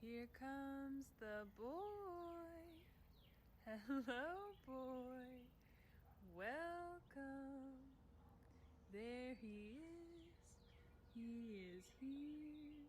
Here comes the boy. Hello, boy. Welcome. There he is. He is here.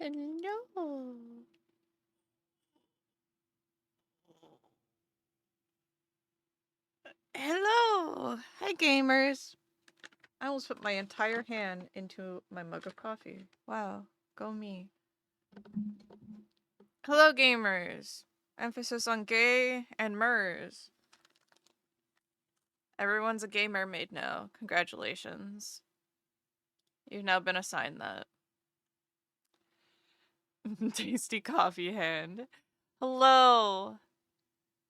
Hello. Hello. Hi, gamers. I almost put my entire hand into my mug of coffee. Wow. Go me. Hello, gamers. Emphasis on gay and mers. Everyone's a gay mermaid now. Congratulations. You've now been assigned that. Tasty coffee hand. Hello.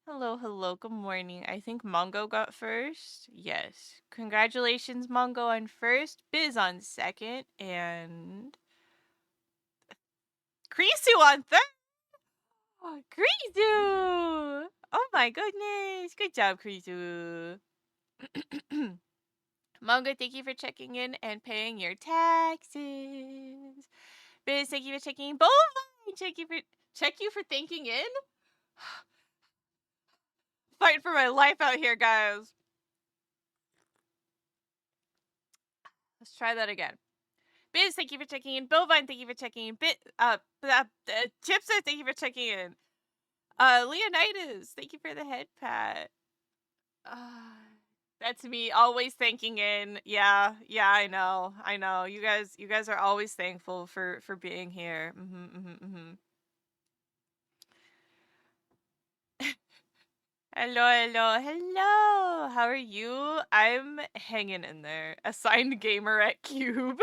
Hello. Good morning. I think Mongo got first. Yes. Congratulations, Mongo, on first. Biz on second. And Krisu on third. Oh, Krisu! Oh my goodness. Good job, Krisu. Mongo, thank you for checking in and paying your taxes. Biz, thank you for checking in. Bovine, check you for thanking in? Fighting for my life out here, guys. Let's try that again. Biz, thank you for checking in. Bovine, thank you for checking in. Chipset, thank you for checking in. Leonidas, thank you for the head pat. That's me always thanking in. Yeah, I know. You guys are always thankful for being here. Hello. How are you? I'm hanging in there. Assigned gamer at Cube.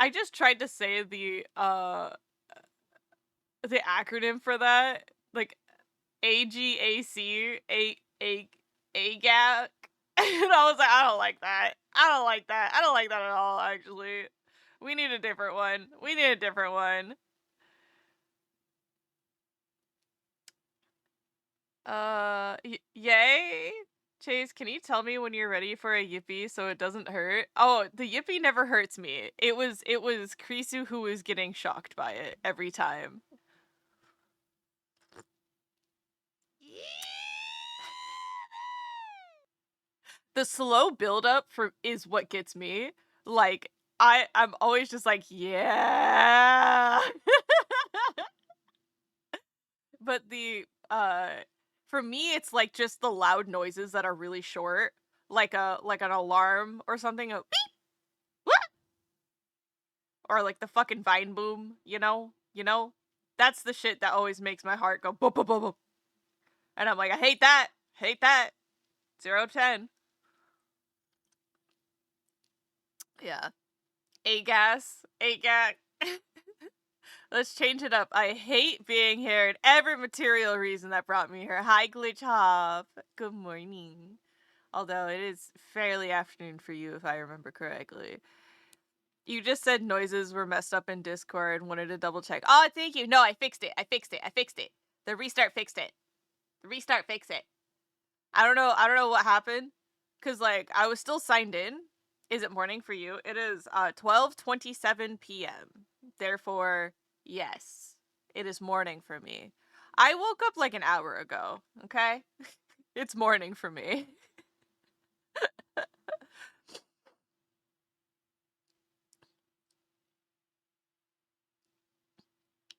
I just tried to say the acronym for that, like AGAC, AGAC, and I was like, I don't like that. I don't like that at all, actually. We need a different one. Yay? Chase, can you tell me when you're ready for a yippee so it doesn't hurt? Oh, the yippee never hurts me. It was Krisu who was getting shocked by it every time. The slow build-up is what gets me. Like, I'm always just like, yeah. But for me, it's like just the loud noises that are really short, like an alarm or something, a beep, what? Or like the fucking vine boom, you know? That's the shit that always makes my heart go boop boop boop boop. And I'm like, I hate that. 0-10. Yeah. A-gas. Let's change it up. I hate being here and every material reason that brought me here. Hi, Glitch Hop. Good morning. Although it is fairly afternoon for you, if I remember correctly. You just said noises were messed up in Discord and wanted to double check. Oh, thank you. No, I fixed it. The restart fixed it. I don't know what happened. Cause like I was still signed in. Is it morning for you? It is 12:27 p.m. Therefore, yes, it is morning for me. I woke up like an hour ago, okay? It's morning for me.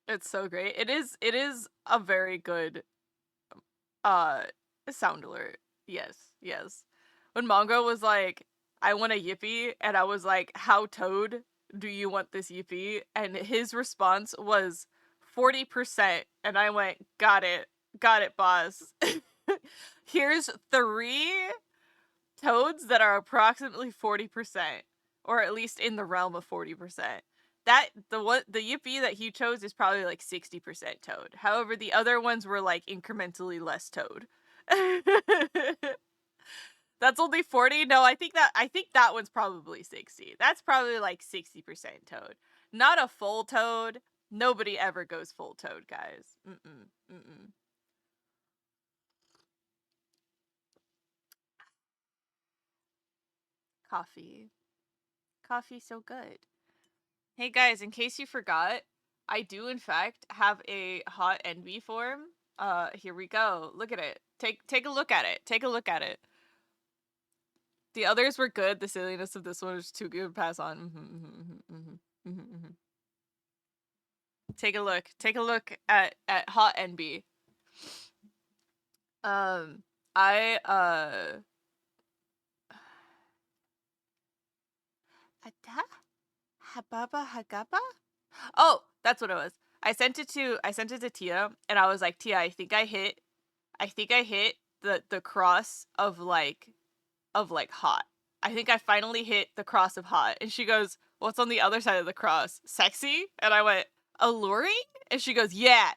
It's so great. It is a very good sound alert. Yes. When Mongo was like, I want a yippee, and I was like, how Toad do you want this yippee? And his response was 40%, and I went, got it, boss. Here's 3 toads that are approximately 40%, or at least in the realm of 40%. The yippee that he chose is probably like 60% toad. However, the other ones were like incrementally less toad. That's only 40? No, I think that one's probably 60. That's probably like 60% toad. Not a full toad. Nobody ever goes full toad, guys. Coffee. Coffee's so good. Hey guys, in case you forgot, I do in fact have a hot envy form. Here we go. Look at it. Take a look at it. The others were good. The silliness of this one was too good. Pass on. Take a look. Take a look at hot NB. I Hababa Hagaba? Oh, that's what it was. I sent it to Tia, and I was like, Tia, I think I hit the cross of like hot. I think I finally hit the cross of hot. And she goes, what's on the other side of the cross? Sexy? And I went, alluring? And she goes, yeah.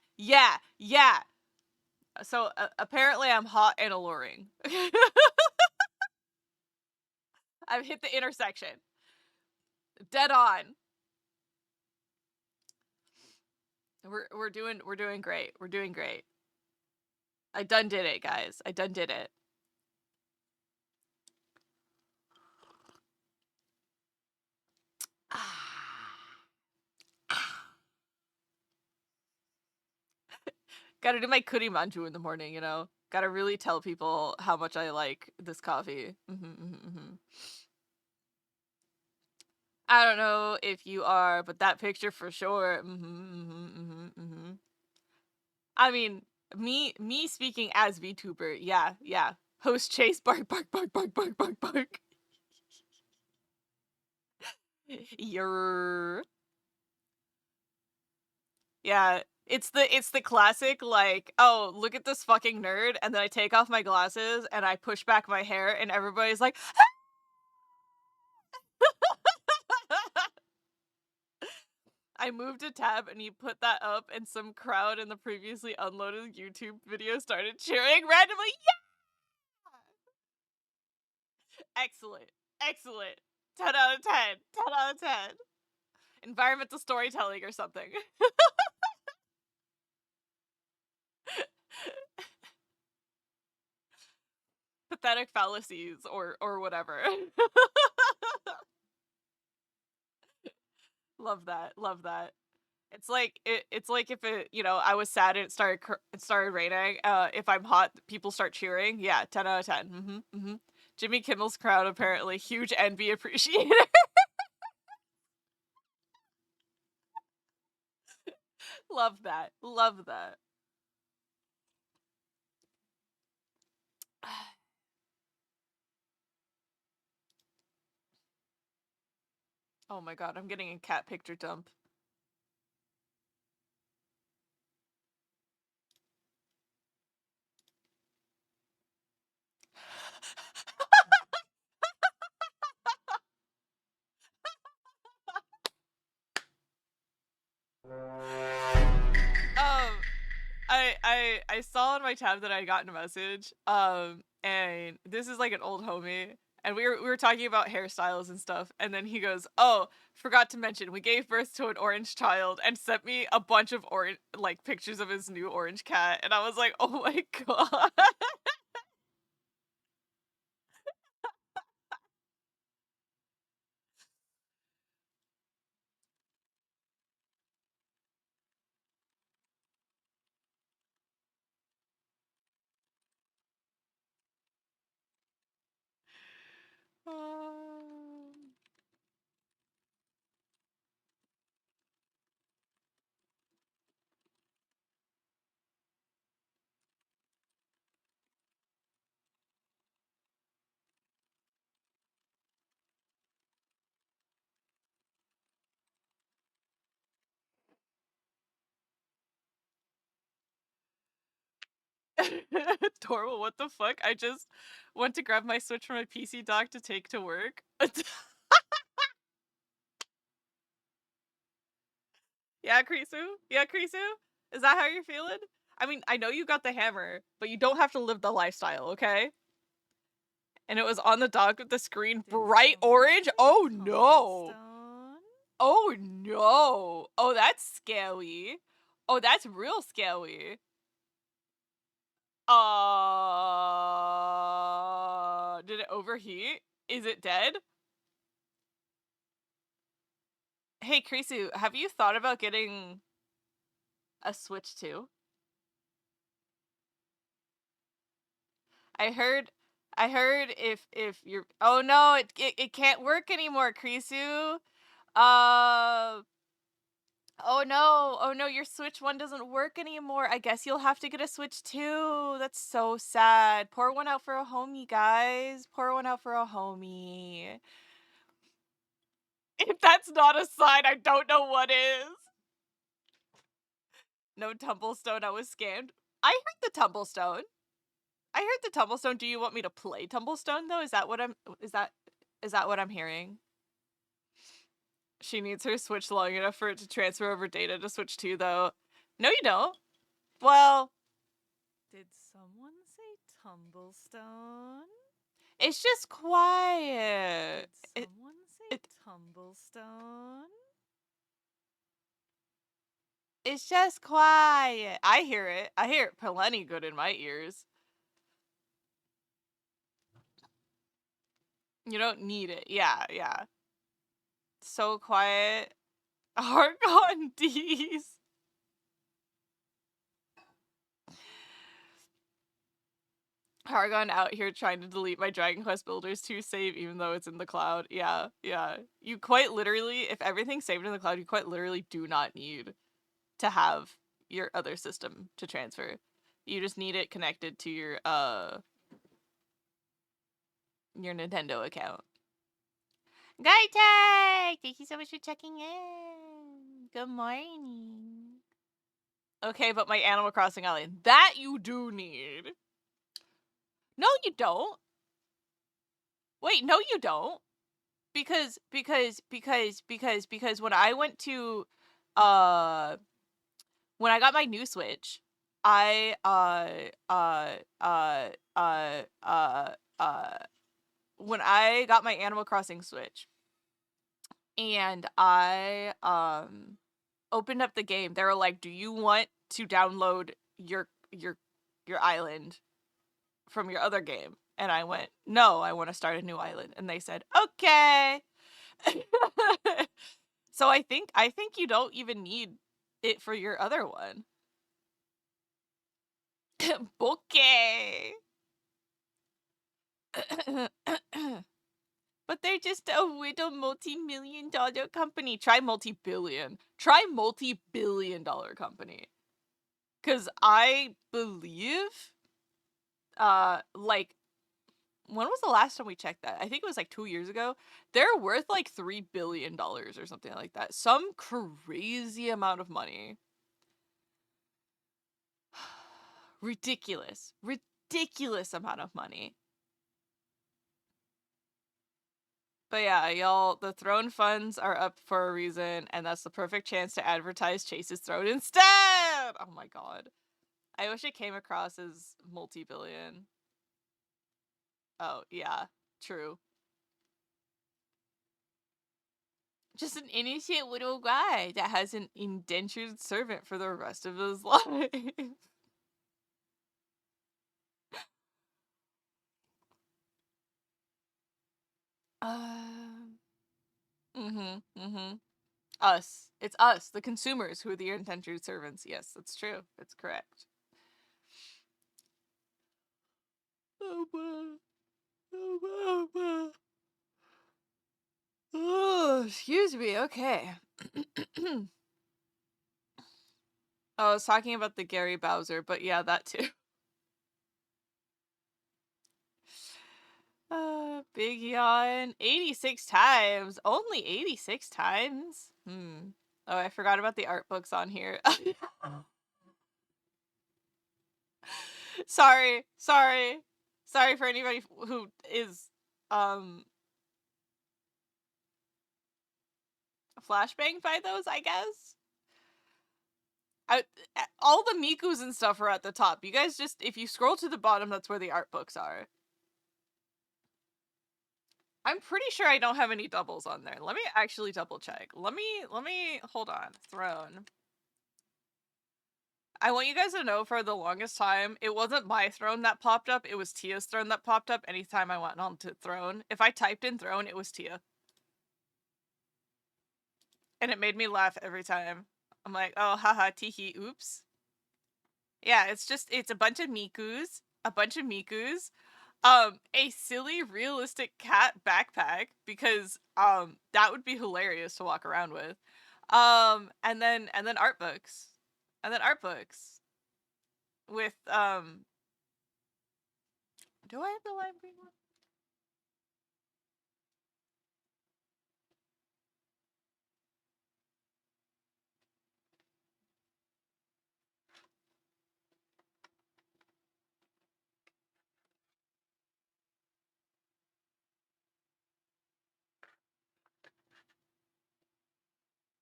So apparently I'm hot and alluring. I've hit the intersection. Dead on. We're doing great. We're doing great. I done did it, guys. I done did it. Gotta do my kuri manju in the morning, you know? Gotta really tell people how much I like this coffee. I don't know if you are, but that picture for sure. I mean, me speaking as VTuber, yeah. Host Chase, bark. Yer. Yeah, it's the classic, like, oh, look at this fucking nerd, and then I take off my glasses and I push back my hair and everybody's like, I moved a tab and you put that up and some crowd in the previously unloaded YouTube video started cheering randomly. Yeah! Excellent. 10 out of 10. 10 out of 10. Environmental storytelling or something. Pathetic fallacies or whatever. Love that. It's like if it, I was sad and it started raining. If I'm hot, people start cheering. Yeah, 10 out of 10. Jimmy Kimmel's crowd apparently huge envy appreciator. Love that. Oh my god, I'm getting a cat picture dump. I saw on my tab that I got a message, and this is like an old homie, and we were talking about hairstyles and stuff, and then he goes, oh, forgot to mention, we gave birth to an orange child, and sent me a bunch of orange, like, pictures of his new orange cat, and I was like, oh my god. Torval, what the fuck? I just went to grab my Switch from my PC dock to take to work. Yeah, Krisu? Is that how you're feeling? I mean, I know you got the hammer, but you don't have to live the lifestyle, okay? And it was on the dock with the screen bright orange? Oh no! Oh no! Oh, that's scary. Oh, that's real scary. Did it overheat? Is it dead? Hey, Krisu, have you thought about getting a Switch too? I heard I heard if you're oh no, it can't work anymore, Krisu. Uh oh no, your Switch 1 doesn't work anymore. I guess you'll have to get a Switch 2. That's so sad. Pour one out for a homie, guys. Pour one out for a homie. If that's not a sign, I don't know what is. No Tumblestone, I was scammed. I heard the Tumblestone. I heard the Tumblestone. Do you want me to play Tumblestone though? Is that what I'm hearing? She needs her Switch long enough for it to transfer over data to Switch 2 though. No, you don't. Well, Did someone say Tumblestone? it's just quiet. Did someone say Tumblestone? It's just quiet. I hear it. I hear it plenty good in my ears. You don't need it. Yeah, yeah. So quiet. Argon D's. Argon out here trying to delete my Dragon Quest Builders 2 save even though it's in the cloud. Yeah, yeah. You quite literally, if everything's saved in the cloud, you quite literally do not need to have your other system to transfer. You just need it connected to your Nintendo account. Gaitech! Thank you so much for checking in. Good morning. Okay, but my Animal Crossing Island. That you do need. No, you don't. Wait, no, you don't. Because when I went to, when I got my new Switch, I, when I got my Animal Crossing Switch, and I, opened up the game, they were like, do you want to download your island from your other game? And I went, no, I want to start a new island. And they said, okay. So I think you don't even need it for your other one. Bokeh. But they're just a little multi-million-dollar company. Try multi-billion. Try multi-billion-dollar company. Because I believe, like, when was the last time we checked that? I think it was like 2 years ago. They're worth like $3 billion or something like that. Some crazy amount of money. Ridiculous. Ridiculous amount of money. But yeah, y'all, the throne funds are up for a reason, and that's the perfect chance to advertise Chase's throne instead! Oh my god. I wish it came across as multi-billion. Oh, yeah. True. Just an innocent little guy that has an indentured servant for the rest of his life. Us. It's us, the consumers, who are the indentured servants. Yes, that's true. That's correct. Oh, excuse me. Okay. Oh, I was talking about the Gary Bowser, but yeah, that too. Big yawn. 86 times. Only 86 times? Oh, I forgot about the art books on here. Sorry for anybody who is, flashbanged by those, I guess? All the Mikus and stuff are at the top. You guys just, if you scroll to the bottom, that's where the art books are. I'm pretty sure I don't have any doubles on there. Let me actually double check. Let me, hold on. Throne. I want you guys to know, for the longest time, it wasn't my throne that popped up, it was Tia's throne that popped up anytime I went on to throne. If I typed in throne, it was Tia. And it made me laugh every time. I'm like, oh, haha, teehee, oops. Yeah, it's a bunch of Mikus. A silly realistic cat backpack, because that would be hilarious to walk around with. And then art books. And then art books with do I have the lime green one?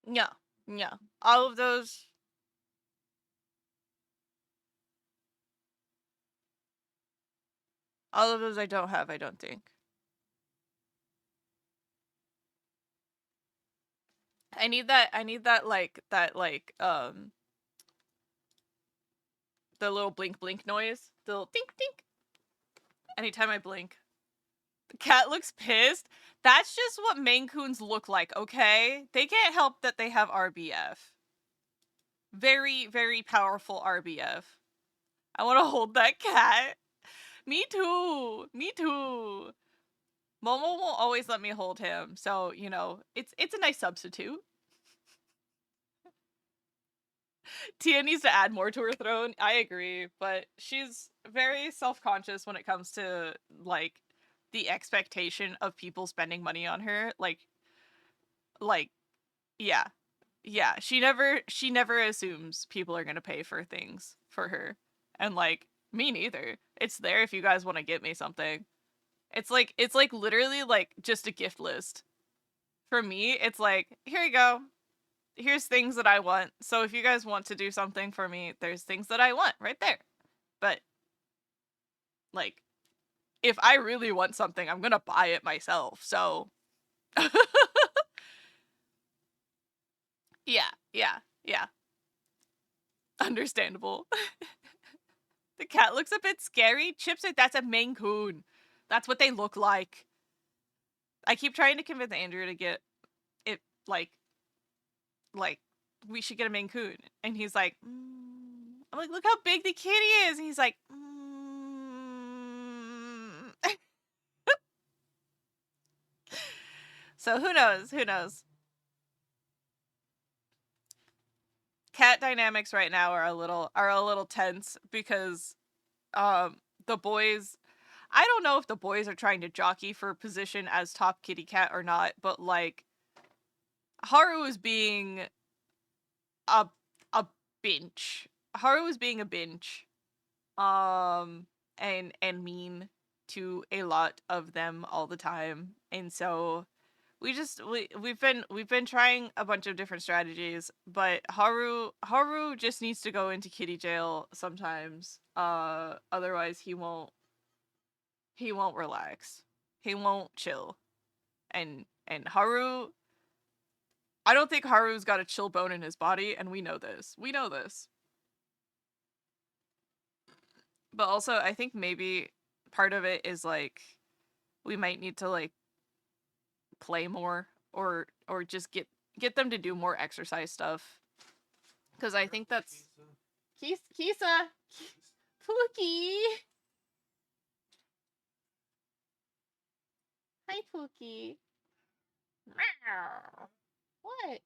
Yeah. Yeah. All of those. All of those I don't have, I don't think. I need that the little blink blink noise. The little dink dink anytime I blink. The cat looks pissed. That's just what Maine Coons look like, okay? They can't help that they have RBF. Very, very powerful RBF. I want to hold that cat. Me too. Me too. Momo won't always let me hold him, so you know it's a nice substitute. Tia needs to add more to her throne. I agree, but she's very self-conscious when it comes to like the expectation of people spending money on her. Like, yeah, yeah. She never assumes people are gonna pay for things for her, and like me neither. It's there if you guys want to get me something. It's like literally like just a gift list. For me, it's like, here you go. Here's things that I want. So if you guys want to do something for me, there's things that I want right there. But like, if I really want something, I'm gonna buy it myself. So yeah, yeah, yeah. Understandable. The cat looks a bit scary. Chips it, that's a Maine Coon. That's what they look like. I keep trying to convince Andrew to get it like we should get a Maine Coon. And he's like, I'm like, look how big the kitty is. And he's like, So who knows? Who knows? Cat dynamics right now are a little tense because the boys, I don't know if the boys are trying to jockey for position as top kitty cat or not, but like Haru is being a a binch. Haru is being a binch. And mean to a lot of them all the time. And so we've been trying a bunch of different strategies, but Haru just needs to go into kitty jail sometimes. Otherwise he won't relax. He won't chill. And Haru, I don't think Haru's got a chill bone in his body, and we know this. We know this. But also I think maybe part of it is like we might need to like play more, or just get them to do more exercise stuff, because I think that's Kisa Pookie. Hi, Pookie. Meow. What?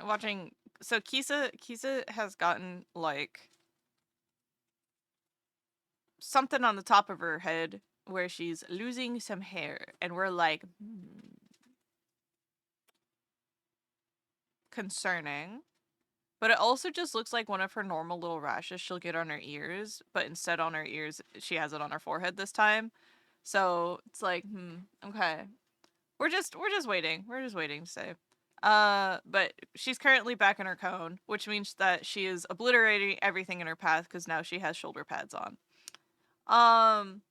Watching. So Kisa has gotten like something on the top of her head where she's losing some hair, and we're like, concerning. But it also just looks like one of her normal little rashes she'll get on her ears, but instead on her ears, she has it on her forehead this time. So it's like, okay. We're just waiting. We're just waiting to say. But she's currently back in her cone, which means that she is obliterating everything in her path because now she has shoulder pads on. Um,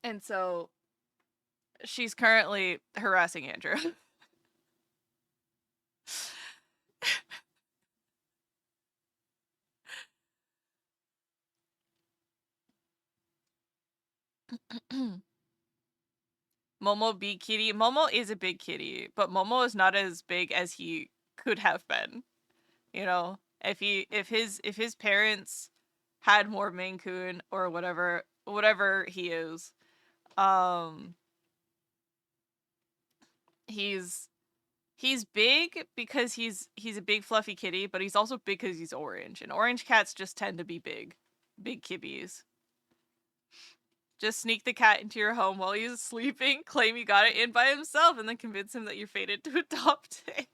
And so she's currently harassing Andrew. Momo big kitty. Momo is a big kitty, but Momo is not as big as he could have been. You know, if his parents had more Maine Coon or whatever he is, um, he's big because he's a big fluffy kitty, but he's also big because he's orange, and orange cats just tend to be big kibbies. Just sneak the cat into your home while he's sleeping, claim you got it in by himself, and then convince him that you're fated to adopt it.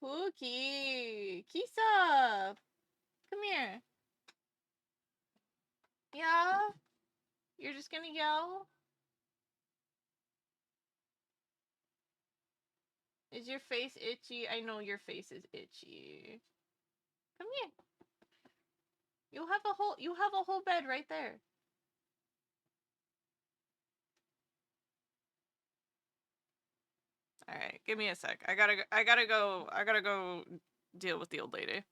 Pookie! Kisa! Come here. Yeah? You're just gonna yell? Is your face itchy? I know your face is itchy. Come here. You have a whole bed right there. All right, give me a sec. I gotta go deal with the old lady.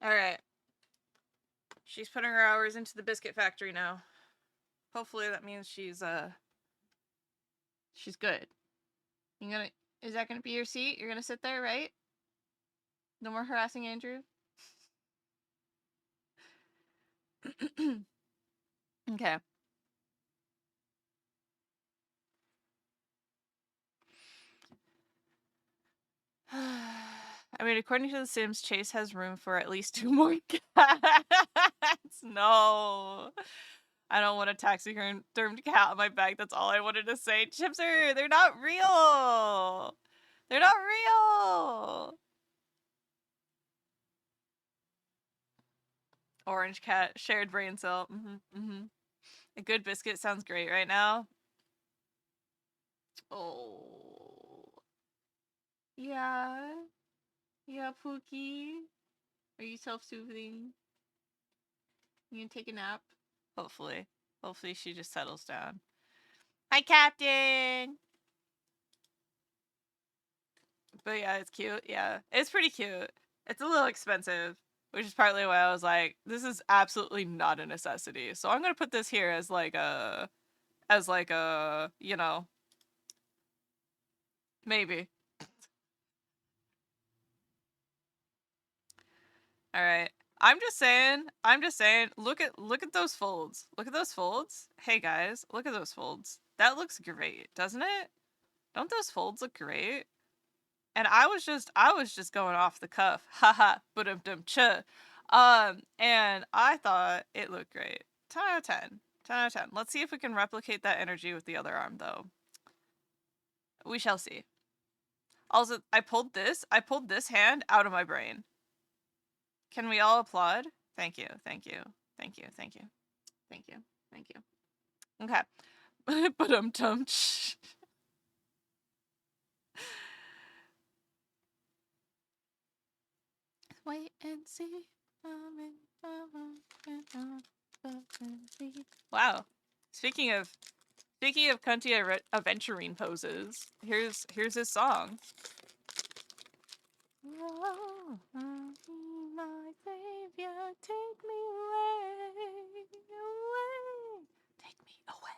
All right. She's putting her hours into the biscuit factory now. Hopefully that means she's good. Is that gonna be your seat? You're gonna sit there, right? No more harassing Andrew. Okay. I mean, according to The Sims, Chase has room for at least 2 more cats. No. I don't want a taxidermed cat on my back. That's all I wanted to say. Chipser, they're not real. They're not real. Orange cat, shared brain cell. A good biscuit sounds great right now. Oh. Yeah. Yeah, Pookie. Are you self-soothing? You gonna take a nap? Hopefully. Hopefully she just settles down. Hi, Captain! But yeah, it's cute. Yeah, it's pretty cute. It's a little expensive, which is partly why I was like, this is absolutely not a necessity. So I'm gonna put this here as like a, you know, maybe. All right. I'm just saying, look at those folds. Look at those folds. Hey guys, look at those folds. That looks great, doesn't it? Don't those folds look great? And I was just going off the cuff. Haha, but and I thought it looked great. 10 out of 10. 10 out of 10. Let's see if we can replicate that energy with the other arm though. We shall see. Also, I pulled this hand out of my brain. Can we all applaud? Thank you, thank you, thank you, thank you, thank you, thank you. Okay. But wait and see. Wow. Speaking of cunty aventurine poses, here's his song. Oh, my savior, take me away, away, take me away.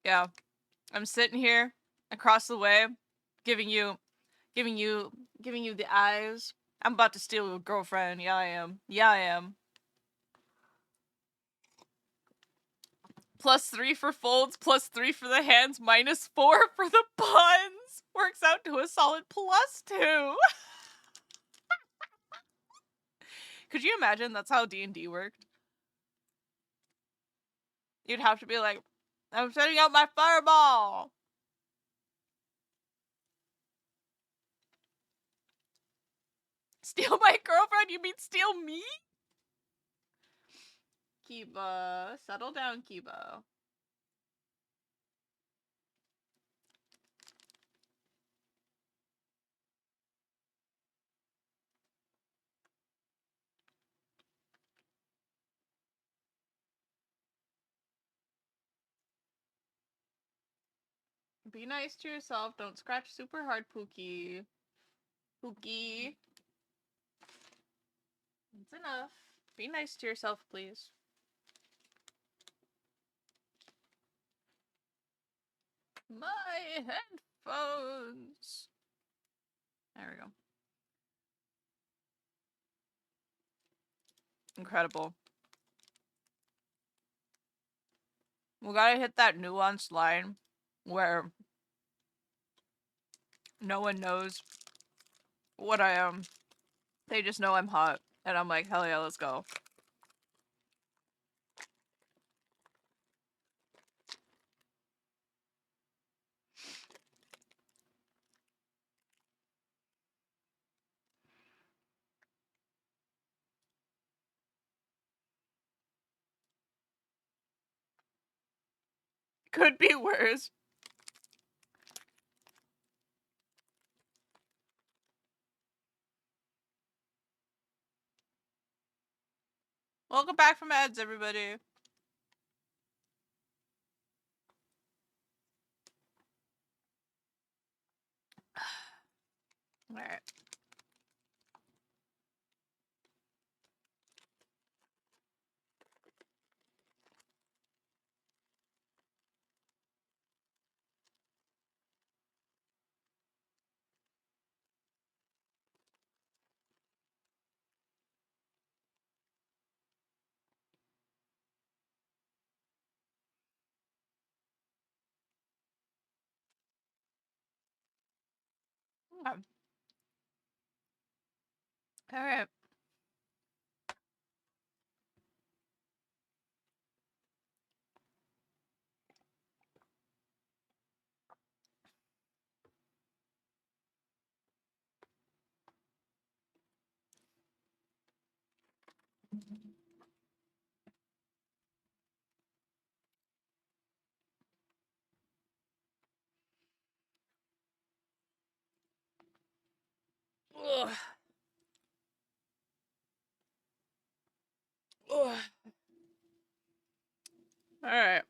Yeah, I'm sitting here across the way, giving you the eyes. I'm about to steal your girlfriend. Yeah, I am. Yeah, I am. +3 for folds, +3 for the hands, -4 for the buns. Works out to a solid +2. Could you imagine that's how D&D worked? You'd have to be like, I'm setting out my fireball. Steal my girlfriend? You mean steal me? Kiba, settle down, Kiba. Be nice to yourself. Don't scratch super hard, Pookie. Pookie. It's enough. Be nice to yourself, please. My headphones. There we go. Incredible. We gotta hit that nuanced line where no one knows what I am. They just know I'm hot. And I'm like, hell yeah, let's go. Could be worse. Welcome back from ads, everybody. Alright. Okay. Alright. Ugh. Ugh. Alright.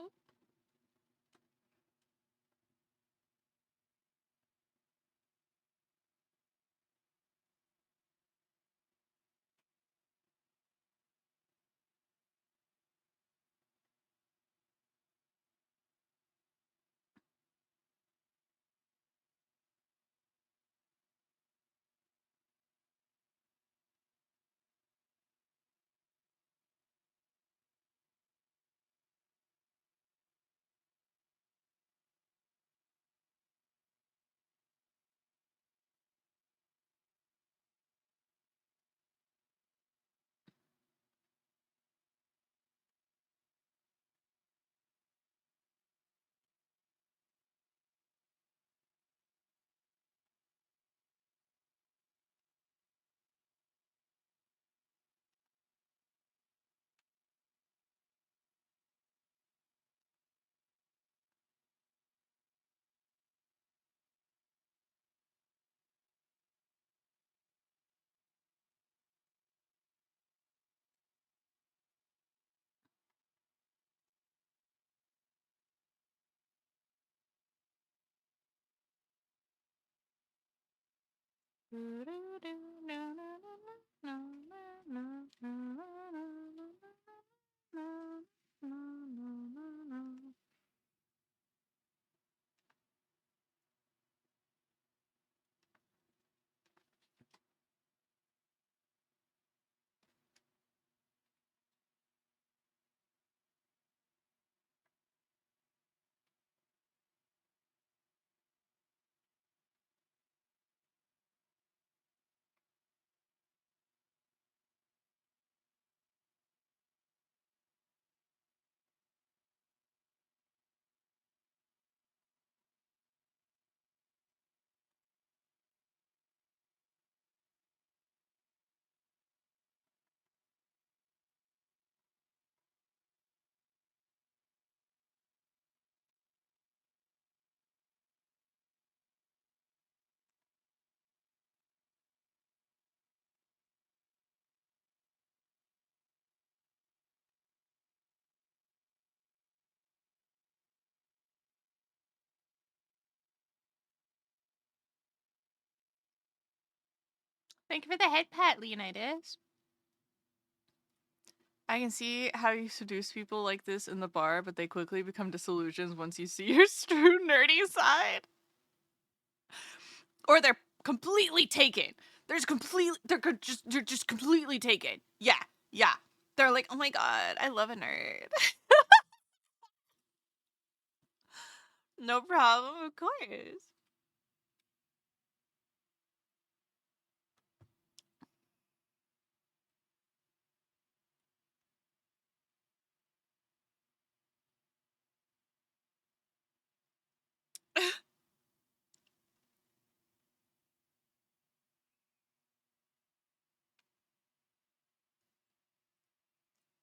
Oh. Thank you for the head pat, Leonidas. I can see how you seduce people like this in the bar, but they quickly become disillusions once you see your true nerdy side. Or they're completely taken. They're just completely taken. Yeah, yeah. They're like, oh my god, I love a nerd. No problem, of course.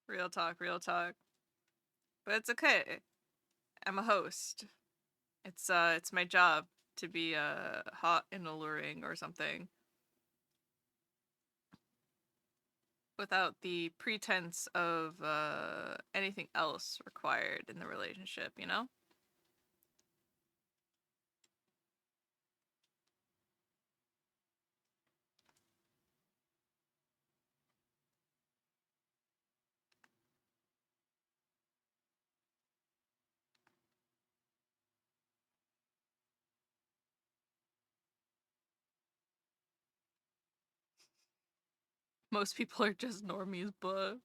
Real talk, real talk. But it's okay. I'm a host. It's my job to be hot and alluring or something. Without the pretense of anything else required in the relationship, you know? Most people are just normies, but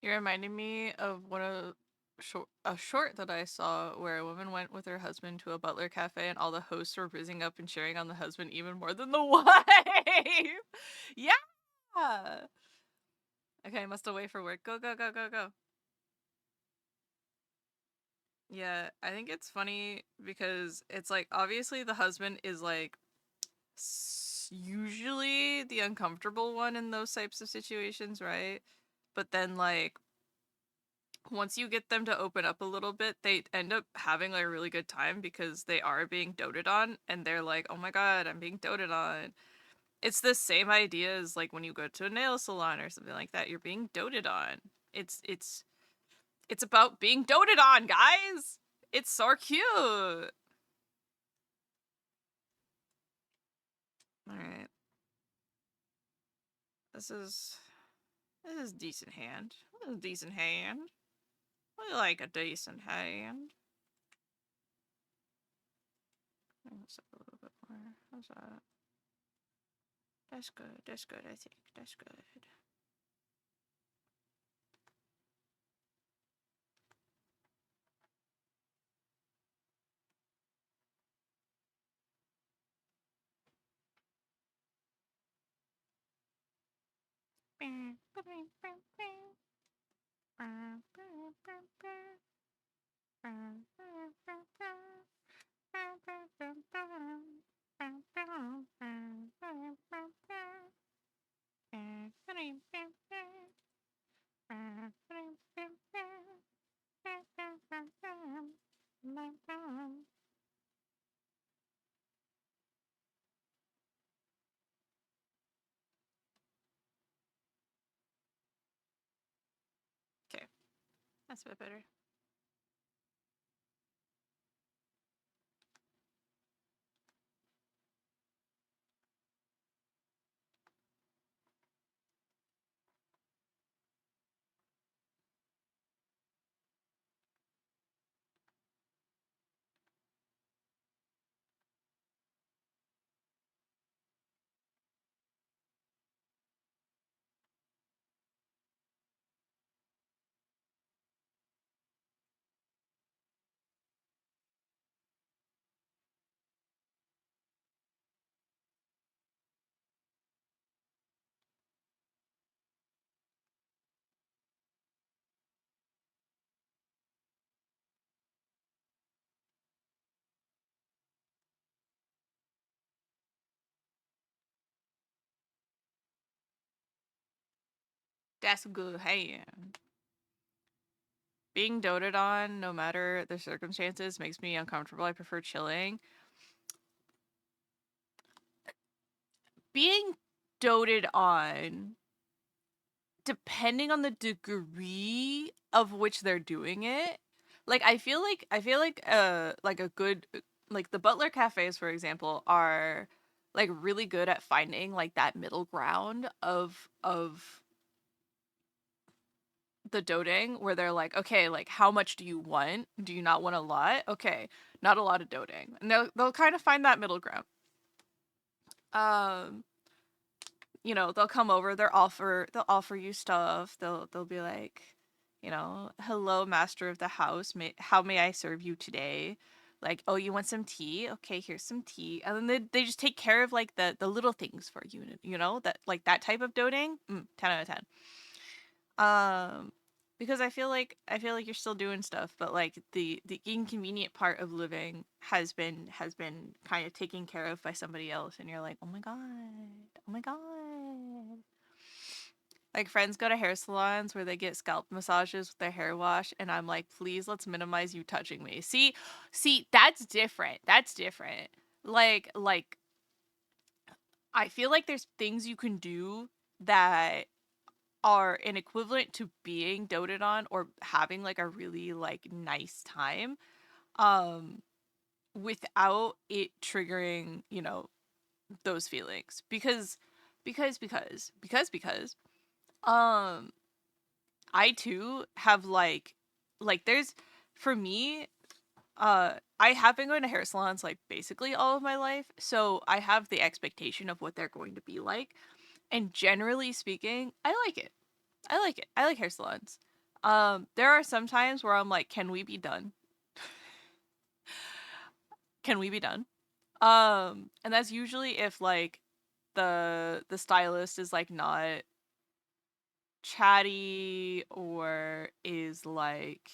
You're reminding me of a short that I saw where a woman went with her husband to a butler cafe and all the hosts were rizzing up and cheering on the husband even more than the wife. Yeah. Okay, I must away for work. Go, go, go, go, go. Yeah, I think it's funny because it's like obviously the husband is like usually the uncomfortable one in those types of situations, right? But then like once you get them to open up a little bit, they end up having like a really good time because they are being doted on and they're like, "Oh my god, I'm being doted on." It's the same idea as like when you go to a nail salon or something like that, you're being doted on. It's about being doted on, guys. It's so cute. All right. This is decent hand. This is a decent hand. I like a decent hand. Let's up a little bit more. How's that? That's good. That's good, I think. That's good. Okay, that's a bit better. That's a good hand. Being doted on, no matter the circumstances, makes me uncomfortable. I prefer chilling. Being doted on, depending on the degree of which they're doing it, like like a good like the butler cafes for example are like really good at finding like that middle ground of the doting where they're like, okay, like how much do you want? Do you not want a lot? Okay, not a lot of doting. And they'll kind of find that middle ground. Um, they'll come over, they'll offer you stuff. They'll be like, hello, master of the house. How may I serve you today? Like, oh, you want some tea? Okay, here's some tea. And then they just take care of like the little things for you, that like that type of doting. 10 out of 10. Because I feel like you're still doing stuff, but like the inconvenient part of living has been kind of taken care of by somebody else, and you're like, oh my god, oh my god. Like friends go to hair salons where they get scalp massages with their hair wash, and I'm like, please, let's minimize you touching me. See, that's different. That's different. Like I feel like there's things you can do that are an equivalent to being doted on or having like a really like nice time um without it triggering those feelings because um I too have like there's for me I have been going to hair salons like basically all of my life, so I have the expectation of what they're going to be like, and generally speaking I like it. I like it. I like hair salons. There are some times where I'm like, can we be done? Can we be done? And that's usually if like the stylist is like not chatty or is like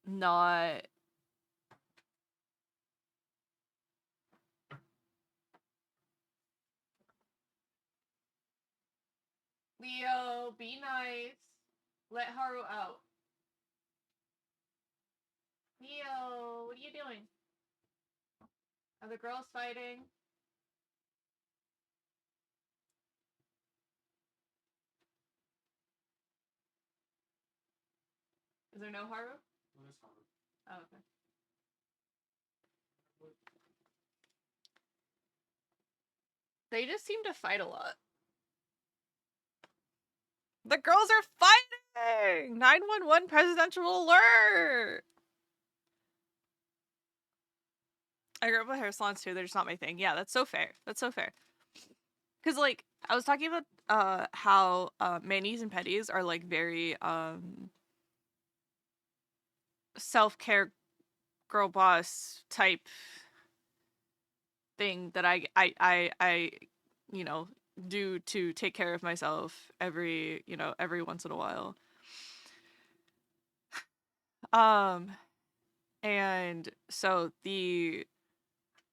not Leo, be nice. Let Haru out. Leo, what are you doing? Are the girls fighting? Is there no Haru? No, there's Haru. Oh, okay. They just seem to fight a lot. The girls are fighting! 911 presidential alert! I grew up with hair salons too, they're just not my thing. Yeah, that's so fair. That's so fair. Because, like, I was talking about how manis and petties are, like, very self-care girl boss type thing that I you know, do to take care of myself every once in a while. And so the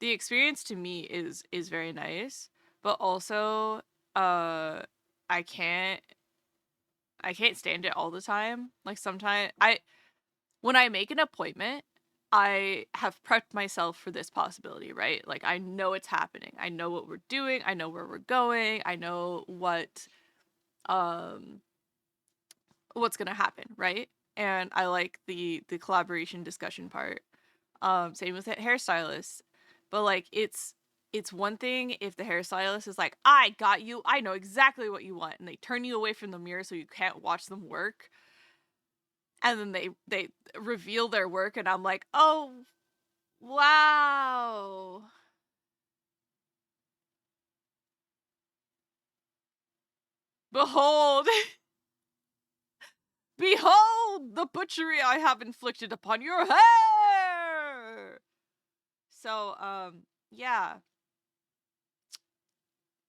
experience to me is very nice, but also I can't stand it all the time. Like sometimes when I make an appointment, I have prepped myself for this possibility, right? Like I know it's happening. I know what we're doing, I know where we're going, I know what's going to happen, right? And I like the collaboration discussion part. Same with the hairstylist. But like it's one thing if the hairstylist is like, I got you, I know exactly what you want, and they turn you away from the mirror so you can't watch them work. And then they reveal their work and I'm like, oh wow. Behold behold the butchery I have inflicted upon your hair. So yeah.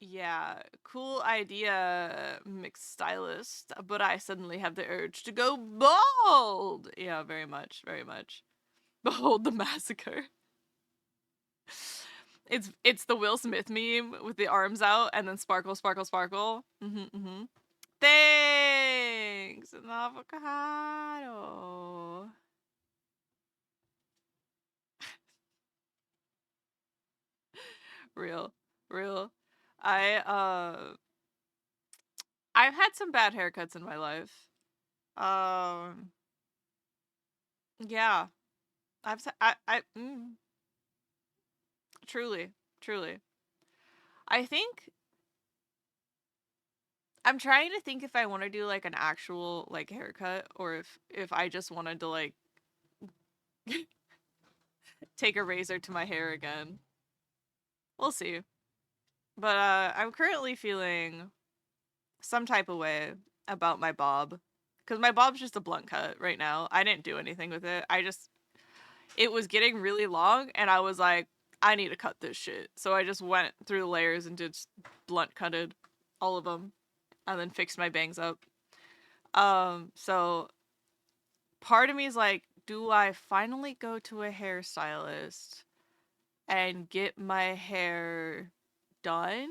Yeah, cool idea, mixed stylist, but I suddenly have the urge to go bald. Yeah, very much, very much. Behold the massacre. It's the Will Smith meme with the arms out and then sparkle, sparkle, sparkle. Thanks, an avocado. Real, real. I I've had some bad haircuts in my life. Um, yeah. Truly, truly. I think I'm trying to think if I want to do like an actual like haircut or if I just wanted to like take a razor to my hair again. We'll see. But I'm currently feeling some type of way about my bob cuz my bob's just a blunt cut right now. I didn't do anything with it. It was getting really long and I was like I need to cut this shit. So I just went through the layers and did blunt cutted all of them and then fixed my bangs up. So part of me is like, do I finally go to a hairstylist and get my hair done?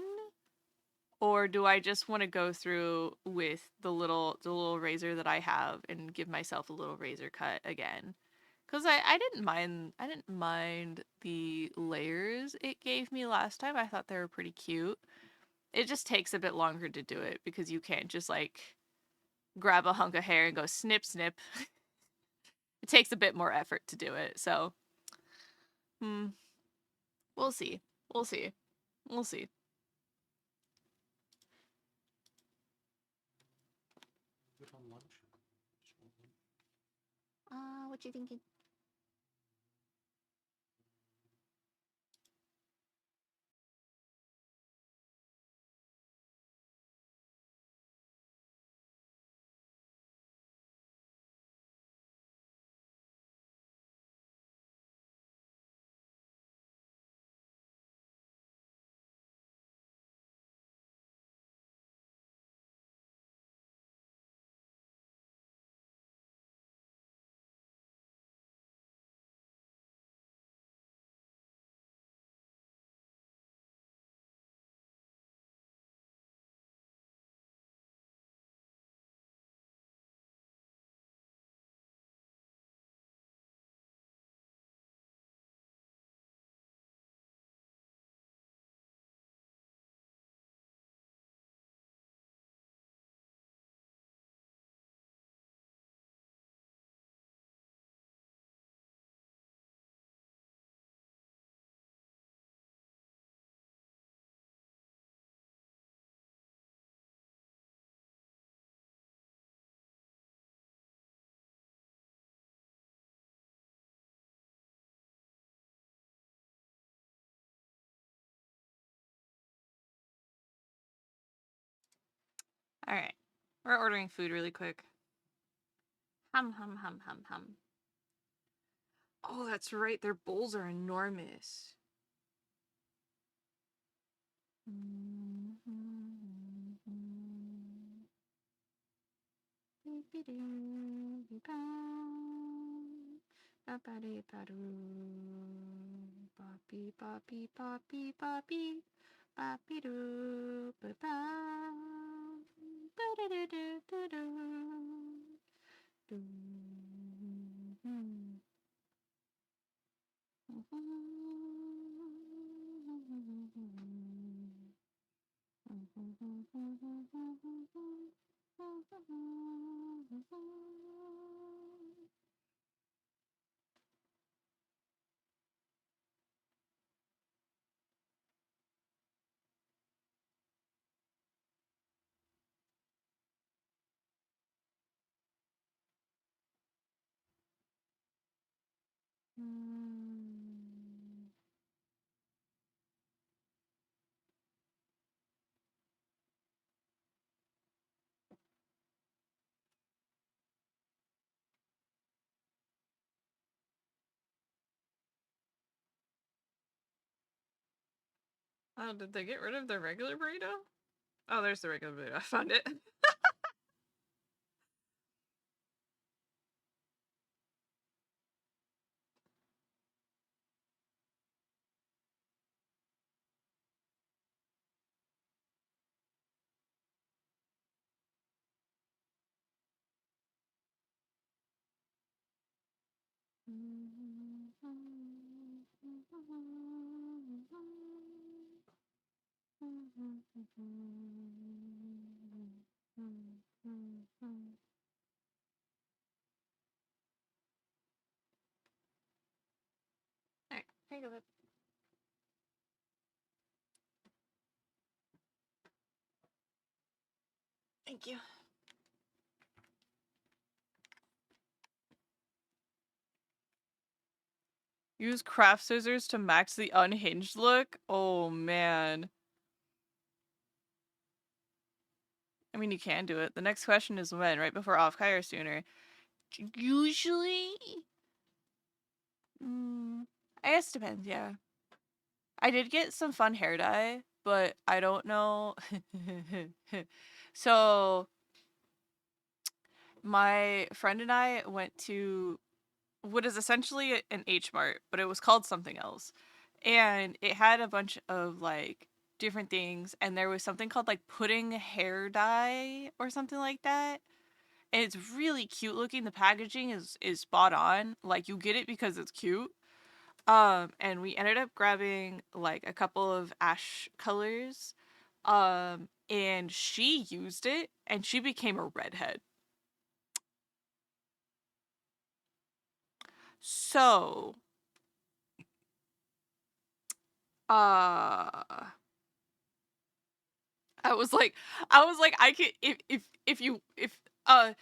Or do I just want to go through with the little razor that I have and give myself a little razor cut again? Cause I didn't mind the layers it gave me last time. I thought they were pretty cute. It just takes a bit longer to do it because you can't just like grab a hunk of hair and go snip snip. It takes a bit more effort to do it. So, we'll see. We'll see. We'll see. What you thinking? Alright. We're ordering food really quick. Hum, hum, hum, hum, hum. Oh, that's right. Their bowls are enormous. Oh, did they get rid of their regular burrito? Oh, there's the regular burrito. I found it. Alright, here you go, babe. Thank you. Use craft scissors to max the unhinged look? Oh, man. I mean, you can do it. The next question is when, right before off-kai or sooner? Usually... I guess it depends, yeah. I did get some fun hair dye, but I don't know... So... My friend and I went to what is essentially an H Mart, but it was called something else. And it had a bunch of like different things, and there was something called like pudding hair dye or something like that. And it's really cute looking. The packaging is spot on. Like you get it because it's cute. And we ended up grabbing like a couple of ash colors. And she used it and she became a redhead. So, uh I was like, I could if you if I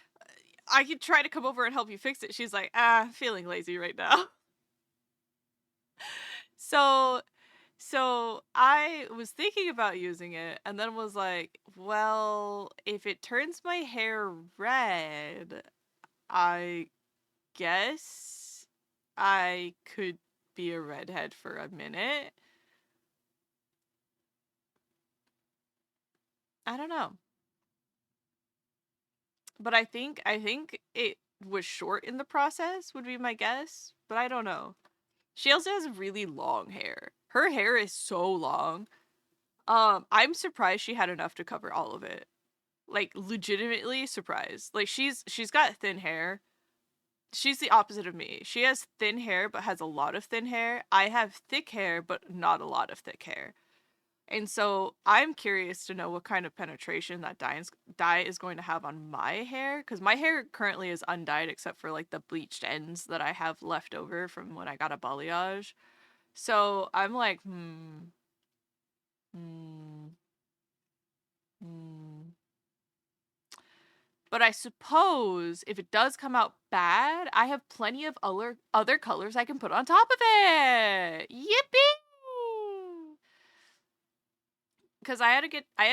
could try to come over and help you fix it. She's like, feeling lazy right now. So so I was thinking about using it and then was like, well, if it turns my hair red, I guess I could be a redhead for a minute. I don't know. But I think it was short in the process would be my guess, but I don't know. She also has really long hair. Her hair is so long. I'm surprised she had enough to cover all of it. Like legitimately surprised. Like she's got thin hair. She's the opposite of me. She has thin hair but has a lot of thin hair. I have thick hair but not a lot of thick hair. And so I'm curious to know what kind of penetration that dye is going to have on my hair. Because my hair currently is undyed except for like the bleached ends that I have left over from when I got a balayage. So I'm like, hmm. But I suppose if it does come out bad, I have plenty of other colors I can put on top of it. Yippee! because I had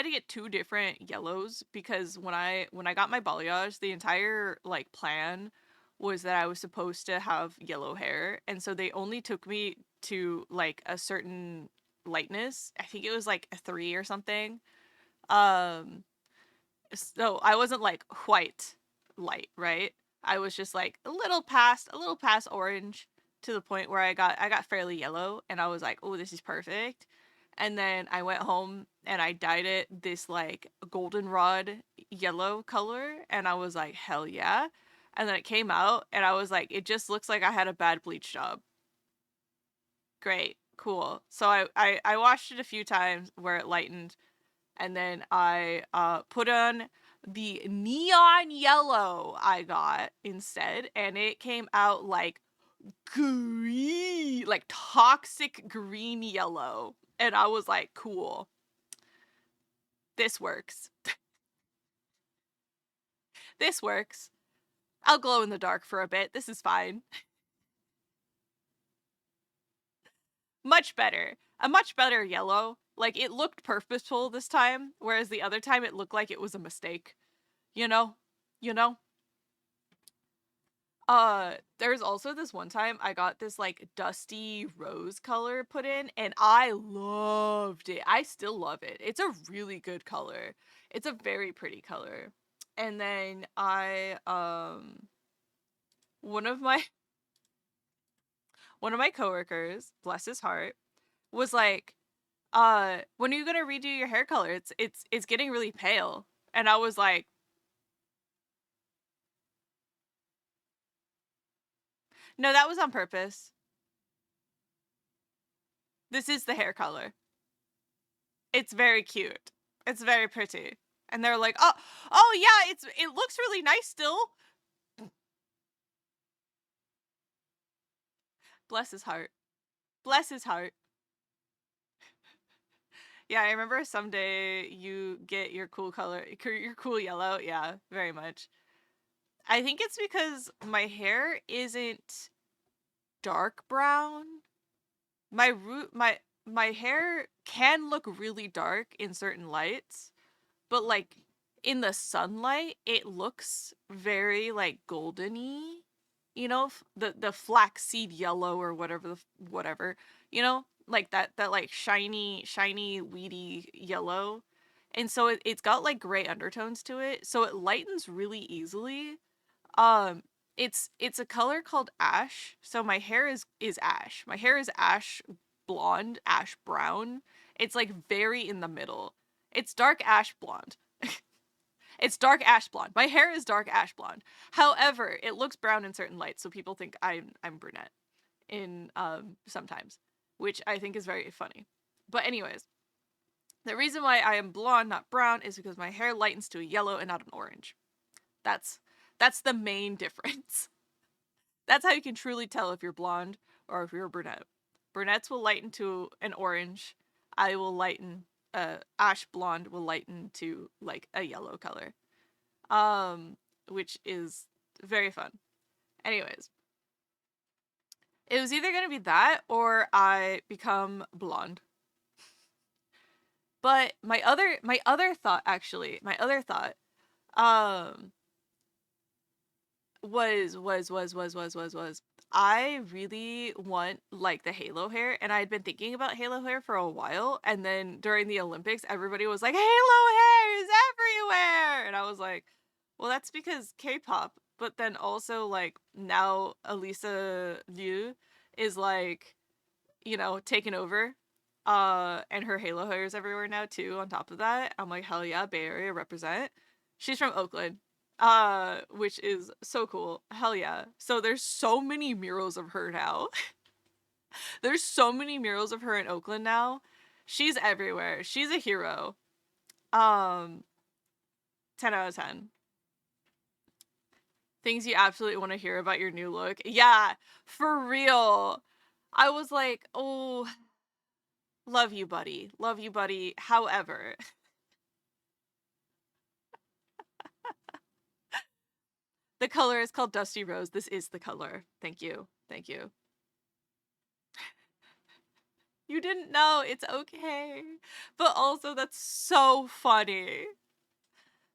to get two different yellows because when I got my balayage, the entire like plan was that I was supposed to have yellow hair, and so they only took me to like a certain lightness. I think it was like a 3 or something. Um so I wasn't like white light, right? I was just like a little past orange to the point where I got fairly yellow and I was like, "Oh, this is perfect." And then I went home and I dyed it this like goldenrod yellow color and I was like, "Hell yeah." And then it came out and I was like, "It just looks like I had a bad bleach job." Great. Cool. So I washed it a few times where it lightened and then I put on the neon yellow I got instead, and it came out like green, like toxic green yellow. And I was like, cool, this works. This works. I'll glow in the dark for a bit. This is fine. Much better. A much better yellow. Like, it looked purposeful this time, whereas the other time it looked like it was a mistake. You know? You know? There's also this one time I got this like dusty rose color put in and I loved it. I still love it. It's a really good color. It's a very pretty color. And then one of my one of my coworkers, bless his heart, was like, when are you gonna redo your hair color? It's getting really pale. And I was like, no, that was on purpose. This is the hair color. It's very cute. It's very pretty. And they're like, "Oh yeah, it looks really nice still." Bless his heart. Bless his heart. Yeah, I remember someday you get your cool color, your cool yellow. Yeah, very much. I think it's because my hair isn't dark brown. My hair can look really dark in certain lights, but like in the sunlight it looks very like goldeny, you know, the flaxseed yellow or whatever, you know, like that like shiny weedy yellow. And so it's got like gray undertones to it, so it lightens really easily. um it's a color called ash. So my hair is ash. My hair is ash blonde, ash brown. It's like very in the middle. It's dark ash blonde. It's dark ash blonde. My hair is dark ash blonde. However, it looks brown in certain lights, so people think I'm brunette in sometimes, which I think is very funny. But anyways, the reason why I am blonde, not brown, is because my hair lightens to a yellow and not an orange. That's that's the main difference. That's how you can truly tell if you're blonde or if you're a brunette. Brunettes will lighten to an orange. I will lighten ash blonde will lighten to like a yellow color. Um which is very fun. Anyways, it was either going to be that or I become blonde. But my other thought actually, my other thought um was I really want like the halo hair, and I had been thinking about halo hair for a while, and then during the Olympics everybody was like halo hair is everywhere, and I was like, well, that's because K-pop. But then also like now Elisa Liu is like, you know, taking over, and her halo hair is everywhere now too. On top of that, I'm like, hell yeah, Bay Area represent. She's from Oakland, which is so cool. Hell yeah. So there's so many murals of her now. There's so many murals of her in Oakland now. She's everywhere. She's a hero. Um 10 out of 10. Things you absolutely want to hear about your new look. Yeah, for real. I was like, "Oh, love you, buddy. Love you, buddy." However, the color is called Dusty Rose. This is the color. Thank you. Thank you. You didn't know. It's okay. But also, that's so funny.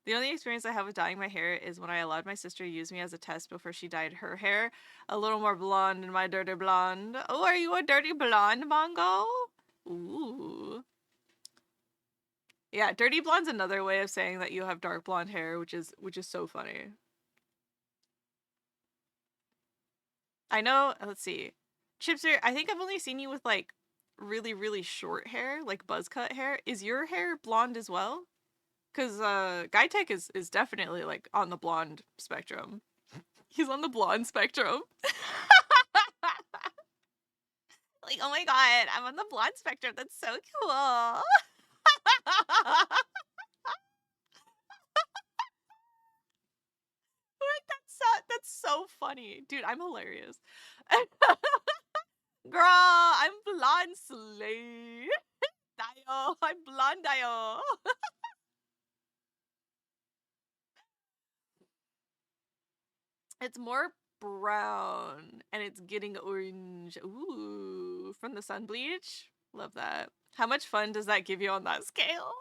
The only experience I have with dyeing my hair is when I allowed my sister to use me as a test before she dyed her hair a little more blonde in my dirty blonde. Oh, are you a dirty blonde, Mongo? Ooh. Yeah, dirty blonde's another way of saying that you have dark blonde hair, which is so funny. I know, let's see. Chipster, I think I've only seen you with like really, really short hair, like buzz cut hair. Is your hair blonde as well? Because Guy Tech is definitely like on the blonde spectrum. He's on the blonde spectrum. Like, oh my god, I'm on the blonde spectrum. That's so cool. That's so funny. Dude, I'm hilarious. Girl, I'm blonde slay. Dio. I'm blonde Dio. It's more brown and it's getting orange. Ooh, from the sun bleach. Love that. How much fun does that give you on that scale?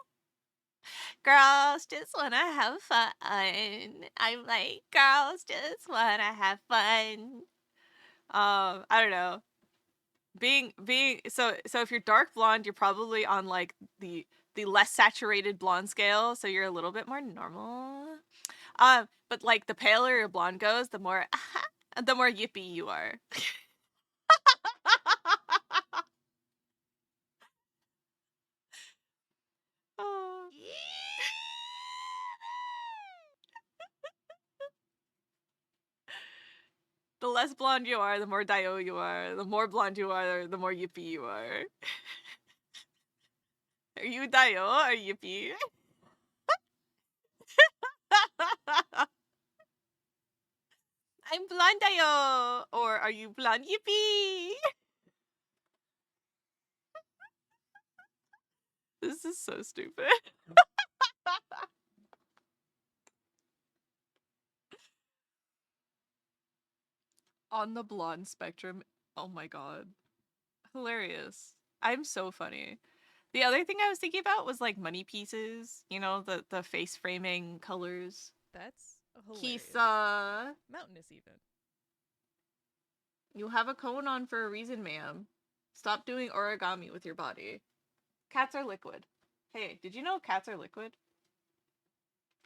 Girls just wanna have fun. I'm like, girls just wanna have fun. I don't know. Being so if you're dark blonde, you're probably on like the less saturated blonde scale, so you're a little bit more normal. But like the paler your blonde goes, the more yippy you are. Oh. The less blonde you are, the more Dio you are. The more blonde you are, the more yippy you are. Are you Dio or yippy? I'm blonde Dio! Or are you blonde yippee? This is so stupid. On the blonde spectrum. Oh my god. Hilarious. I'm so funny. The other thing I was thinking about was like money pieces, you know, the face framing colors. That's hilarious. Kisa, Mountainous even. you have a cone on for a reason, ma'am. Stop doing origami with your body. Cats are liquid. Hey, did you know cats are liquid?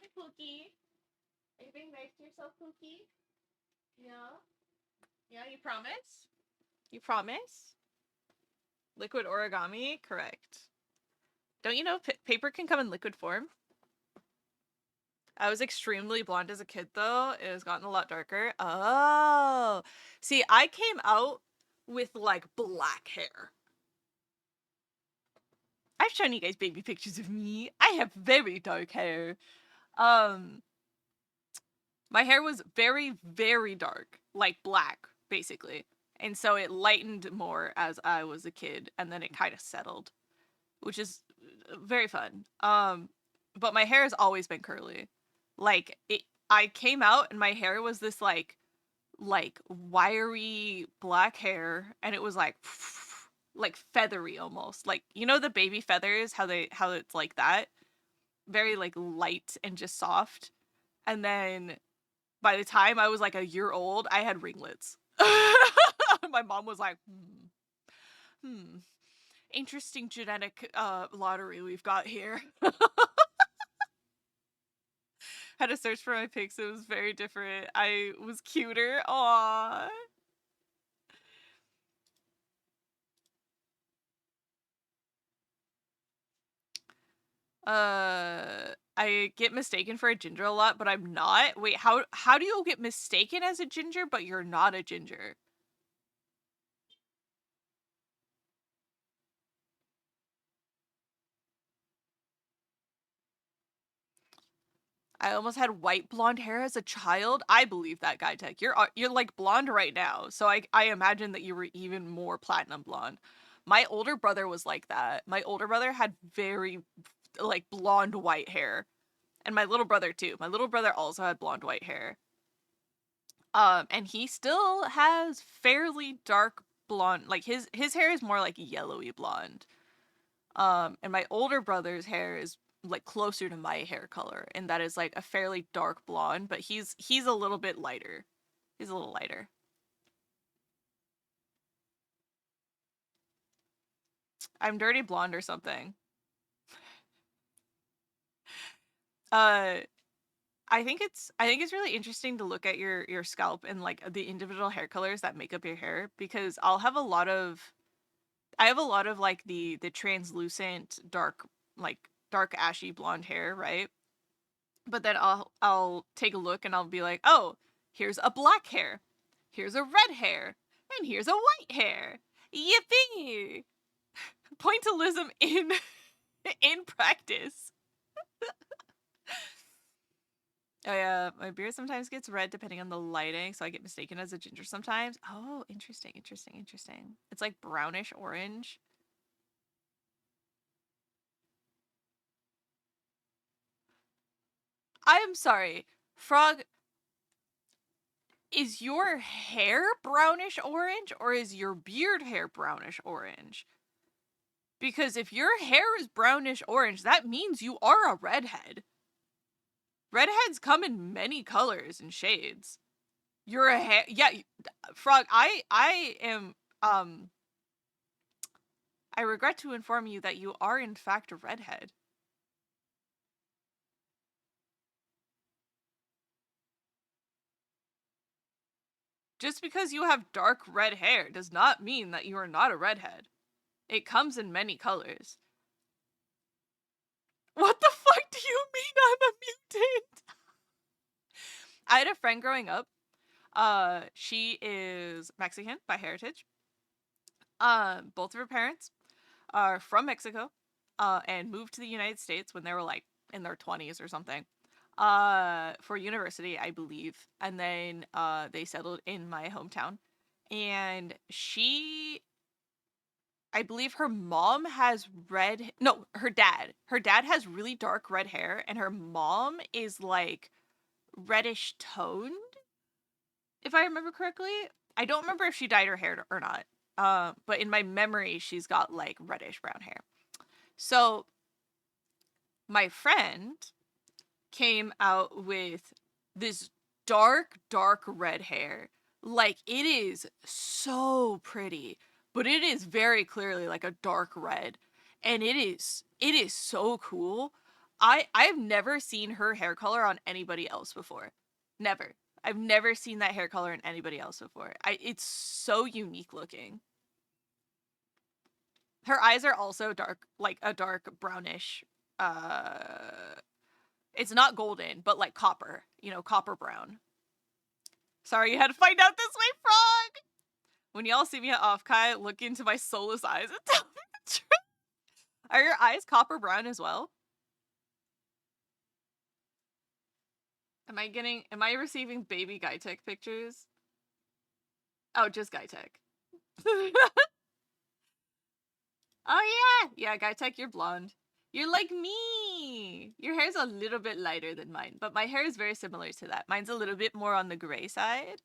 Hey, Pookie. Are you being nice to yourself, Pookie? Yeah? Yeah, you promise? You promise? Liquid origami? Correct. Don't you know paper can come in liquid form? I was extremely blonde as a kid, though. It has gotten a lot darker. Oh. See, I came out with, like, black hair. I've shown you guys baby pictures of me. I have very dark hair. My hair was very, very dark. Like, black, basically. And so it lightened more as I was a kid, and then it kind of settled. Which is very fun. But my hair has always been curly. Like I came out and my hair was this like wiry black hair, and it was like like feathery almost. Like, you know the baby feathers, how it's like that? Very like light and just soft. And then by the time I was like a year old, I had ringlets. My mom was like, interesting genetic lottery we've got here. Had to search for my pics. It was very different. I was cuter. Aww. I get mistaken for a ginger a lot, but I'm not. Wait, how do you get mistaken as a ginger, but you're not a ginger? I almost had white blonde hair as a child. I believe that, Guy Tech. You're like blonde right now, so I imagine that you were even more platinum blonde. My older brother was like that. My older brother had very like blonde white hair, and my little brother too. My little brother also had blonde white hair. And he still has fairly dark blonde. Like his hair is more like yellowy blonde. And my older brother's hair is like closer to my hair color, and that is like a fairly dark blonde, but he's a little bit lighter. He's a little lighter. I'm dirty blonde or something. Uh I think it's really interesting to look at your scalp and like the individual hair colors that make up your hair, because I have a lot of like the translucent dark ashy blonde hair, right? But then I'll take a look and I'll be like, "Oh, here's a black hair. Here's a red hair, and here's a white hair. Yippee!" Pointillism in in practice. Oh yeah, my beard sometimes gets red depending on the lighting, so I get mistaken as a ginger sometimes. Oh, interesting. It's like brownish orange. I am sorry, Frog, is your hair brownish orange or is your beard hair brownish orange? Because if your hair is brownish orange, that means you are a redhead. Redheads come in many colors and shades. You're a hair, yeah, Frog. I am I regret to inform you that you are in fact a redhead. Just because you have dark red hair does not mean that you are not a redhead. It comes in many colors. What the fuck do you mean I'm a mutant? I had a friend growing up. She is Mexican by heritage. Both of her parents are from Mexico, and moved to the United States when they were like in their 20s or something. For university, I believe. And then they settled in my hometown. And I believe her mom has her dad. Her dad has really dark red hair, and her mom is like reddish toned, if I remember correctly. I don't remember if she dyed her hair or not. But in my memory, she's got like reddish brown hair. So my friend came out with this dark red hair. Like, it is so pretty, but it is very clearly like a dark red. And it is so cool. I've never seen her hair color on anybody else before. Never. I've never seen that hair color in anybody else before. It's so unique looking. Her eyes are also dark, like a dark brownish. It's not golden, but like copper. Copper brown. Sorry you had to find out this way, Frog. When y'all see me at Off-Kai, look into my soulless eyes and tell me the truth. Are your eyes copper brown as well? Am I receiving baby Gaitek pictures? Oh, just Gaitek. Oh yeah, Gaitek, you're blonde. You're like me. Your hair's a little bit lighter than mine, but my hair is very similar to that. Mine's a little bit more on the gray side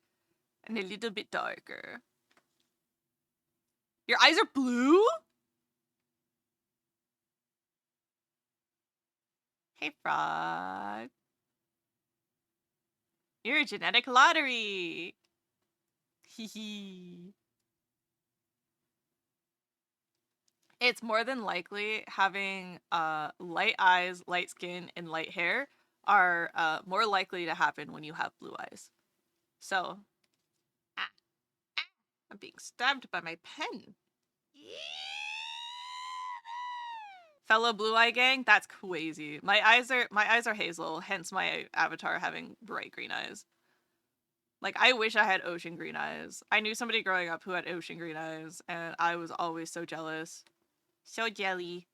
and a little bit darker. Your eyes are blue? Hey, Frog. You're a genetic lottery. Hee hee. It's more than likely having light eyes, light skin, and light hair are more likely to happen when you have blue eyes. So, I'm being stabbed by my pen. Fellow blue eye gang, that's crazy. My eyes are hazel, hence my avatar having bright green eyes. Like, I wish I had ocean green eyes. I knew somebody growing up who had ocean green eyes, and I was always so jealous. So jelly.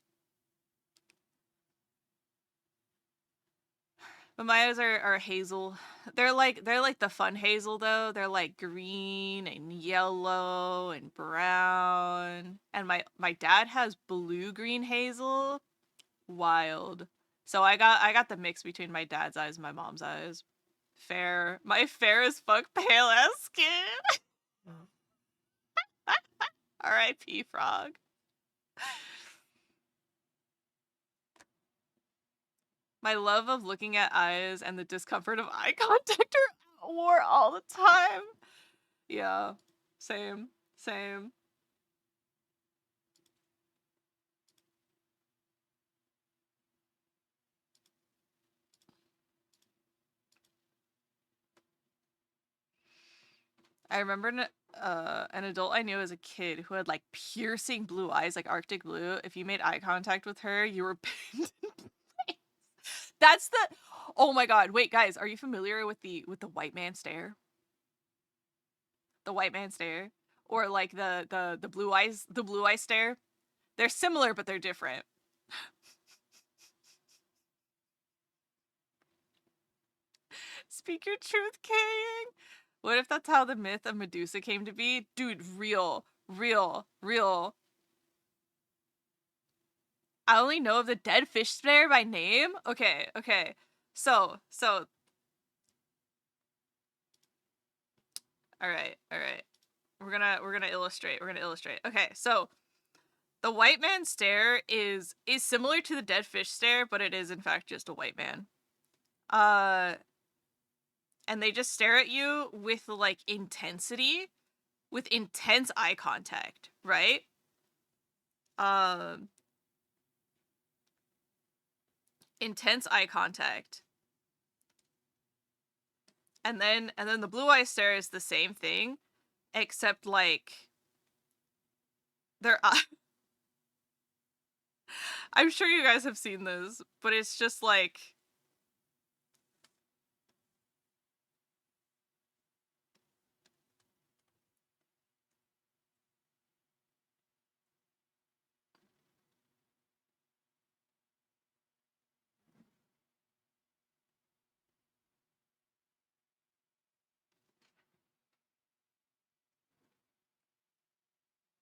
But my eyes are hazel. They're like the fun hazel though. They're like green and yellow and brown. And my dad has blue green hazel. Wild. So I got the mix between my dad's eyes and my mom's eyes. Fair. My fair as fuck pale ass skin. R.I.P. Frog. My love of looking at eyes and the discomfort of eye contact are at war all the time. Yeah, same. I remember an adult I knew as a kid who had like piercing blue eyes, like Arctic blue. If you made eye contact with her, you were pinned in place. That's the. Oh my god! Wait, guys, are you familiar with the white man stare? The white man stare, or like the blue eyes, the blue eye stare. They're similar, but they're different. Speak your truth, King. What if that's how the myth of Medusa came to be? Dude, real. I only know of the dead fish stare by name? Okay. So. Alright. We're gonna illustrate. Okay, so the white man stare is similar to the dead fish stare, but it is in fact just a white man. And they just stare at you with like intensity, with intense eye contact, right? Intense eye contact. And then the blue eye stare is the same thing, except like their eye. I'm sure you guys have seen this, but it's just like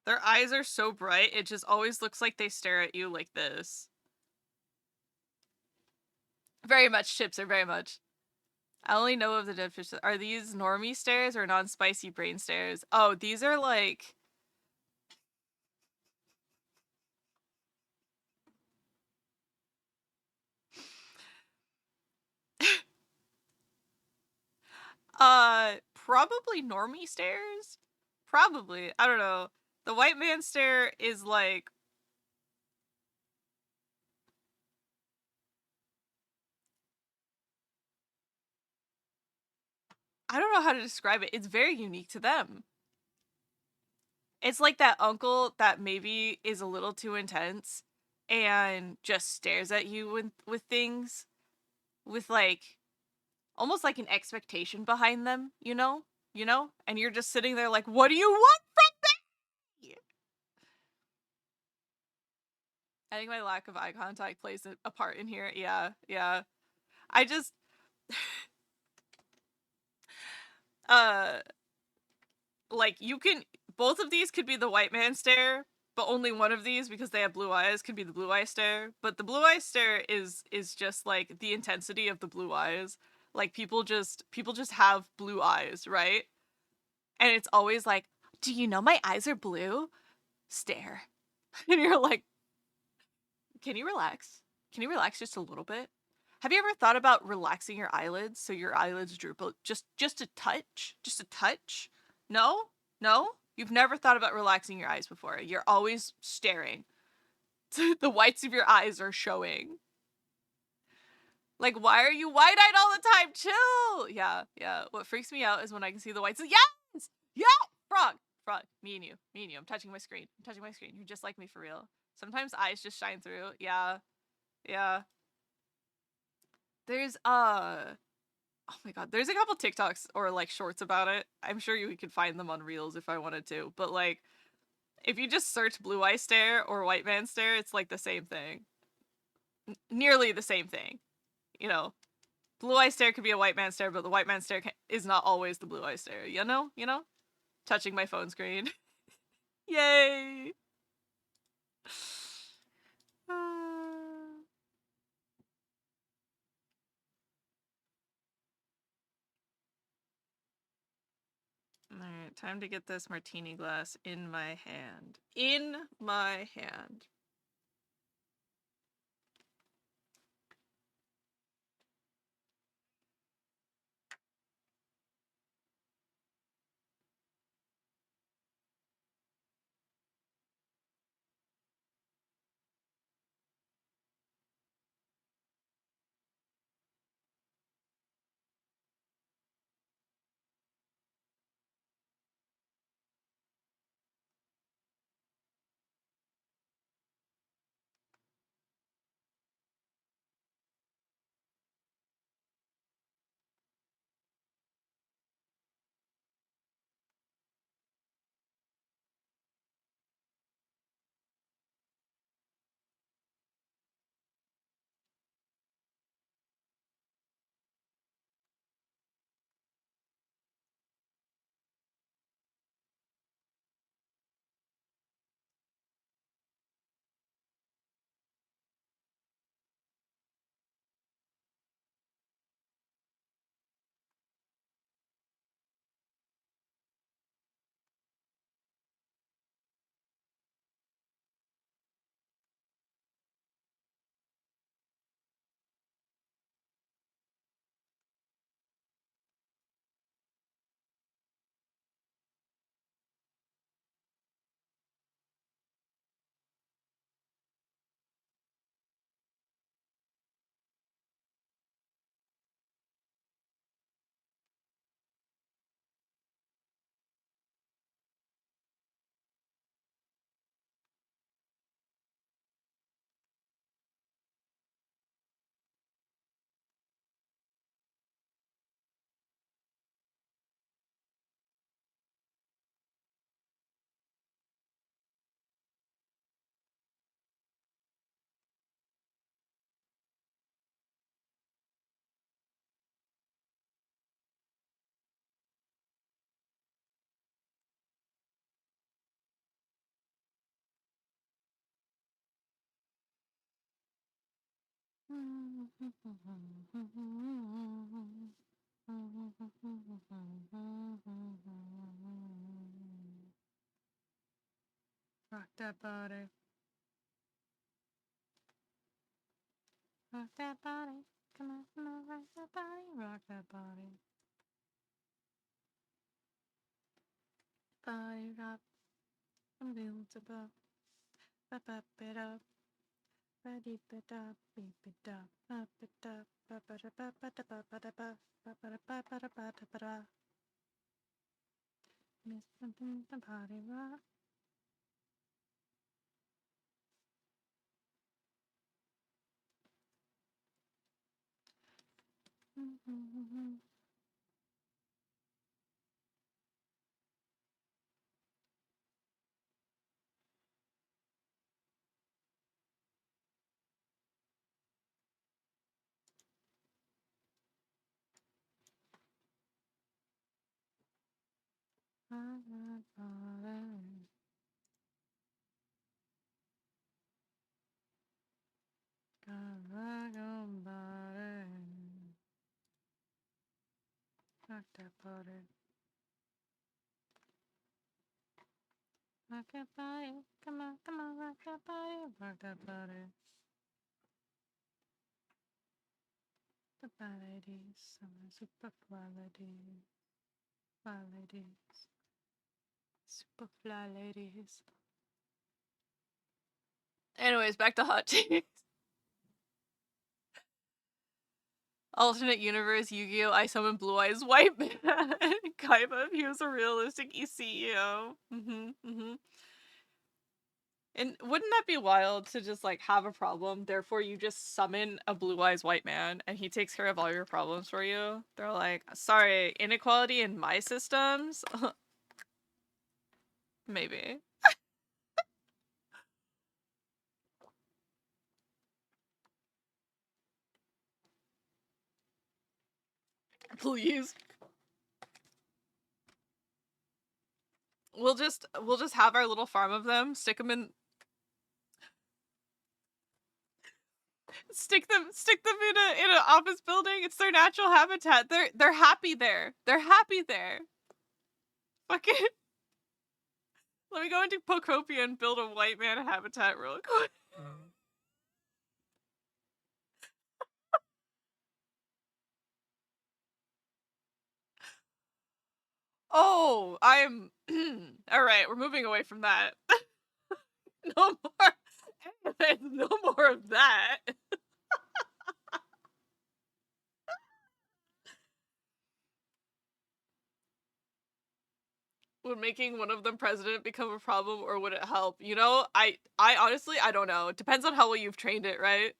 their eyes are so bright, it just always looks like they stare at you like this. Very much, chips are very much. I only know of the dead fish. Are these normie stares or non-spicy brain stares? Oh, these are like... probably normie stares? Probably. I don't know. The white man stare is like... I don't know how to describe it. It's very unique to them. It's like that uncle that maybe is a little too intense and just stares at you with things with like almost like an expectation behind them, you know? And you're just sitting there like, what do you want from me? I think my lack of eye contact plays a part in here. Yeah. I just like you can both of these could be the white man stare, but only one of these, because they have blue eyes, could be the blue eye stare. But the blue eye stare is just like the intensity of the blue eyes. Like people just have blue eyes, right? And it's always like, do you know my eyes are blue? Stare. And you're like, can you relax? Can you relax just a little bit? Have you ever thought about relaxing your eyelids so your eyelids droop just a touch? Just a touch? No? You've never thought about relaxing your eyes before. You're always staring. The whites of your eyes are showing. Like, why are you wide-eyed all the time? Chill! Yeah. What freaks me out is when I can see the whites. Yes! Yeah! Frog! Me and you. I'm touching my screen. You're just like me for real. Sometimes eyes just shine through. Yeah. There's, oh my god, there's a couple TikToks or like shorts about it. I'm sure you could find them on Reels if I wanted to. But like, if you just search blue eye stare or white man stare, it's like the same thing. Nearly the same thing. You know, blue eye stare could be a white man stare, but the white man stare is not always the blue eye stare. You know? Touching my phone screen. Yay! Alright. time to get this martini glass in my hand. In my hand. Rock that body. Rock that body. Come on, rock that body. Rock that body. Body rock. I'm built above. Up it up. Ready it up. Beep it up. Up it up. Ba ba da ba ba da ba ba da ba. Ba ba da ba ba da ba da ba da. Miss something the body rock. Rock that body. Rock your body. Rock that body. Rock that body. Come on, rock that body. Rock that body. The bad ladies, some super fly ladies. Fly ladies. Super fly ladies. Anyways, back to hot takes. Alternate universe, Yu-Gi-Oh! I summon Blue Eyes White Man. Kaiba, he was a realistic CEO. And wouldn't that be wild to just like have a problem, therefore you just summon a Blue Eyes White Man and he takes care of all your problems for you? They're like, sorry, inequality in my systems? Maybe. Please. We'll just have our little farm of them, stick them in in an office building. It's their natural habitat. They're happy there. They're happy there. Fucking. Let me go into Pokopia and build a white man habitat real quick. Oh, I'm. Alright, we're moving away from that. No more. No more of that. Would making one of them president become a problem, or would it help? You know, I honestly, I don't know. It depends on how well you've trained it, right?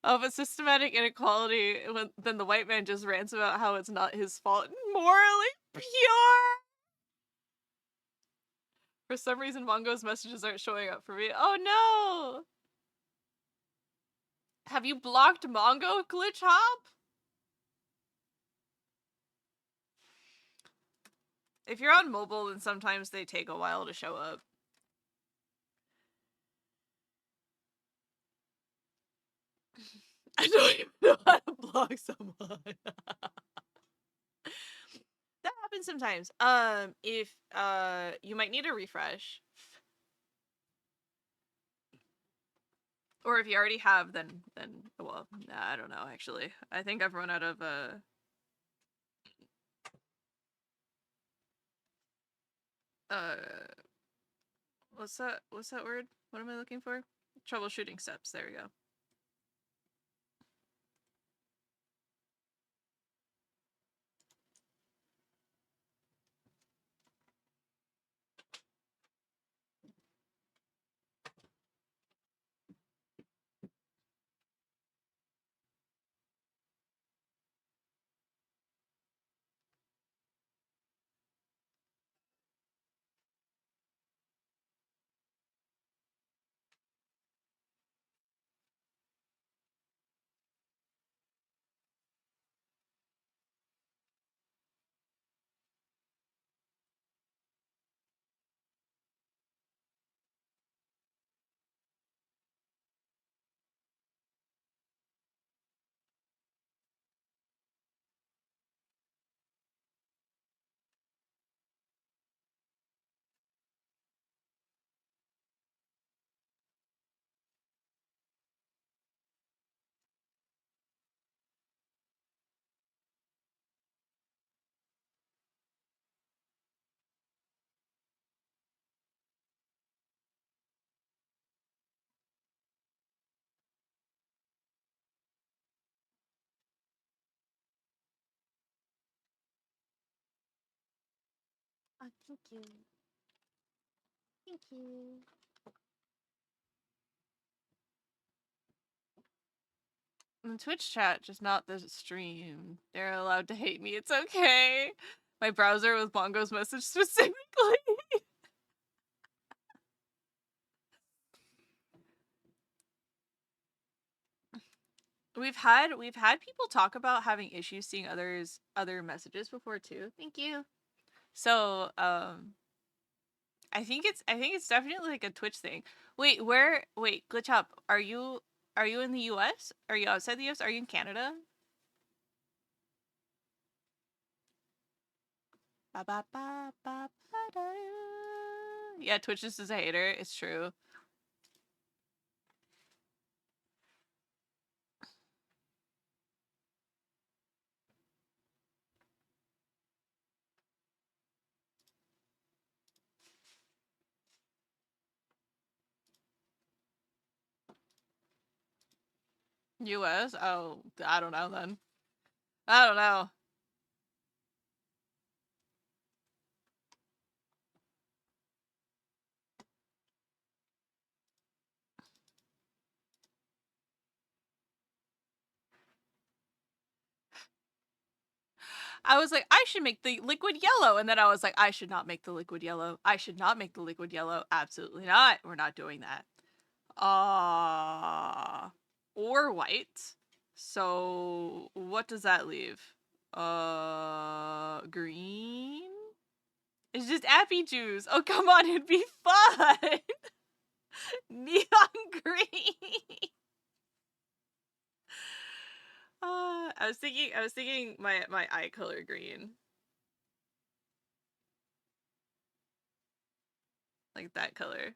Of a systematic inequality, then the white man just rants about how it's not his fault. Morally pure! For some reason, Mongo's messages aren't showing up for me. Oh no! Have you blocked Mongo, 𝒟𝓉? If you're on mobile, then sometimes they take a while to show up. I don't even know how to block someone. That happens sometimes. If you might need a refresh. Or if you already have, then well, I don't know actually. I think I've run out of what's that word? What am I looking for? Troubleshooting steps. There we go. Oh, thank you. Thank you. In the Twitch chat, just not the stream. They're allowed to hate me. It's okay. My browser with Mongo's message specifically. We've had people talk about having issues seeing other messages before too. Thank you. So, I think it's definitely like a Twitch thing. Wait, 𝒟𝓉, are you in the US? Are you outside the US? Are you in Canada? Ba, ba, ba, ba, ba, da. Yeah, Twitch just is a hater. It's true. US? Oh, I don't know then. I don't know. I was like, I should make the liquid yellow. And then I was like, I should not make the liquid yellow. I should not make the liquid yellow. Absolutely not. We're not doing that. Or white. So what does that leave? Green? It's just appy juice. Oh, come on, it'd be fun. Neon green. I was thinking my eye color green. Like that color.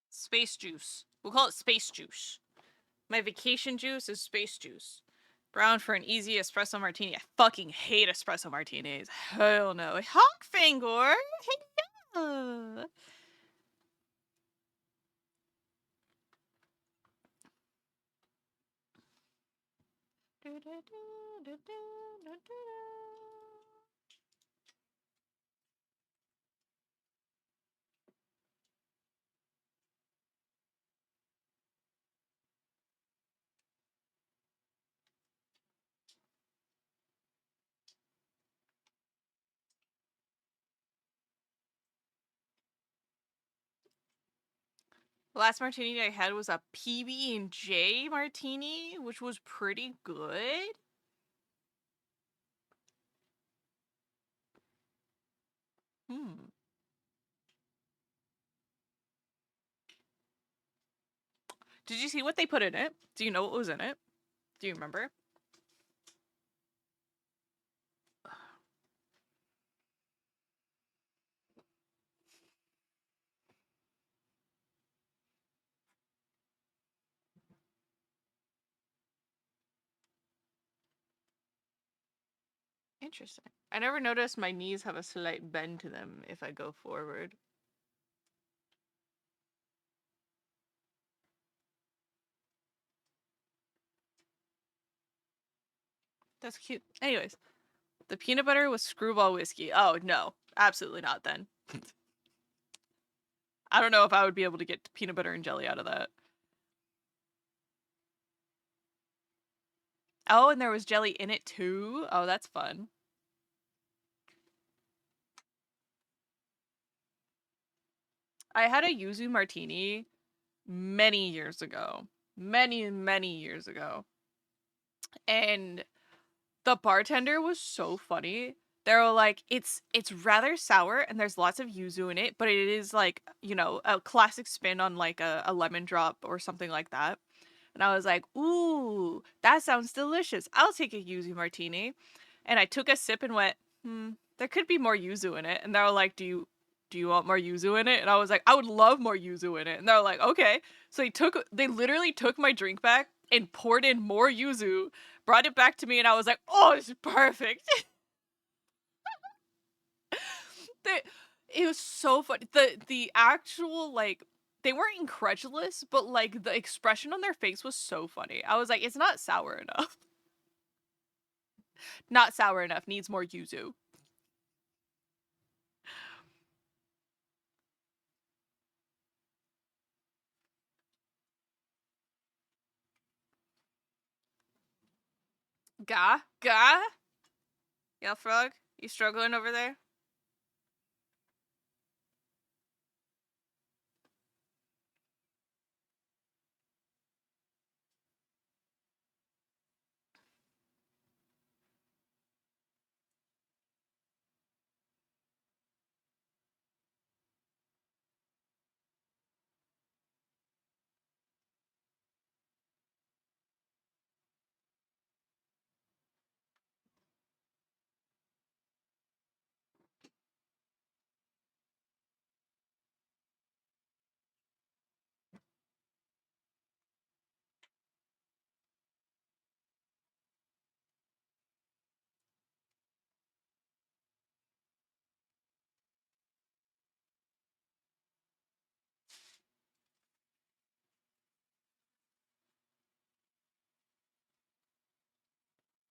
Space juice. We'll call it space juice. My vacation juice is space juice. Brown for an easy espresso martini. I fucking hate espresso martinis. Hell no. Honk finger. Hey, Last martini I had was a PB&J martini, which was pretty good. Did you see what they put in it? Do you know what was in it? Do you remember? Interesting. I never noticed my knees have a slight bend to them if I go forward. That's cute. Anyways, the peanut butter was screwball whiskey. Oh, no. Absolutely not then. I don't know if I would be able to get peanut butter and jelly out of that. Oh, and there was jelly in it too? Oh, that's fun. I had a yuzu martini many years ago. Many, many years ago. And the bartender was so funny. They were like, it's rather sour and there's lots of yuzu in it, but it is like, you know, a classic spin on like a lemon drop or something like that. And I was like, ooh, that sounds delicious. I'll take a yuzu martini. And I took a sip and went, there could be more yuzu in it. And they were like, do you want more yuzu in it? And I was like, I would love more yuzu in it. And they were like, okay. So they literally took my drink back and poured in more yuzu, brought it back to me, and I was like, oh, it's perfect. It was so funny. The actual, like, they weren't incredulous, but like the expression on their face was so funny. I was like, it's not sour enough. Not sour enough. Needs more yuzu. Ga? Yeah, frog? You struggling over there?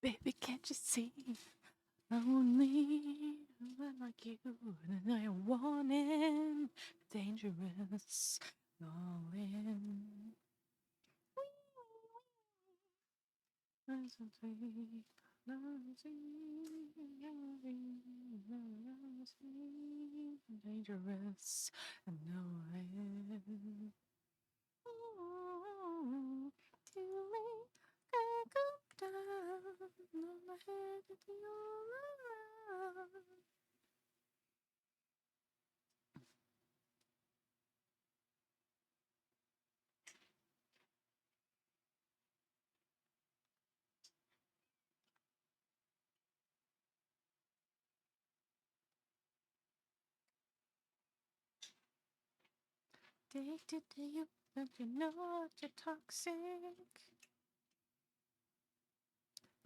Baby, can't you see? Only one like you, and I want him. Dangerous, all in. Dangerous, I know it. To me, I go down on my head to your love. Addicted to you, but you know you're toxic.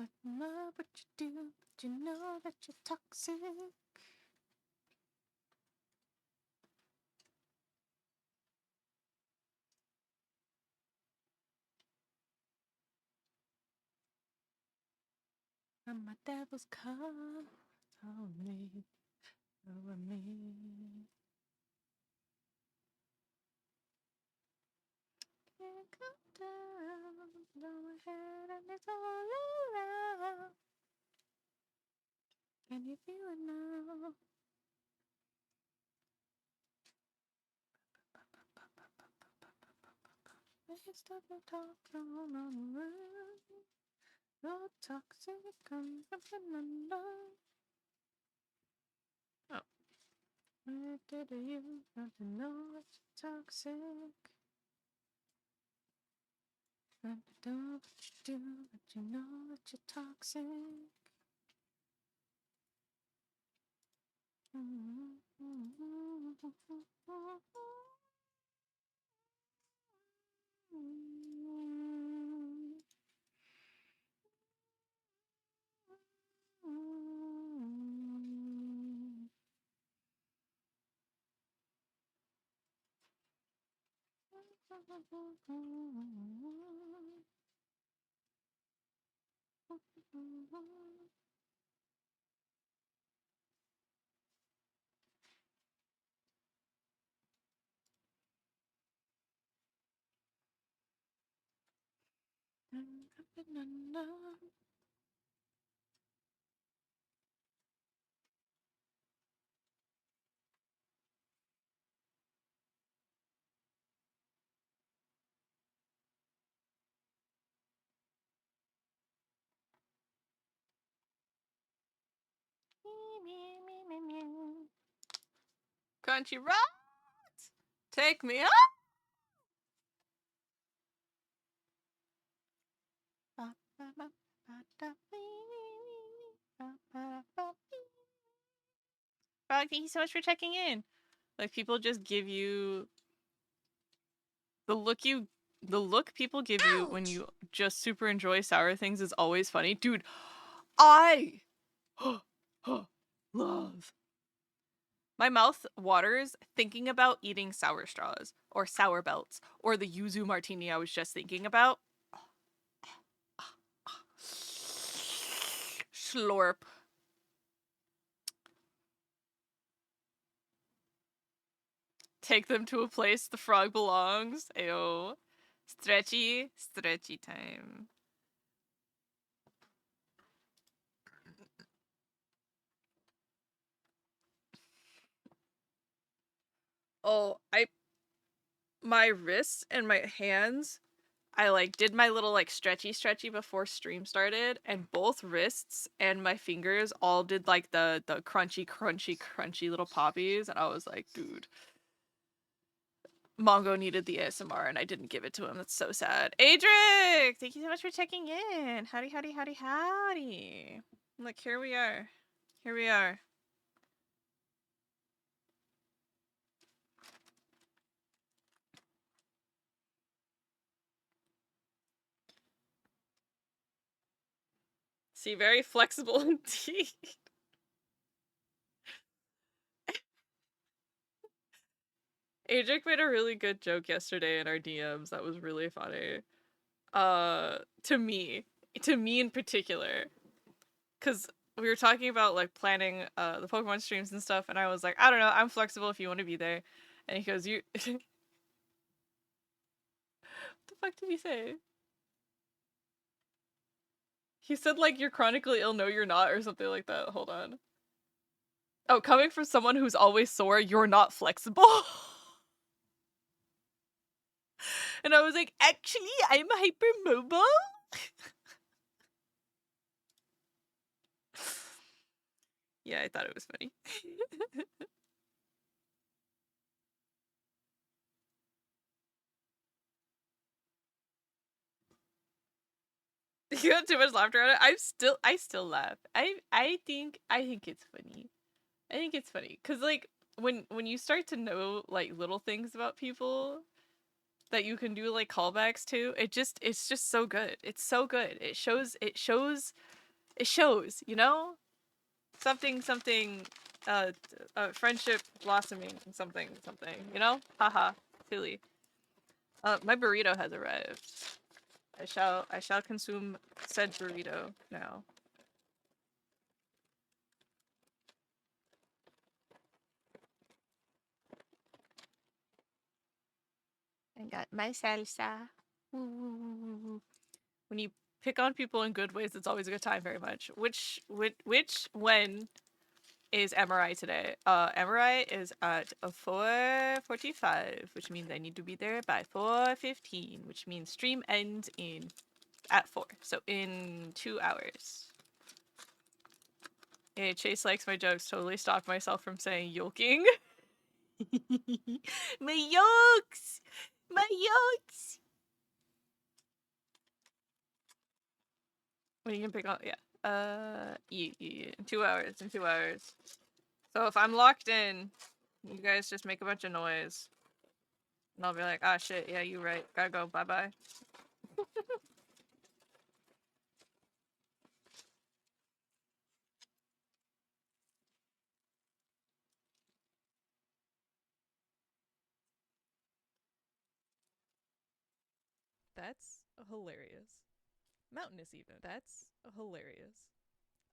I love what you do, but you know that you're toxic. I'm my devil's card on me, over me. Can't come down on my head and it's all around. Can you feel it now? Let's stop and talk all around. You're toxic, I'm jumping under. Oh. What did you not to know it's toxic? And I don't know what you do, but you know that you're toxic. Crunchy rock, take me up. Frog, thank you so much for checking in. Like, people just give you the look people give you when you just super enjoy sour things is always funny. Dude, I love. My mouth waters thinking about eating sour straws or sour belts or the yuzu martini I was just thinking about. Slurp. Take them to a place the frog belongs. Ayo. Stretchy time. Oh, my wrists and my hands, I like did my little like stretchy before stream started, and both wrists and my fingers all did like the crunchy little poppies, and I was like, dude, Mongo needed the ASMR and I didn't give it to him. That's so sad. Adric, thank you so much for checking in. Howdy. Look, here we are. See, very flexible indeed. Adric made a really good joke yesterday in our DMs that was really funny. To me in particular, because we were talking about like planning the Pokemon streams and stuff, and I was like, I don't know, I'm flexible if you want to be there, and he goes, you what the fuck did he say? He said like, you're chronically ill, no you're not, or something like that. Hold on. Oh, coming from someone who's always sore, you're not flexible. And I was like, actually, I'm hypermobile. Yeah, I thought it was funny. You got too much laughter at it. I still laugh. I think it's funny. I think it's funny because like when you start to know like little things about people that you can do like callbacks to, it's just so good. It's so good. It shows. You know, something friendship blossoming something. You know, haha, silly. My burrito has arrived. I shall consume said burrito now. I got my salsa. When you pick on people in good ways, it's always a good time. Very much. When is MRI today? MRI is at 4:45, which means I need to be there by 4:15, which means stream ends at 4, so in 2 hours. Yeah, Chase likes my jokes. Totally stopped myself from saying yoking. My yolks! My yolks! When you can pick on, yeah. Yeah. In 2 hours. So if I'm locked in, you guys just make a bunch of noise. And I'll be like, ah, shit, yeah, you right. Gotta go, bye-bye. That's hilarious. Mountainous even. That's hilarious.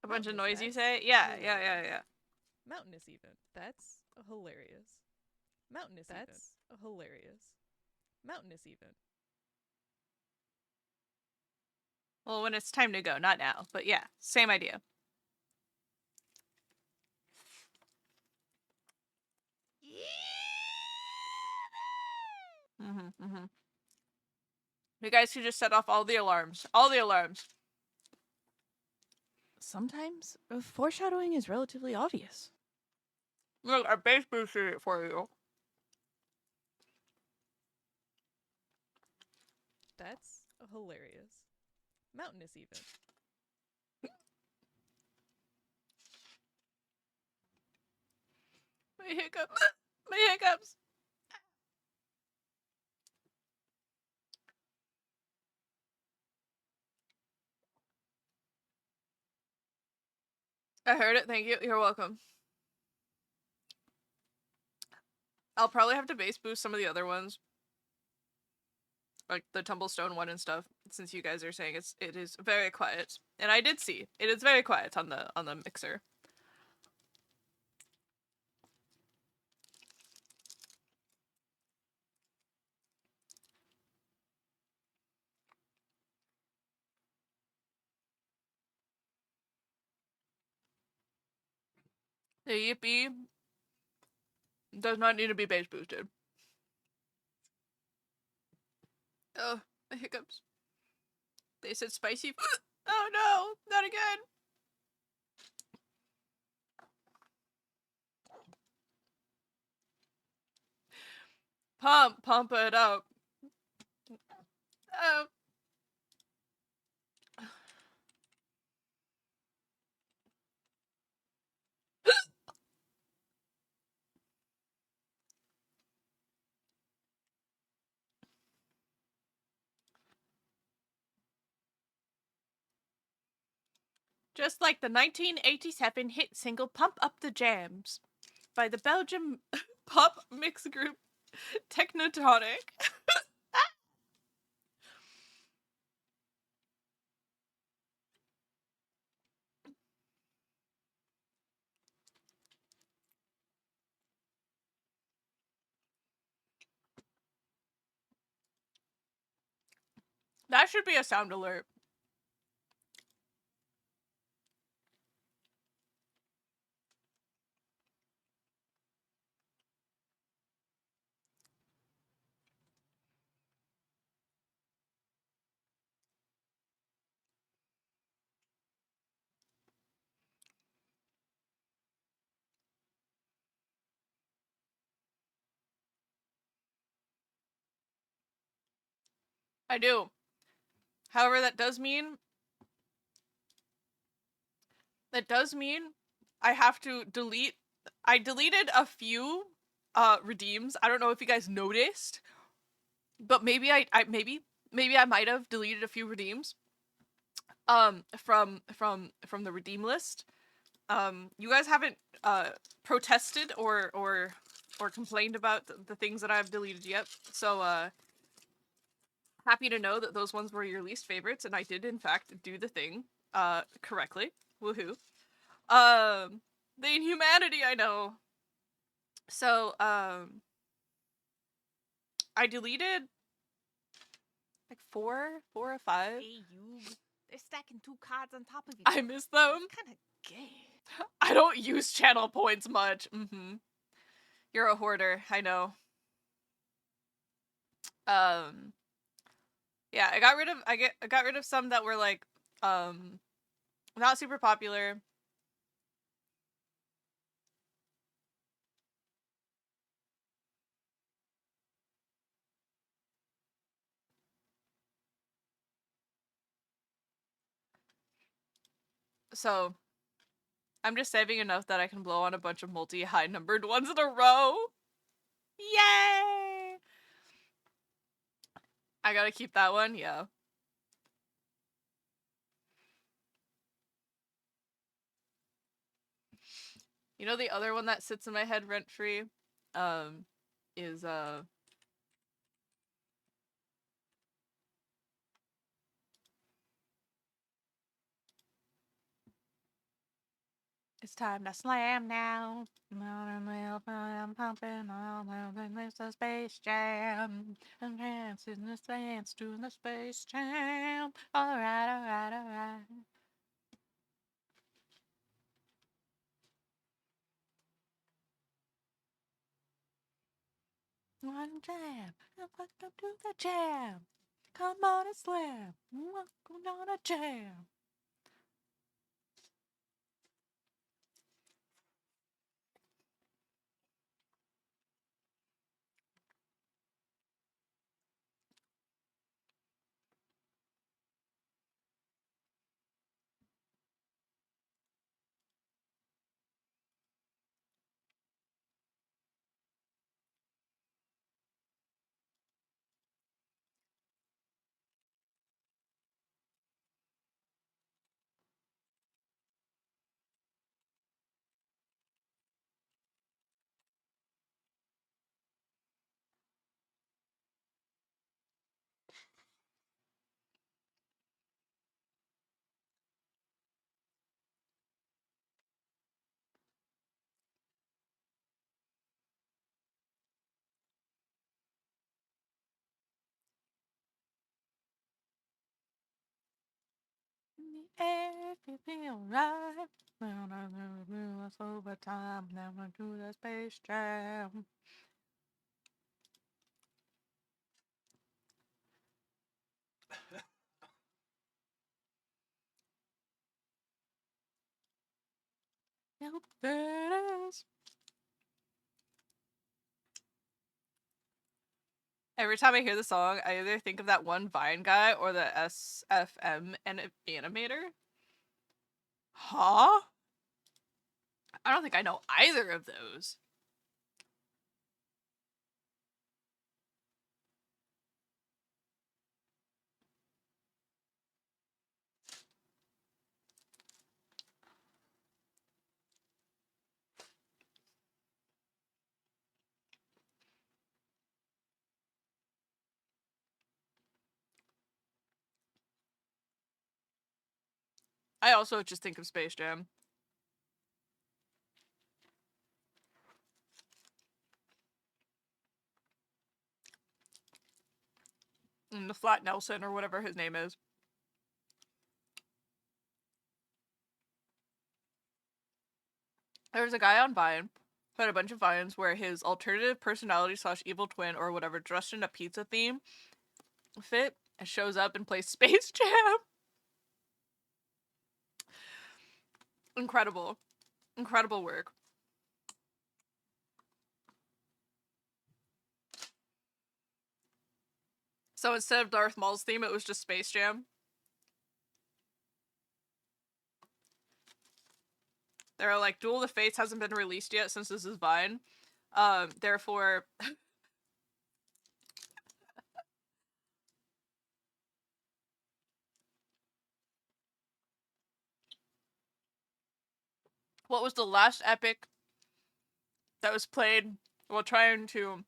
A bunch of Mountainous noise, you even. say? Yeah, Hilarious. yeah, yeah, yeah. Mountainous even. That's hilarious. Mountainous That's even. Hilarious. Mountainous even. Well, when it's time to go, not now. But yeah, same idea. You guys should just set off all the alarms. All the alarms. Sometimes foreshadowing is relatively obvious. Look, I bass boosted it for you. That's hilarious. Mountainous even. My hiccups. My hiccups. I heard it. Thank you. You're welcome. I'll probably have to bass boost some of the other ones, like the Tumblestone one and stuff, since you guys are saying it is very quiet. And I did see it is very quiet on the mixer. The yippee does not need to be bass boosted. Oh, the hiccups. They said spicy. Oh no, not again. Pump it up. Oh. Just like the 1987 hit single Pump Up the Jams by the Belgian pop mix group Technotonic. That should be a sound alert. I do. However, that does mean I have to delete. I deleted a few redeems. I don't know if you guys noticed, but maybe maybe I might have deleted a few redeems from the redeem list. You guys haven't protested or complained about the things that I've deleted yet. So happy to know that those ones were your least favorites, and I did in fact do the thing correctly. Woohoo. The inhumanity, I know. So I deleted like four or five. Hey, you. They're stacking 2 cards on top of each I miss them. Kind of gay. I don't use channel points much. You're a hoarder, I know. Yeah, I got rid of some that were like not super popular. So I'm just saving enough that I can blow on a bunch of multi-high numbered ones in a row. Yay! I gotta keep that one, yeah. You know the other one that sits in my head rent-free? Is It's time to slam now. I'm pumping all and it's a Space Jam. And dancing this dance to the Space Jam. Alright, alright, alright. One jam, and welcome to the jam. Come on and slam. Welcome on a jam. If you feel right, it's overtime. Now we're to the Space Jam. Yep, there it is. Every time I hear the song, I either think of that one Vine guy or the SFM animator. Huh? I don't think I know either of those. I also just think of Space Jam. And the Flat Nelson or whatever his name is. There was a guy on Vine who had a bunch of Vines where his alternative personality / evil twin or whatever dressed in a pizza theme fit and shows up and plays Space Jam. Incredible. Incredible work. So instead of Darth Maul's theme, it was just Space Jam. They're like, Duel of the Fates hasn't been released yet since this is Vine. Therefore... What was the last epic that was played while trying to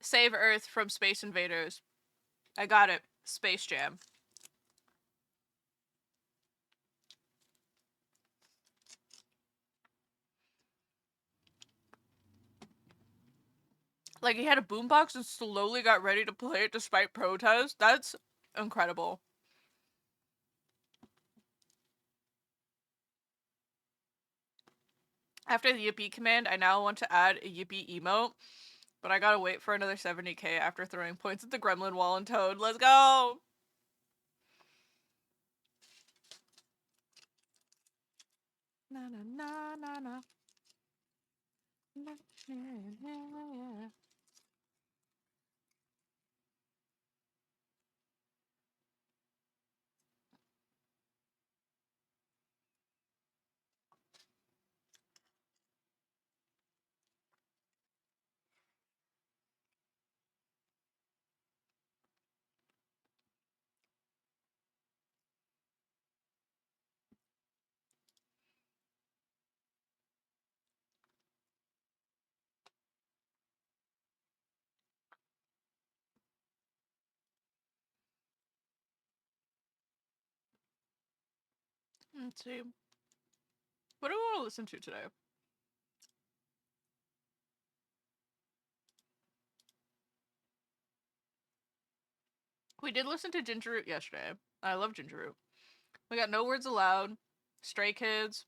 save Earth from space invaders? I got it. Space Jam. Like, he had a boombox and slowly got ready to play it despite protest. That's incredible. After the yippee command, I now want to add a yippee emote, but I gotta wait for another 70k after throwing points at the gremlin wall and Toad. Let's go! Na na na na na. Let's see. What do we want to listen to today? We did listen to Ginger Root yesterday. I love Ginger Root. We got No Words Allowed, Stray Kids.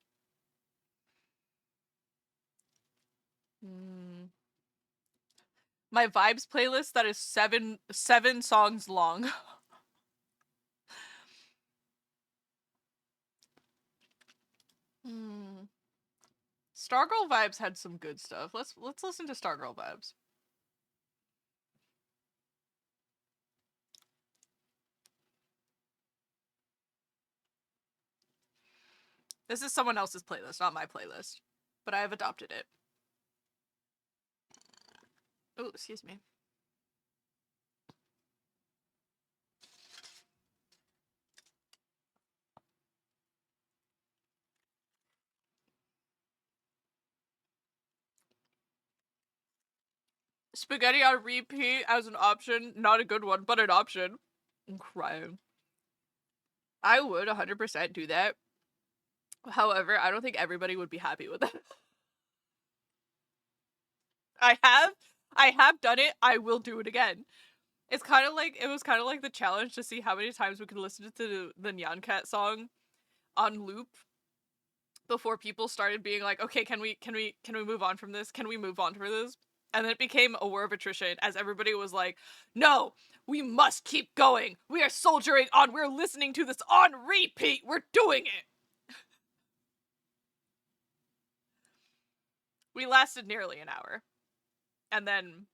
My Vibes playlist that is seven songs long. Stargirl Vibes had some good stuff. Let's listen to Stargirl Vibes. This is someone else's playlist, not my playlist, but I have adopted it. Oh, excuse me. Spaghetti on repeat as an option. Not a good one, but an option. I'm crying. I would 100% do that. However, I don't think everybody would be happy with it. I have done it. I will do it again. It was kind of like the challenge to see how many times we could listen to the Nyan Cat song on loop before people started being like, okay, can we move on from this? Can we move on from this? And then it became a war of attrition as everybody was like, no, we must keep going. We are soldiering on. We're listening to this on repeat. We're doing it. We lasted nearly an hour. And then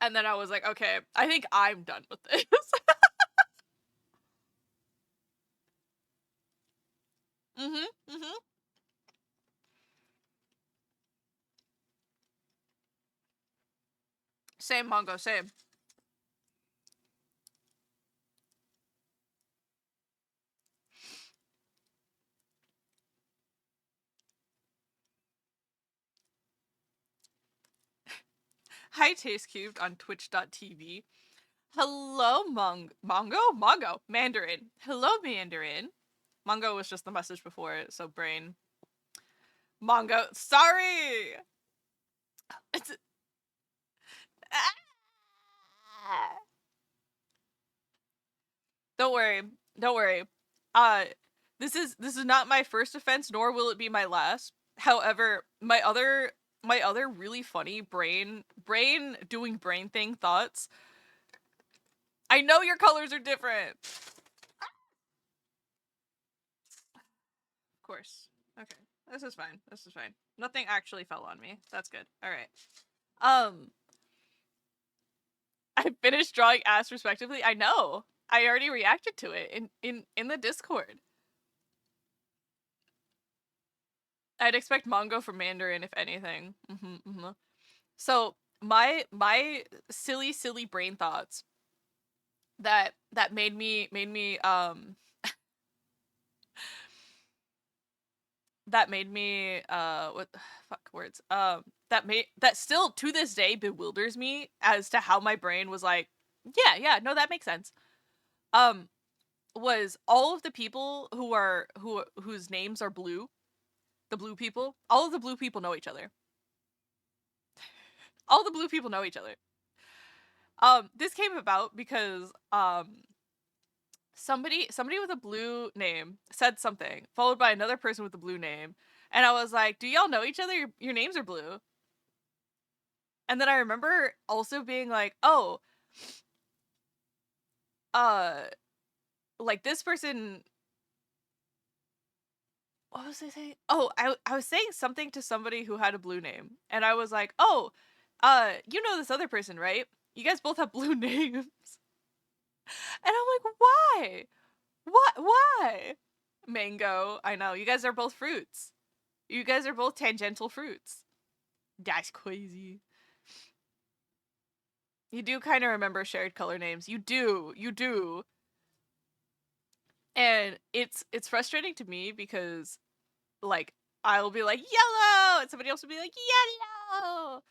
I was like, okay, I think I'm done with this. Same, Mongo, same. Hi, Taste Cubed on twitch.tv. Hello, Mongo? Mandarin. Hello, Mandarin. Mongo was just the message before it, so brain. Mongo, sorry! It's... Don't worry. This is not my first offense, nor will it be my last. However, my other really funny brain doing brain thing thoughts. I know your colors are different. Of course. Okay. This is fine. Nothing actually fell on me. That's good. Alright. I finished drawing ass respectively. I know. I already reacted to it in the Discord. I'd expect Mongo from Mandarin, if anything. So my silly brain thoughts that made me what fuck words that still to this day bewilders me as to how my brain was like, yeah, no, that makes sense. Was all of the people whose names are blue, the blue people, all of the blue people know each other. All the blue people know each other. This came about because somebody with a blue name said something, followed by another person with a blue name, and I was like, do y'all know each other? Your names are blue. And then I remember also being like, oh, like this person, what was I saying? Oh, I was saying something to somebody who had a blue name, and I was like, oh, you know this other person, right? You guys both have blue names. And I'm like, why? Why? Mango, I know. You guys are both fruits. You guys are both tangential fruits. That's crazy. You do kind of remember shared color names. You do. And it's frustrating to me because, like, I'll be like, yellow! And somebody else will be like, yellow!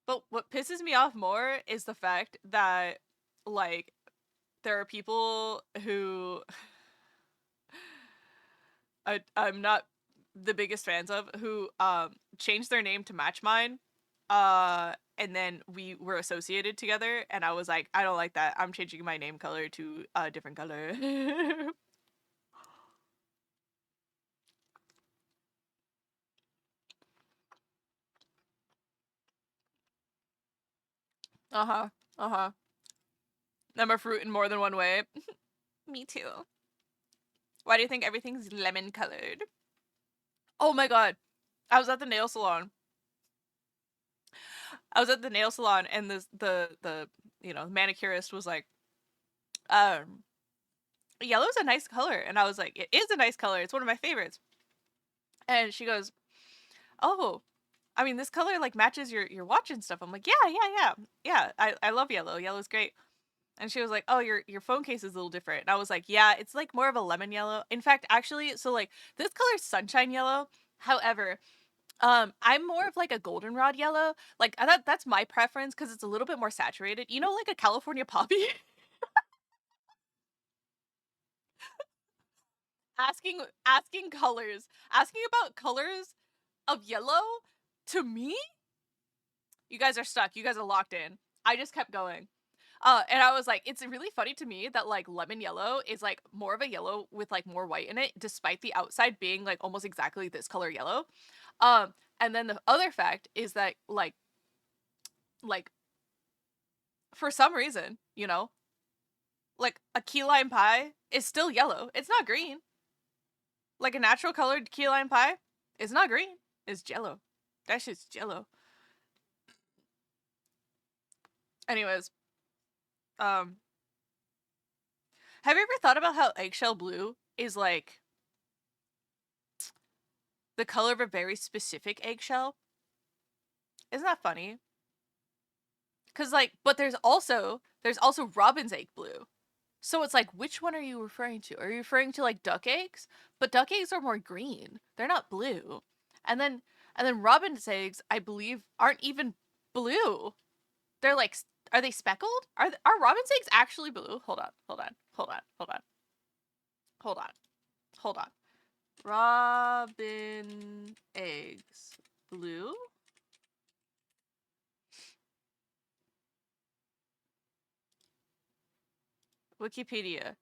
But what pisses me off more is the fact that, like, there are people who... I'm not the biggest fans of, who changed their name to match mine. And then we were associated together, and I was like, I don't like that. I'm changing my name color to a different color. Uh-huh. Uh-huh. I'm a fruit in more than one way. Me too. Why do you think everything's lemon colored? Oh my god. I was at the nail salon. And the manicurist was like, yellow's a nice color. And I was like, it is a nice color. It's one of my favorites. And she goes, oh, I mean, this color like matches your watch and stuff. I'm like, yeah. I love yellow. Yellow's great. And she was like, oh, your phone case is a little different. And I was like, yeah, it's like more of a lemon yellow. In fact, actually, so like this color is sunshine yellow. However, I'm more of like a goldenrod yellow. Like that's my preference because it's a little bit more saturated. You know, like a California poppy. asking colors, asking about colors of yellow to me. You guys are stuck. You guys are locked in. I just kept going. And I was like, it's really funny to me that like lemon yellow is like more of a yellow with like more white in it, despite the outside being like almost exactly this color yellow. And then the other fact is that like for some reason, like a key lime pie is still yellow. It's not green. Like a natural colored key lime pie is not green. It's jello. That shit's jello. Anyways, um, have you ever thought about how eggshell blue is like the color of a very specific eggshell? Isn't that funny? Cause like, but there's also robin's egg blue. So it's like, which one are you referring to? Are you referring to like duck eggs? But duck eggs are more green. They're not blue. And then robin's eggs, I believe, aren't even blue. They're like, are they speckled? Are robin's eggs actually blue? Hold on. Robin eggs blue? Wikipedia.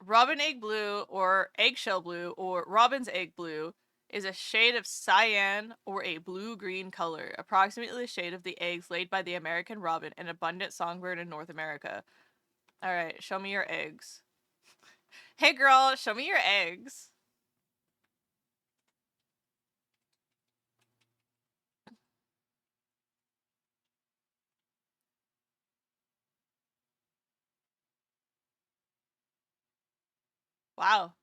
Robin egg blue or eggshell blue or robin's egg blue is a shade of cyan or a blue-green color, approximately the shade of the eggs laid by the American robin, an abundant songbird in North America. All right, show me your eggs. Hey girl, show me your eggs. Wow.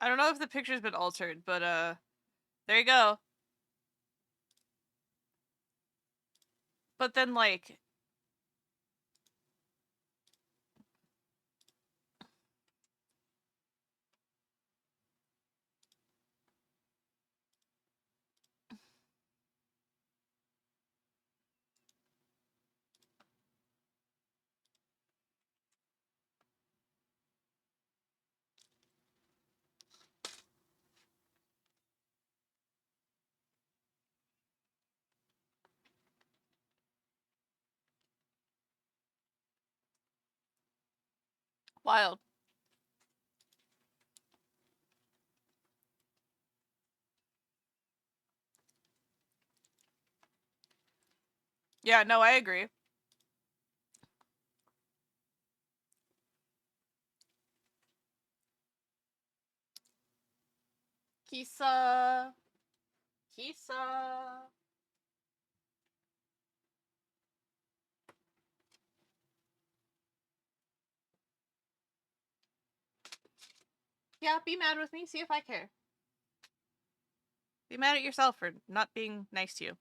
I don't know if the picture's been altered, but there you go. But then like wild. Yeah, no, I agree. Kisa. Kisa. Yeah, be mad with me, see if I care. Be mad at yourself for not being nice to you.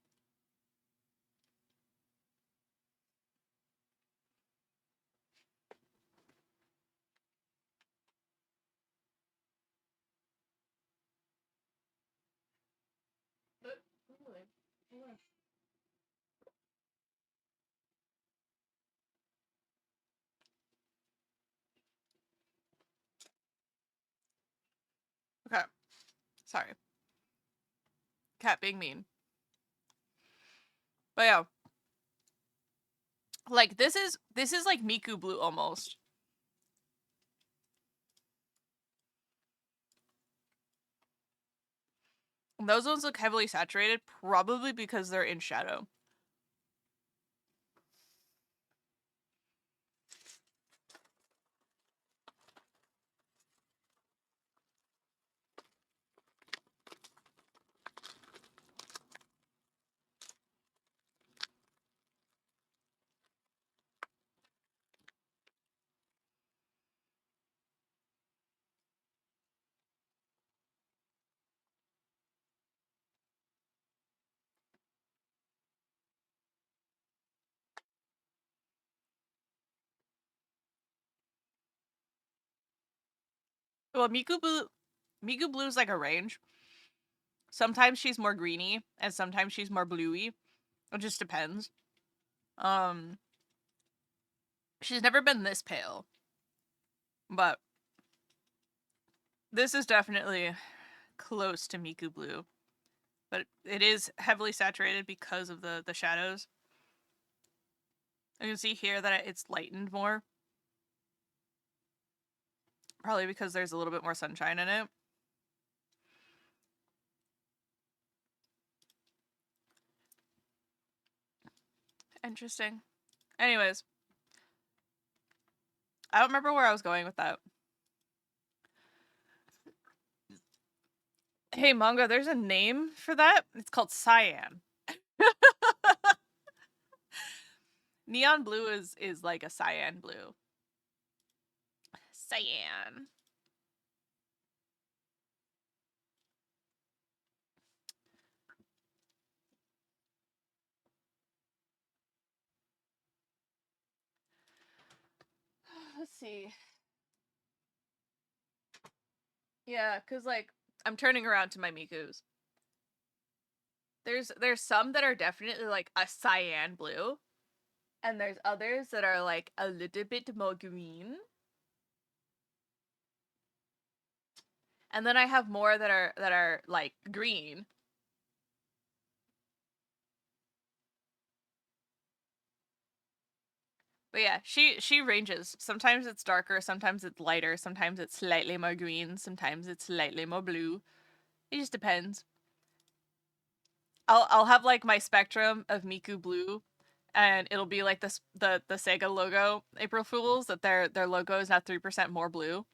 Sorry. Cat being mean. But yeah. Like, this is like Miku Blue almost. Those ones look heavily saturated, probably because they're in shadow. Well, Miku Blue is like a range. Sometimes she's more greeny, and sometimes she's more bluey. It just depends. She's never been this pale, but this is definitely close to Miku Blue. But it is heavily saturated because of the shadows. You can see here that it's lightened more. Probably because there's a little bit more sunshine in it. Interesting. Anyways. I don't remember where I was going with that. Hey, manga, there's a name for that. It's called cyan. Neon blue is like a cyan blue. Cyan. Let's see. Yeah, cause like I'm turning around to my Mikus. There's some that are definitely like a cyan blue, and there's others that are like a little bit more green. And then I have more that are like green. But yeah, she ranges. Sometimes it's darker, sometimes it's lighter, sometimes it's slightly more green, sometimes it's slightly more blue. It just depends. I'll have like my spectrum of Miku Blue, and it'll be like this the Sega logo April Fools, that their logo is now 3% more blue.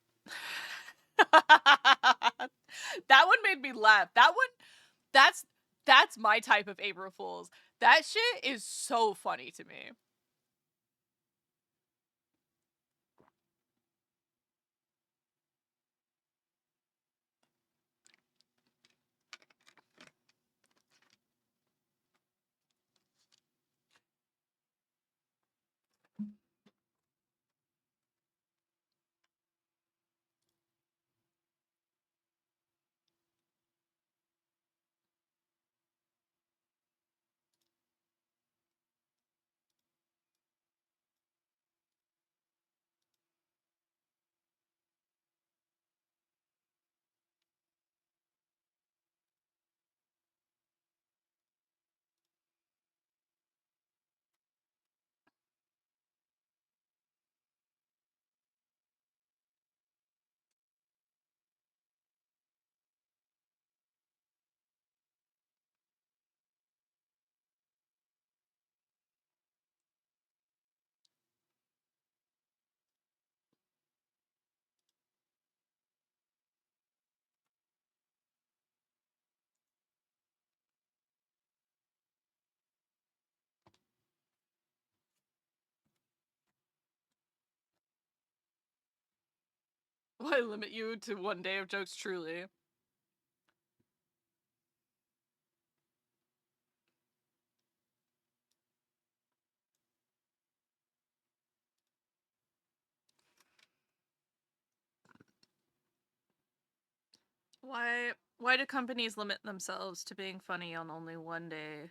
That one made me laugh. That's my type of April Fools. That shit is so funny to me. Why limit you to one day of jokes, truly? Why do companies limit themselves to being funny on only one day?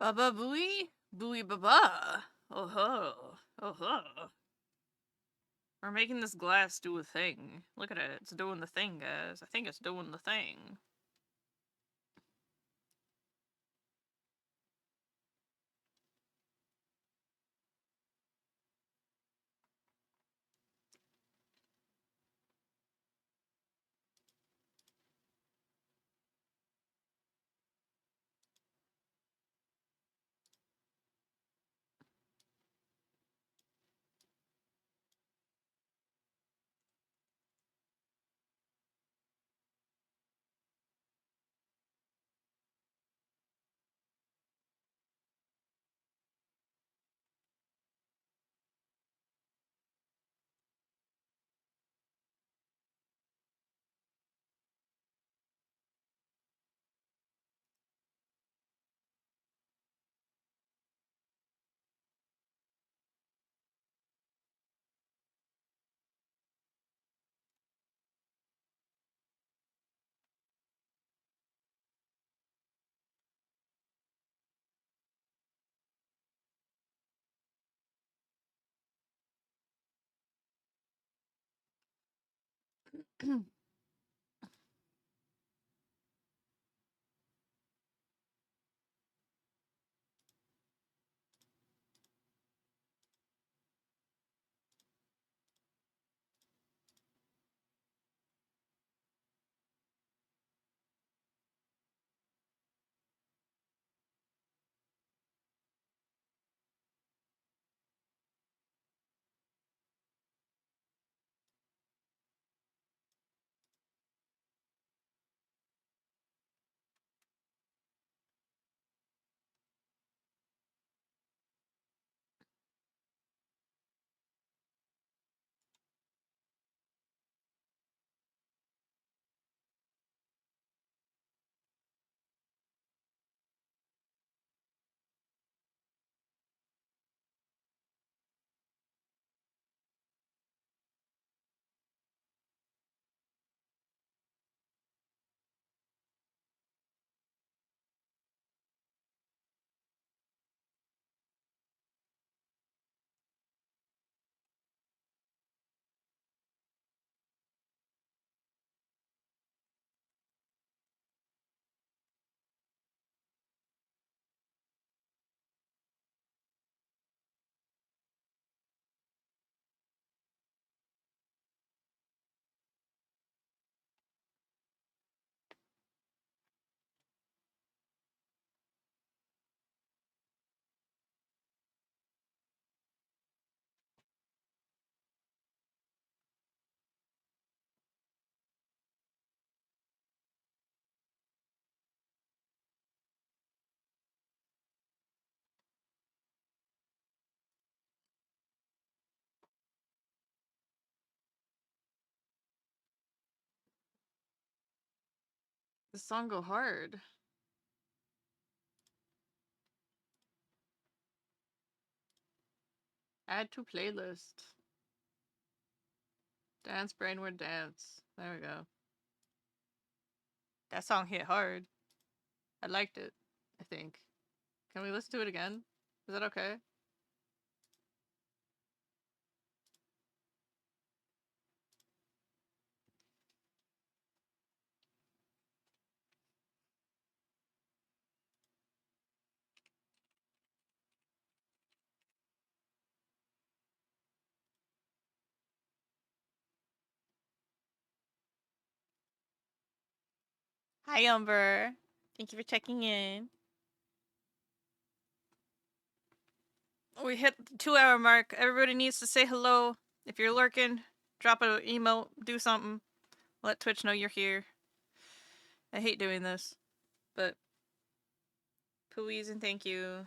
Baba booey? Booey baba. Oh ho. Oh ho. We're making this glass do a thing. Look at it. It's doing the thing, guys. I think it's doing the thing. This song go hard. Add to playlist. Dance Brainward Dance. There we go. That song hit hard. I liked it, I think. Can we listen to it again? Is that okay? Hi, Umber. Thank you for checking in. We hit the 2-hour mark. Everybody needs to say hello. If you're lurking, drop an email, do something. Let Twitch know you're here. I hate doing this, but please and thank you.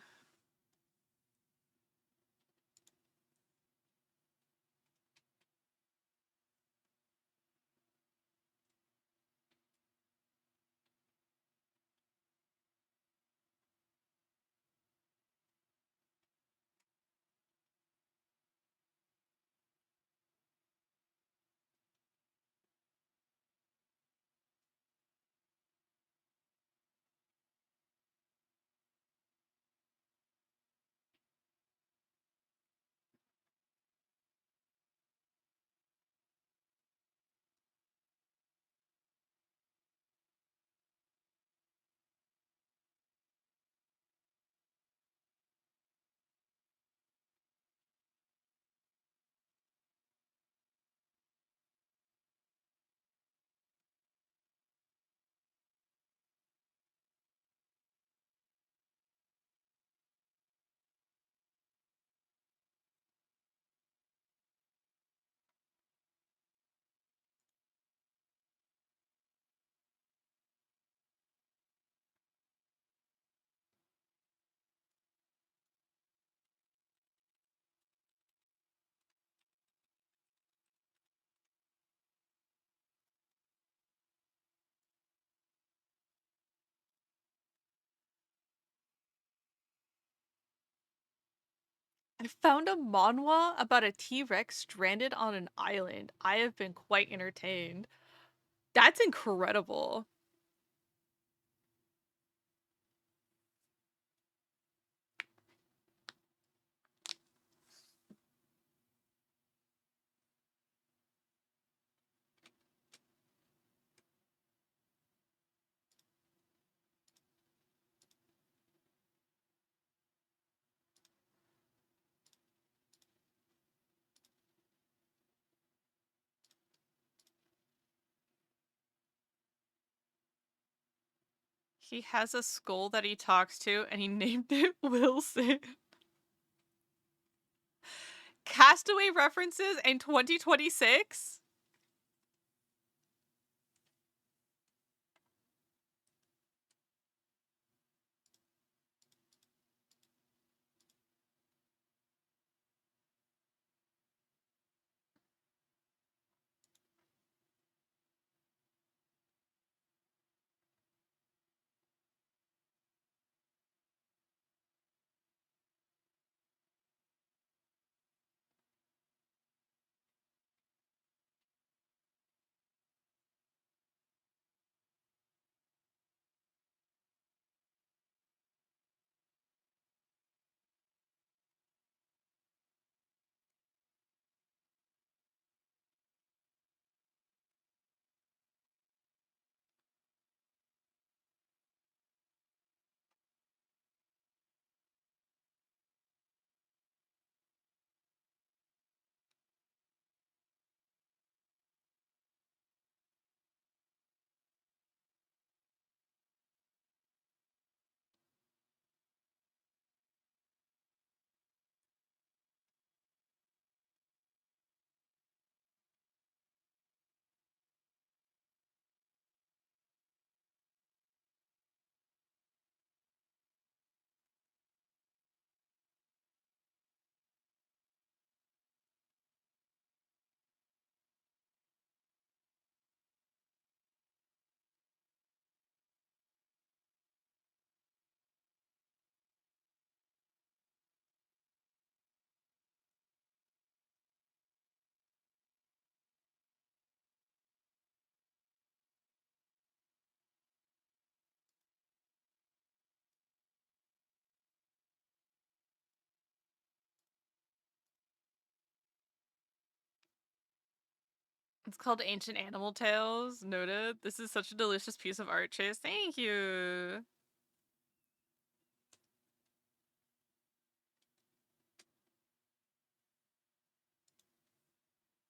I found a manhwa about a T-Rex stranded on an island. I have been quite entertained. That's incredible. He has a skull that he talks to, and he named it Wilson. Castaway references in 2026? It's called Ancient Animal Tales. Noted. This is such a delicious piece of art, Chase. Thank you.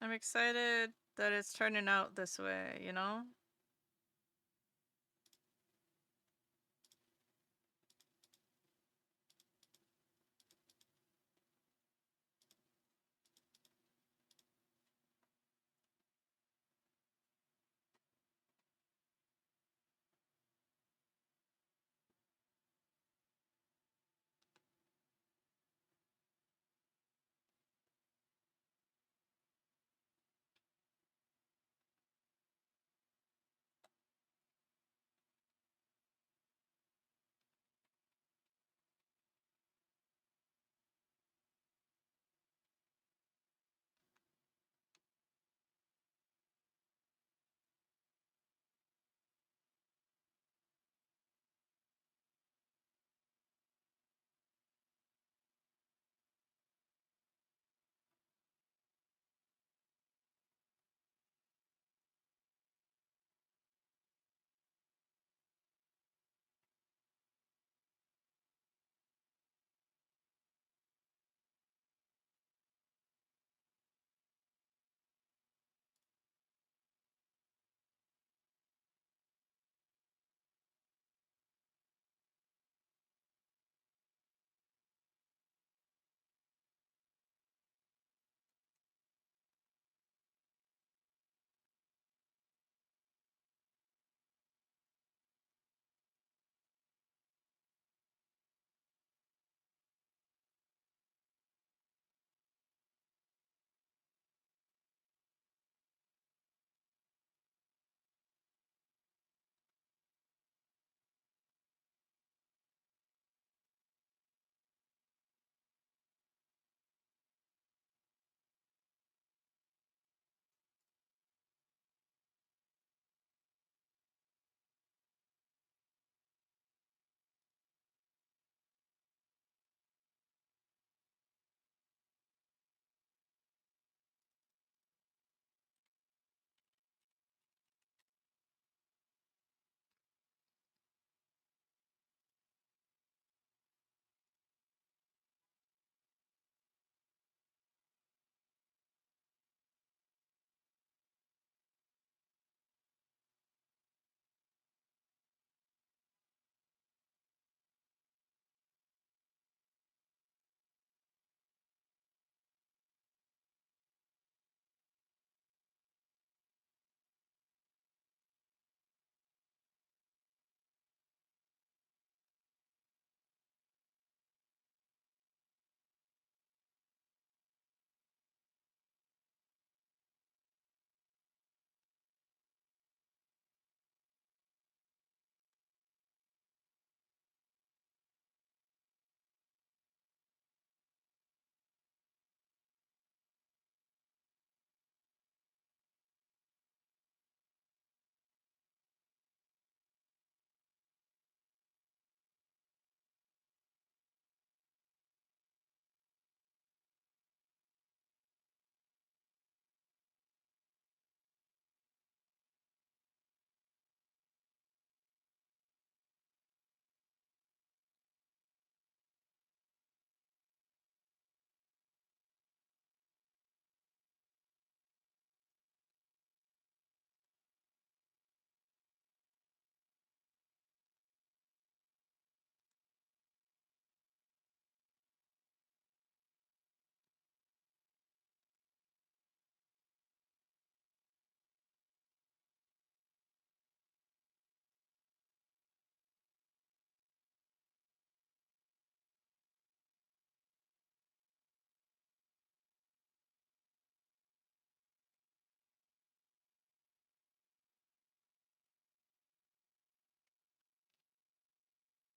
I'm excited that it's turning out this way, you know?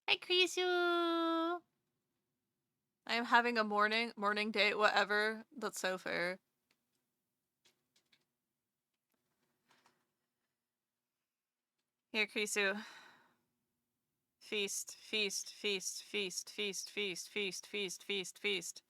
Hi, Krisu. I am having a morning date, whatever. That's so fair. Here, Krisu. Feast, feast, feast, feast, feast, feast, feast, feast, feast, feast.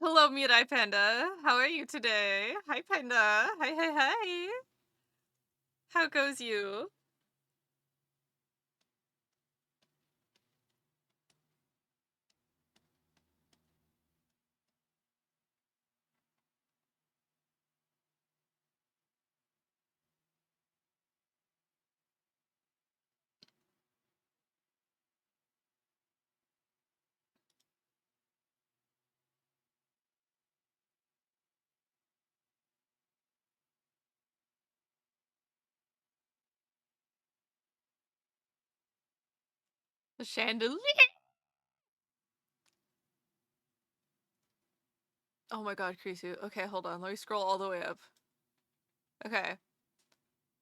Hello, Mirai Panda. How are you today? Hi, Panda. Hi, hi, hi. How goes you? The chandelier. Oh my god, Krisu. Okay, hold on. Let me scroll all the way up. Okay.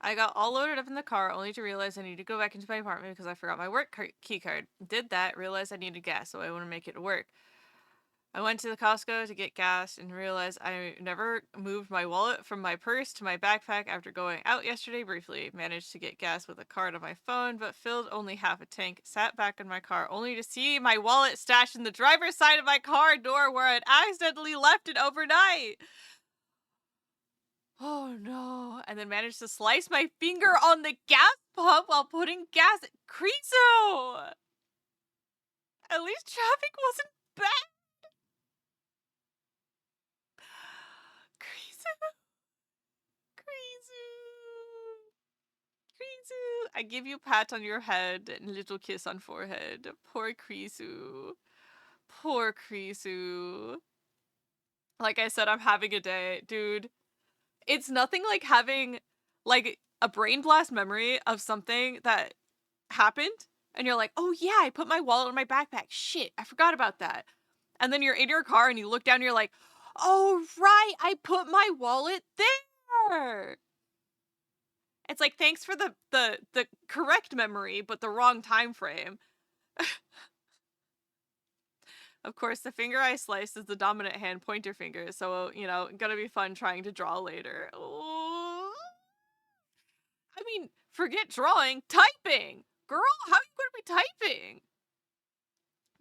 I got all loaded up in the car only to realize I need to go back into my apartment because I forgot my work key card. Did that, realized I needed gas, so I want to make it work. I went to the Costco to get gas and realized I never moved my wallet from my purse to my backpack after going out yesterday briefly. Managed to get gas with a card on my phone, but filled only half a tank. Sat back in my car only to see my wallet stashed in the driver's side of my car door where I'd accidentally left it overnight. Oh no. And then managed to slice my finger on the gas pump while putting gas at Creaso. At least traffic wasn't bad. Creaso. Creaso. I give you a pat on your head and a little kiss on forehead. Poor Creaso. Poor Creaso. Like I said, I'm having a day. Dude, it's nothing like having like a brain blast memory of something that happened and you're like, oh yeah, I put my wallet in my backpack. Shit, I forgot about that. And then you're in your car and you look down and you're like, oh right, I put my wallet there. It's like, thanks for the correct memory, but the wrong time frame. Of course, the finger I sliced is the dominant hand pointer finger, so, you know, gonna be fun trying to draw later. Oh. I mean, forget drawing, typing! Girl, how are you gonna be typing?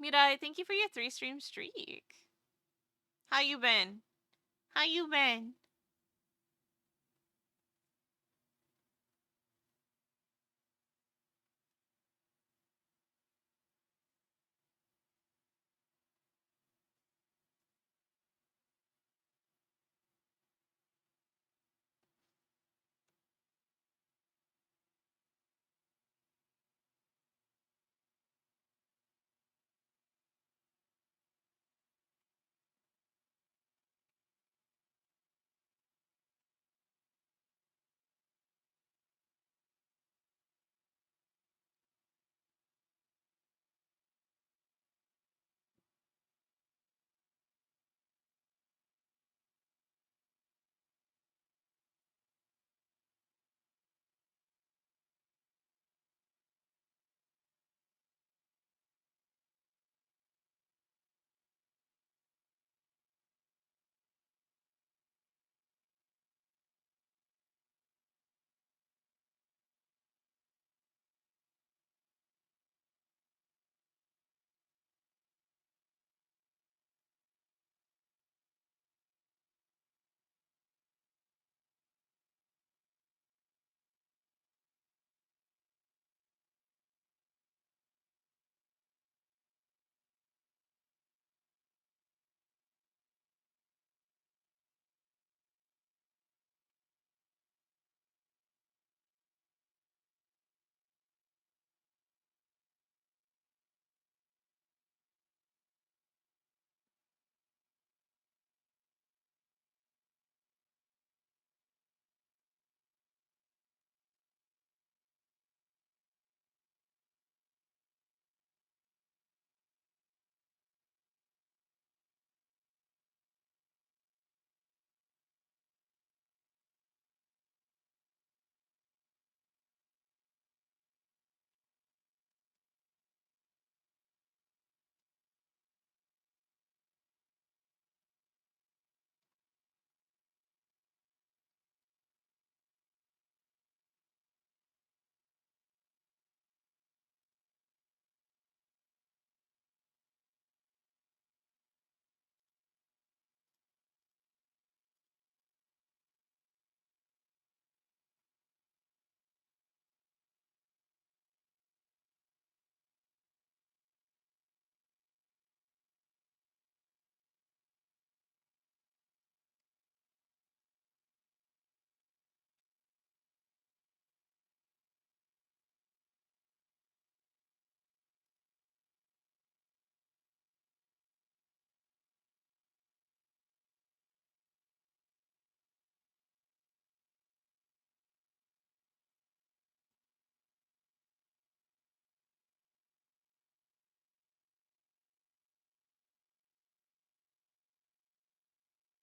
Mirai, thank you for your 3-stream streak. How you been? How you been?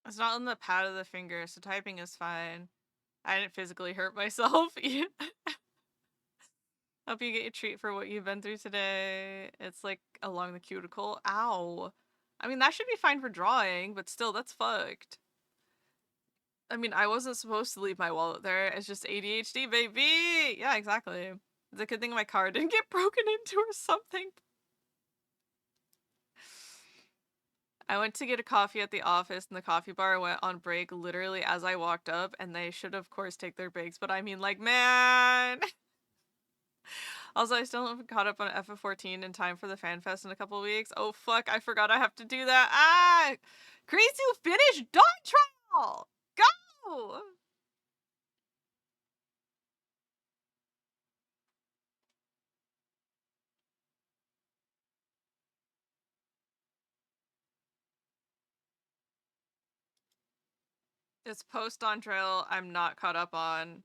It's not on the pad of the finger, so typing is fine. I didn't physically hurt myself. Hope you get your treat for what you've been through today. It's like along the cuticle. Ow. I mean, that should be fine for drawing, but still, that's fucked. I mean, I wasn't supposed to leave my wallet there. It's just ADHD, baby! Yeah, exactly. It's a good thing my car didn't get broken into or something. I went to get a coffee at the office, and the coffee bar went on break literally as I walked up, and they should, of course, take their breaks, but I mean, like, man! Also, I still haven't caught up on FF14 in time for the fan fest in a couple weeks. Oh, fuck, I forgot I have to do that. Ah! Krisu, finish Dawn Trial! Go! It's post Dawn Trail I'm not caught up on.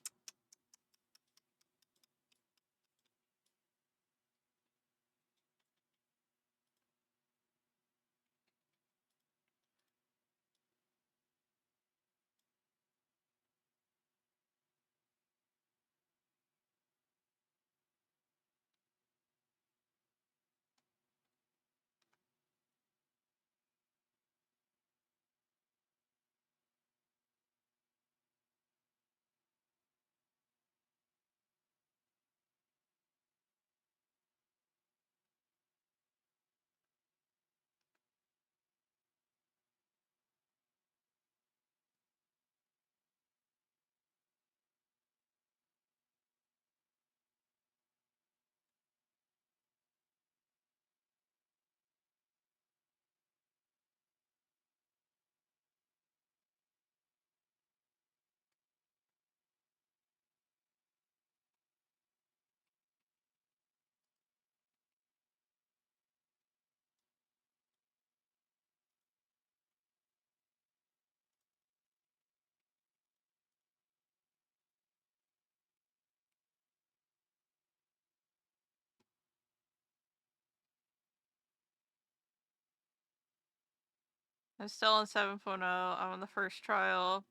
I'm still on 7.0. I'm on the first trial.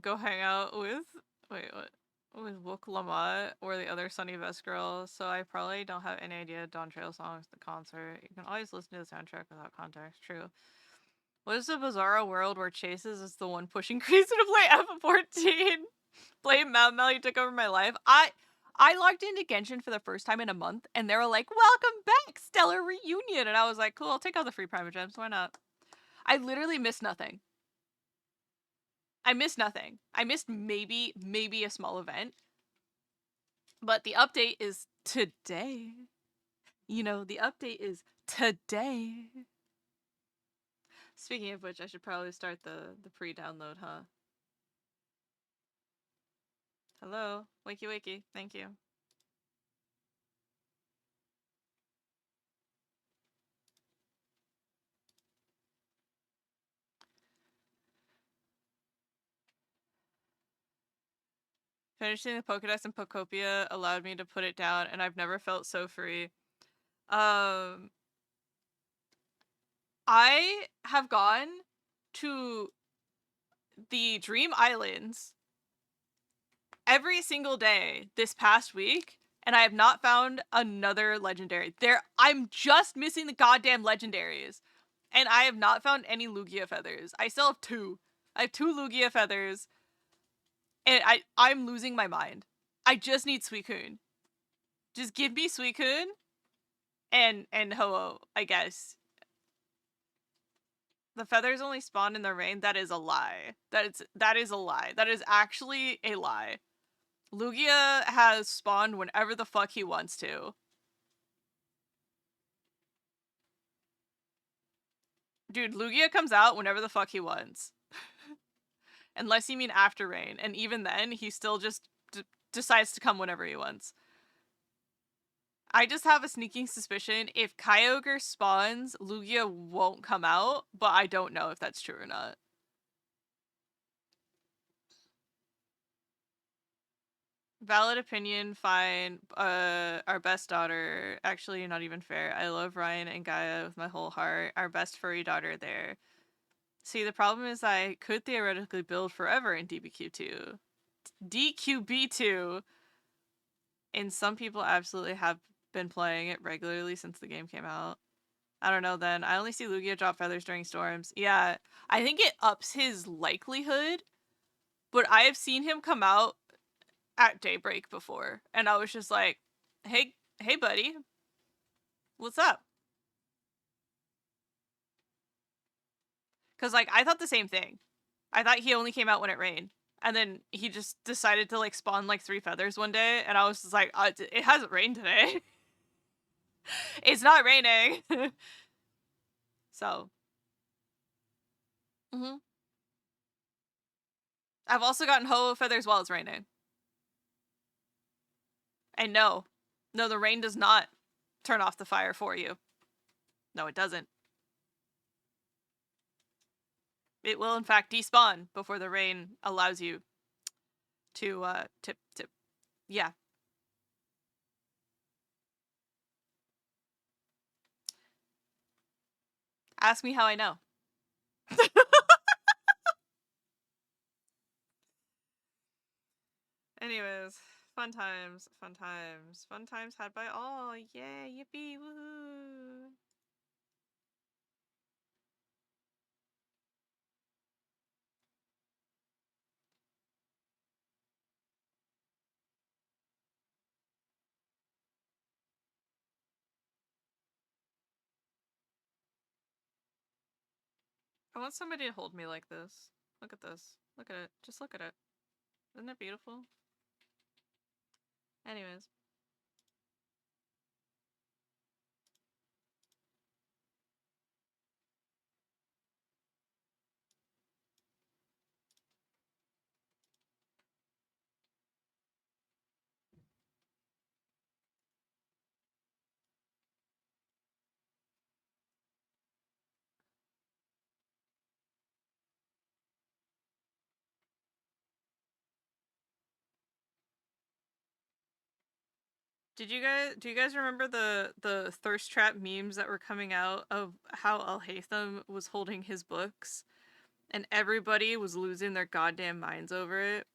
Go hang out with... Wait, what? With 𝒢𝒶𝓎 𝒟𝑜 or the other Sunny Vest girl, so I probably don't have any idea Dawn Trail songs at the concert. You can always listen to the soundtrack without context. True. What is a bizarro world where Chases is the one pushing Crease to play F14? Blame Mal, you took over my life. I logged into Genshin for the first time in a month, and they were like, welcome back, stellar reunion! And I was like, cool, I'll take all the free private gems, why not? I literally missed nothing. I missed nothing. I missed maybe a small event. But the update is today. You know, the update is today. Speaking of which, I should probably start the pre-download, huh? Hello? Wakey wakey. Thank you. Finishing the Pokédex and Pokopia allowed me to put it down, and I've never felt so free. I have gone to the Dream Islands every single day this past week, and I have not found another legendary. I'm just missing the goddamn legendaries, and I have not found any Lugia feathers. I still have 2. I have 2 Lugia feathers, and I'm losing my mind. I just need Suicune. Just give me Suicune and Ho-Oh, I guess. The feathers only spawn in the rain. That is a lie. That is a lie. That is actually a lie. Lugia has spawned whenever the fuck he wants to. Dude, Lugia comes out whenever the fuck he wants. Unless you mean after rain. And even then, he still just decides to come whenever he wants. I just have a sneaking suspicion if Kyogre spawns, Lugia won't come out, but I don't know if that's true or not. Valid opinion, fine. Our best daughter. Actually, not even fair. I love Ryan and Gaia with my whole heart. Our best furry daughter there. See, the problem is I could theoretically build forever in DBQ2. DQB2! And some people absolutely have been playing it regularly since the game came out. I don't know then. I only see Lugia drop feathers during storms. Yeah, I think it ups his likelihood, but I have seen him come out at daybreak before, and I was just like, hey, buddy, what's up? Because, like, I thought the same thing. I thought he only came out when it rained. And then he just decided to, like, spawn, like, 3 feathers one day, and I was just like, it hasn't rained today. It's not raining. So. Mm-hmm. I've also gotten ho feathers while it's raining. And no, the rain does not turn off the fire for you. No, it doesn't. It will, in fact, despawn before the rain allows you to, yeah. Ask me how I know. Anyways, fun times had by all. Yeah, yippee, woohoo. I want somebody to hold me like this. Look at this. Look at it. Just look at it. Isn't it beautiful? Anyways. Do you guys remember the thirst trap memes that were coming out of how 𝒟𝒉 was holding his books and everybody was losing their goddamn minds over it?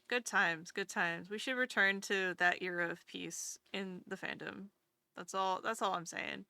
Good times, good times. We should return to that era of peace in the fandom. That's all I'm saying.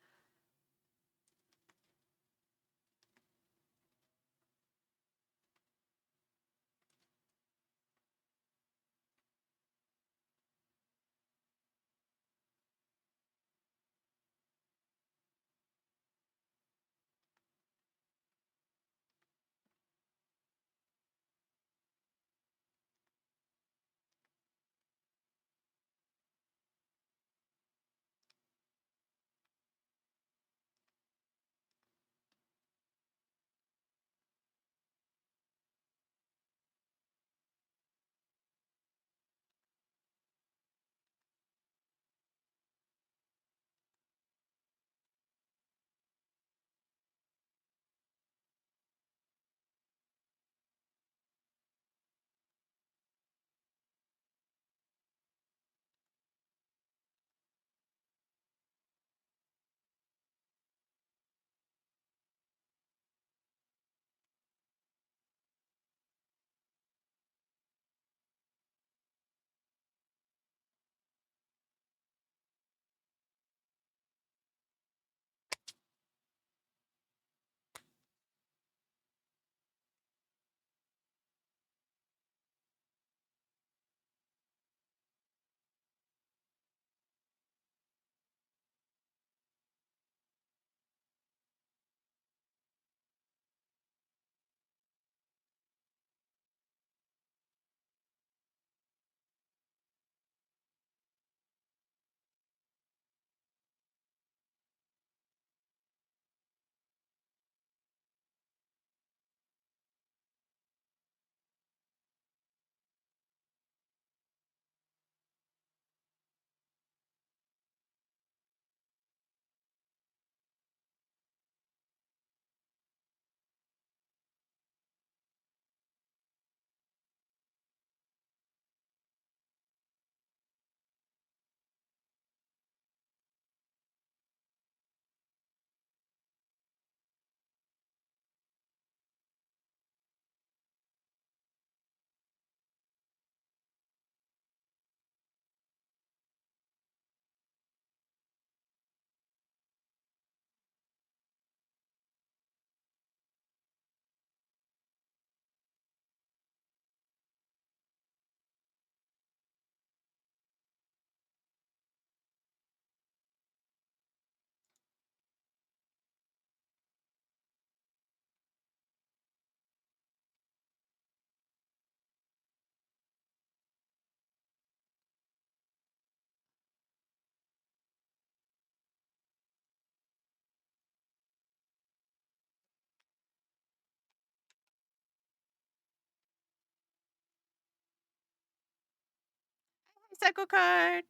Echo card.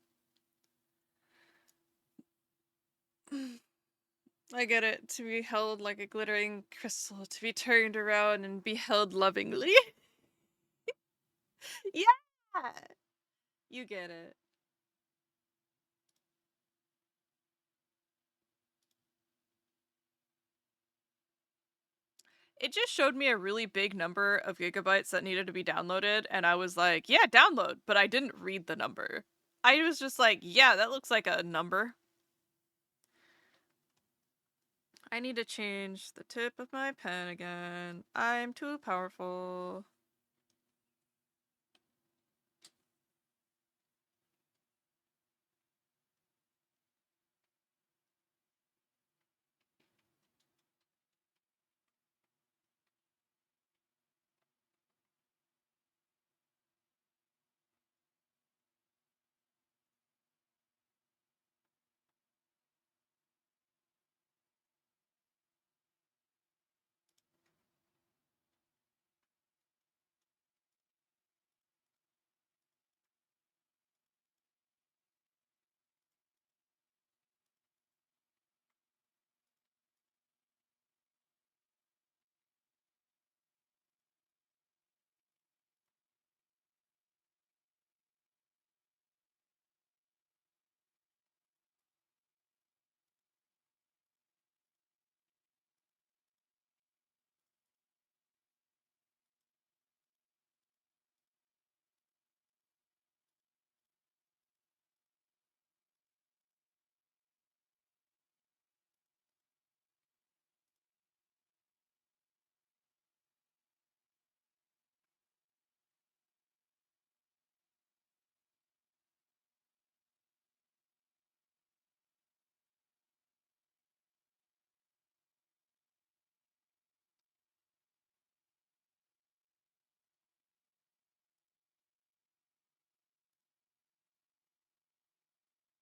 I get it. To be held like a glittering crystal, to be turned around and be held lovingly. Yeah! You get it. It just showed me a really big number of gigabytes that needed to be downloaded, and I was like, yeah, download, but I didn't read the number. I was just like, yeah, that looks like a number. I need to change the tip of my pen again. I'm too powerful.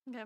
Okay.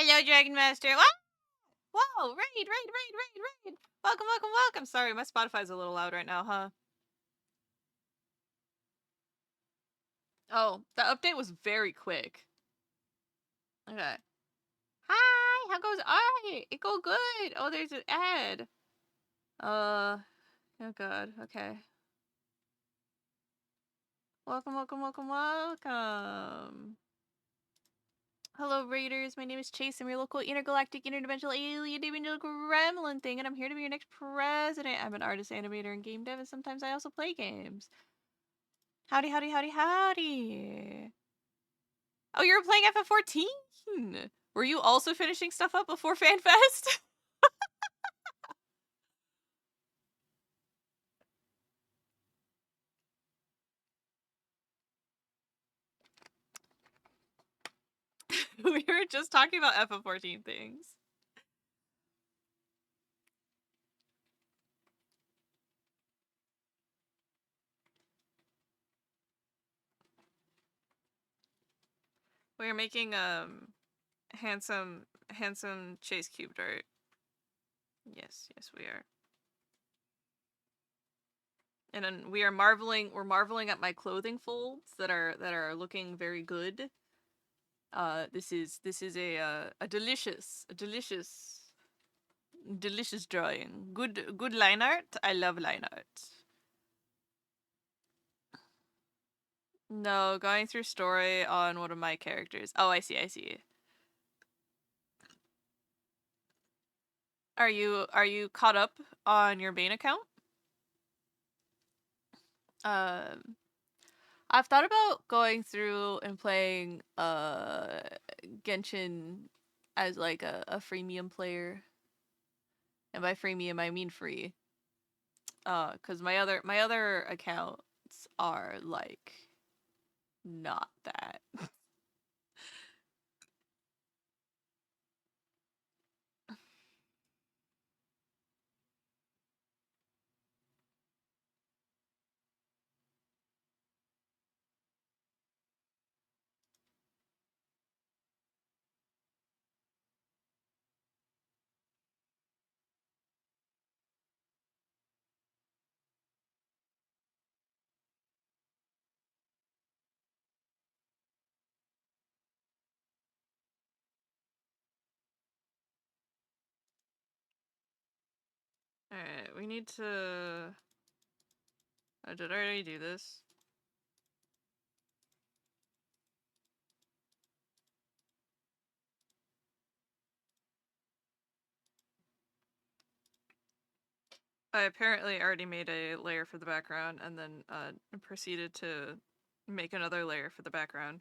Hello, Dragon Master. Whoa! Whoa! Raid! Welcome. Sorry, my Spotify's a little loud right now, huh? Oh, the update was very quick. Okay. Hi, how goes I? It go good. Oh, there's an ad. Oh god. Okay. Welcome. Hello, Raiders. My name is Chase. I'm your local intergalactic, interdimensional, alien, dimensional gremlin thing, and I'm here to be your next president. I'm an artist, animator, and game dev, and sometimes I also play games. Howdy. Oh, you were playing FF14? Were you also finishing stuff up before FanFest? We were just talking about FF14 things. We are making handsome chase cube art. Yes, we are. And then we're marveling at my clothing folds that are looking very good. This is a delicious drawing. Good line art. I love line art. No, going through story on one of my characters. Oh, I see. Are you caught up on your Bane account? I've thought about going through and playing Genshin as like a freemium player. And by freemium I mean free. Cuz my other accounts are like not that. Alright, we need to... Oh, did I already do this? I apparently already made a layer for the background and then proceeded to make another layer for the background.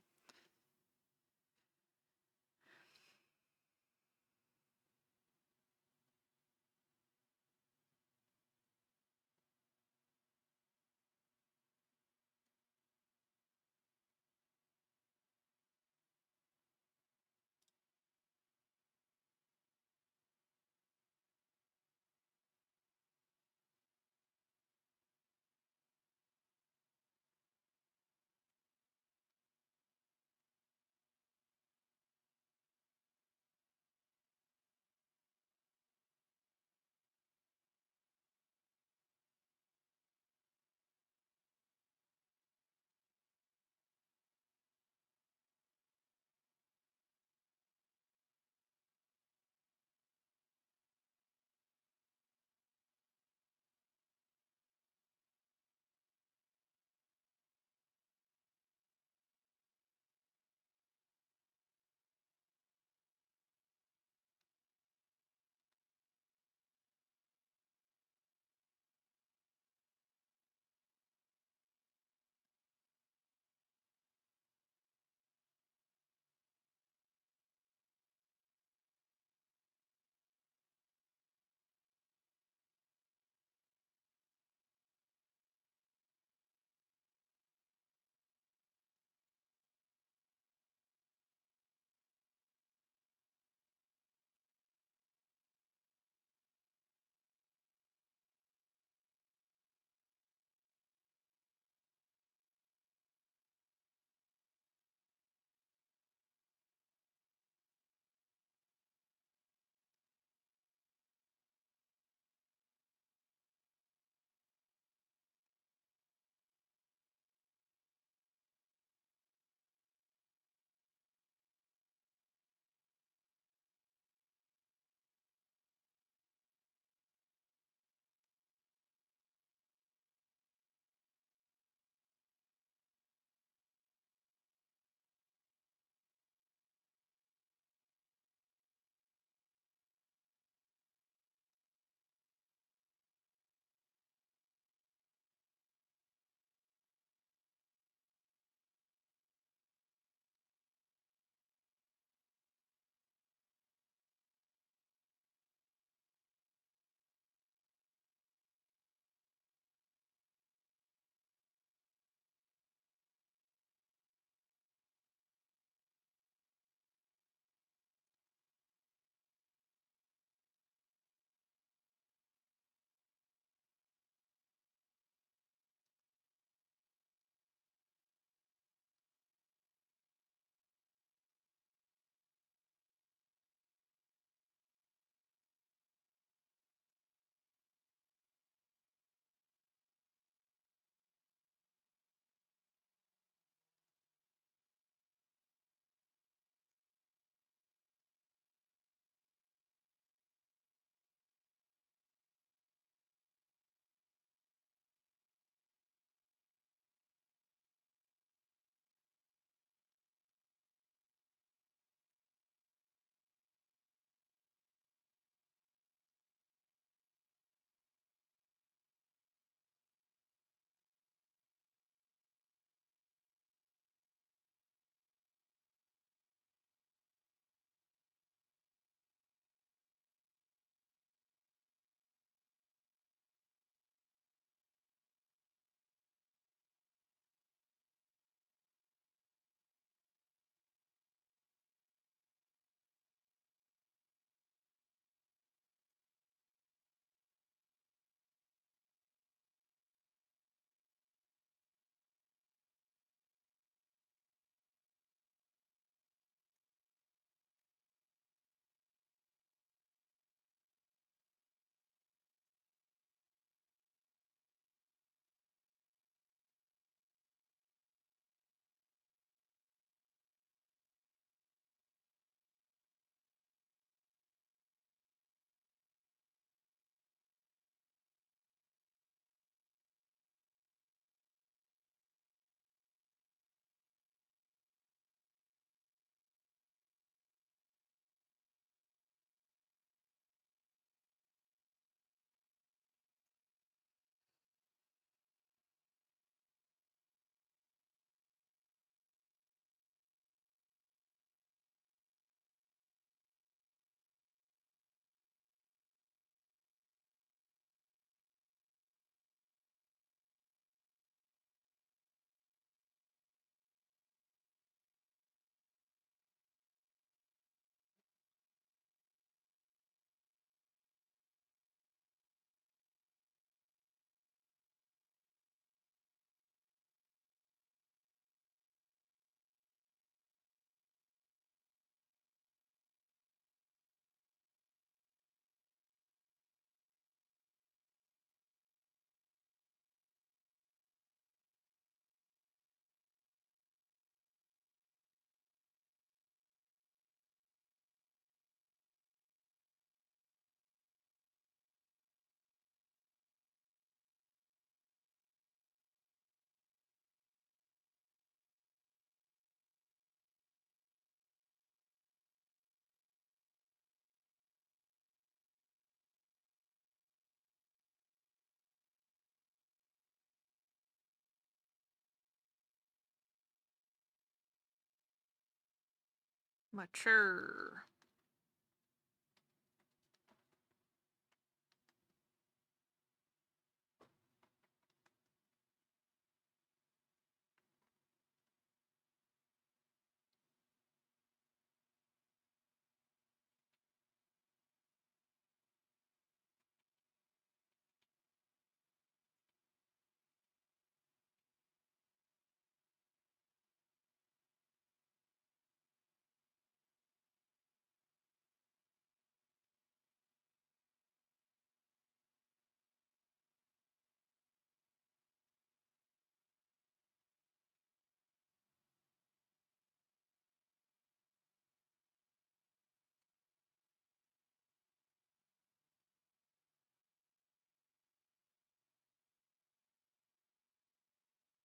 Mature.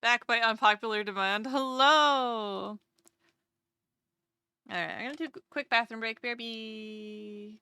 Back by unpopular demand. Hello! Alright, I'm gonna do a quick bathroom break. BRB.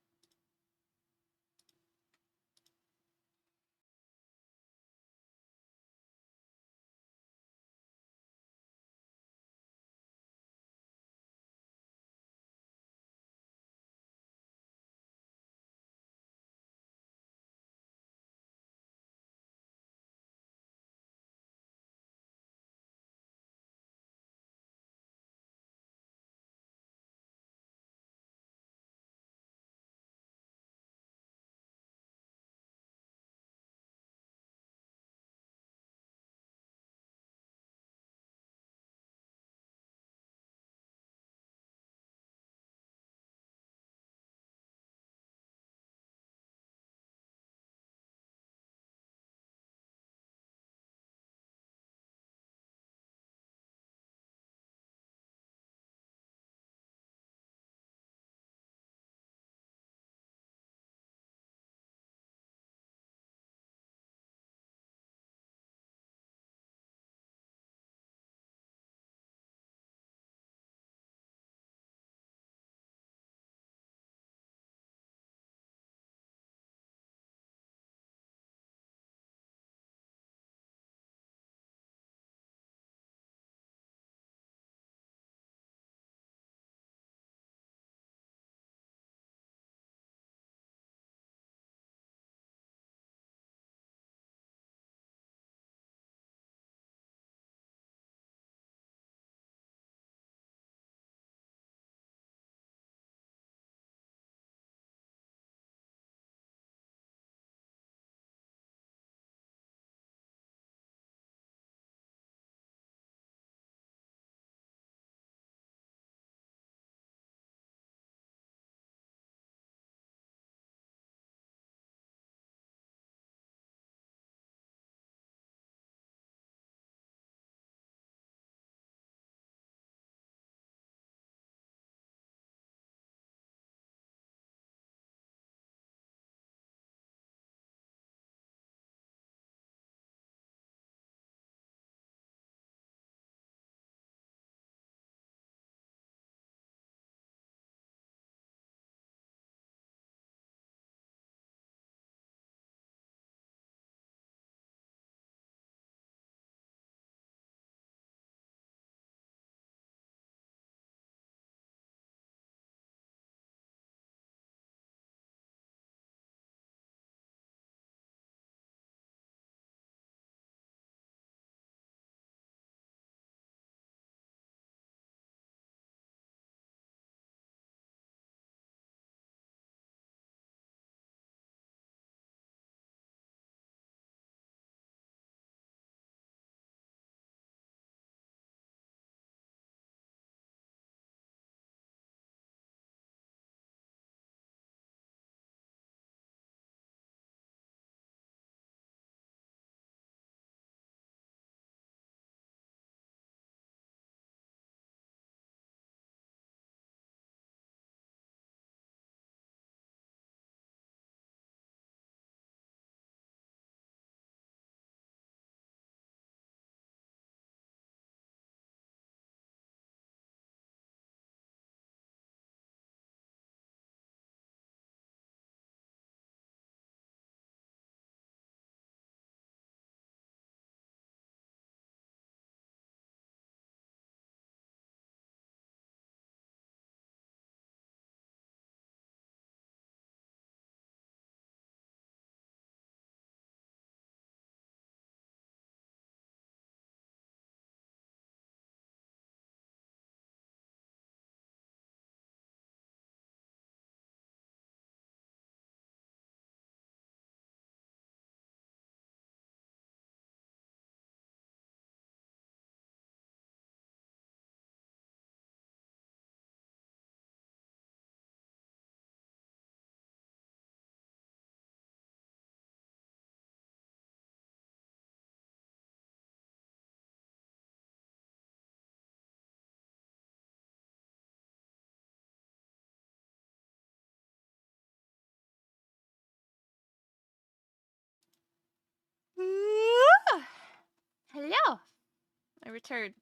I returned.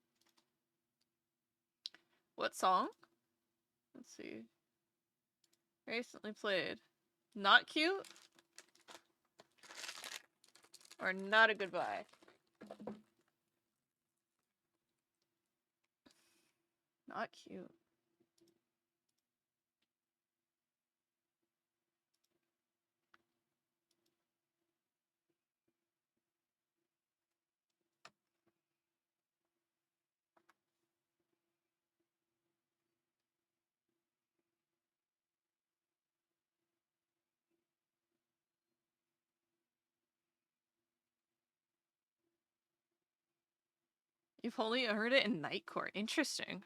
What song? Let's see. Recently played. Not cute? Or not a goodbye? Not cute. You've only heard it in Nightcore. Interesting.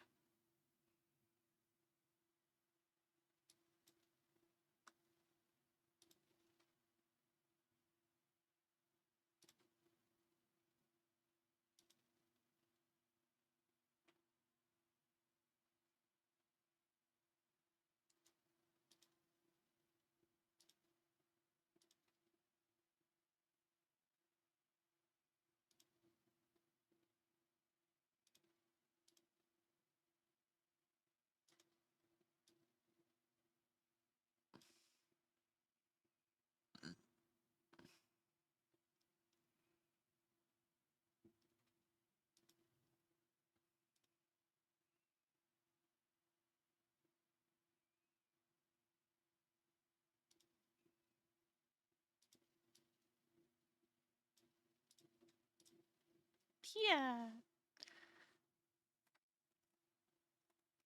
Yeah.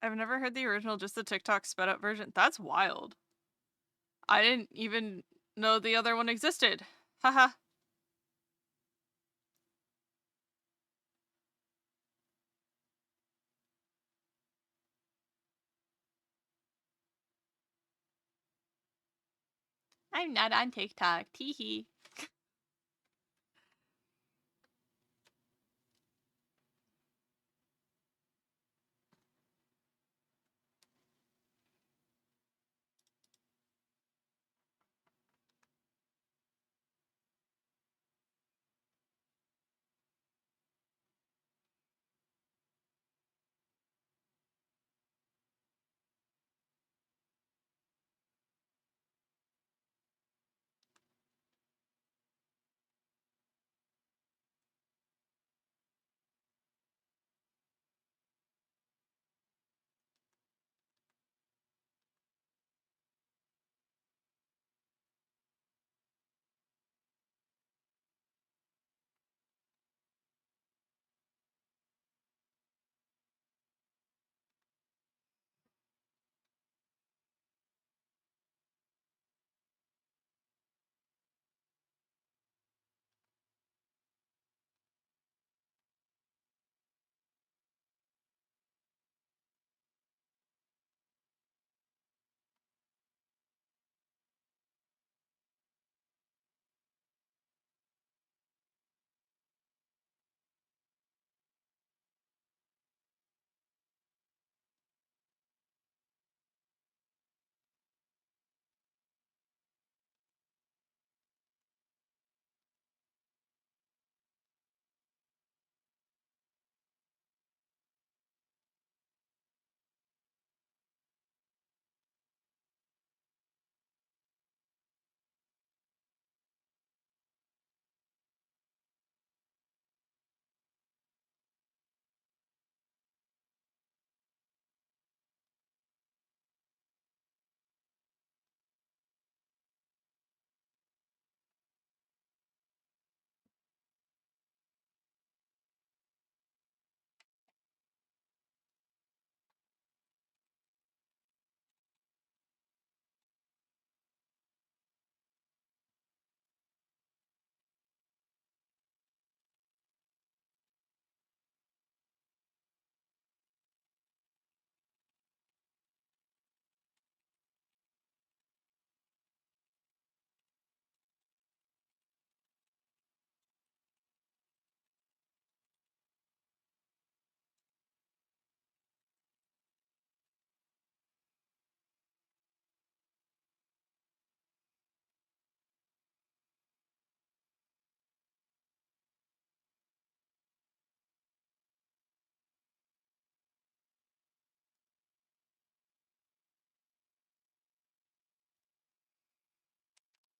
I've never heard the original, just the TikTok sped up version. That's wild. I didn't even know the other one existed. Haha. I'm not on TikTok. Teehee.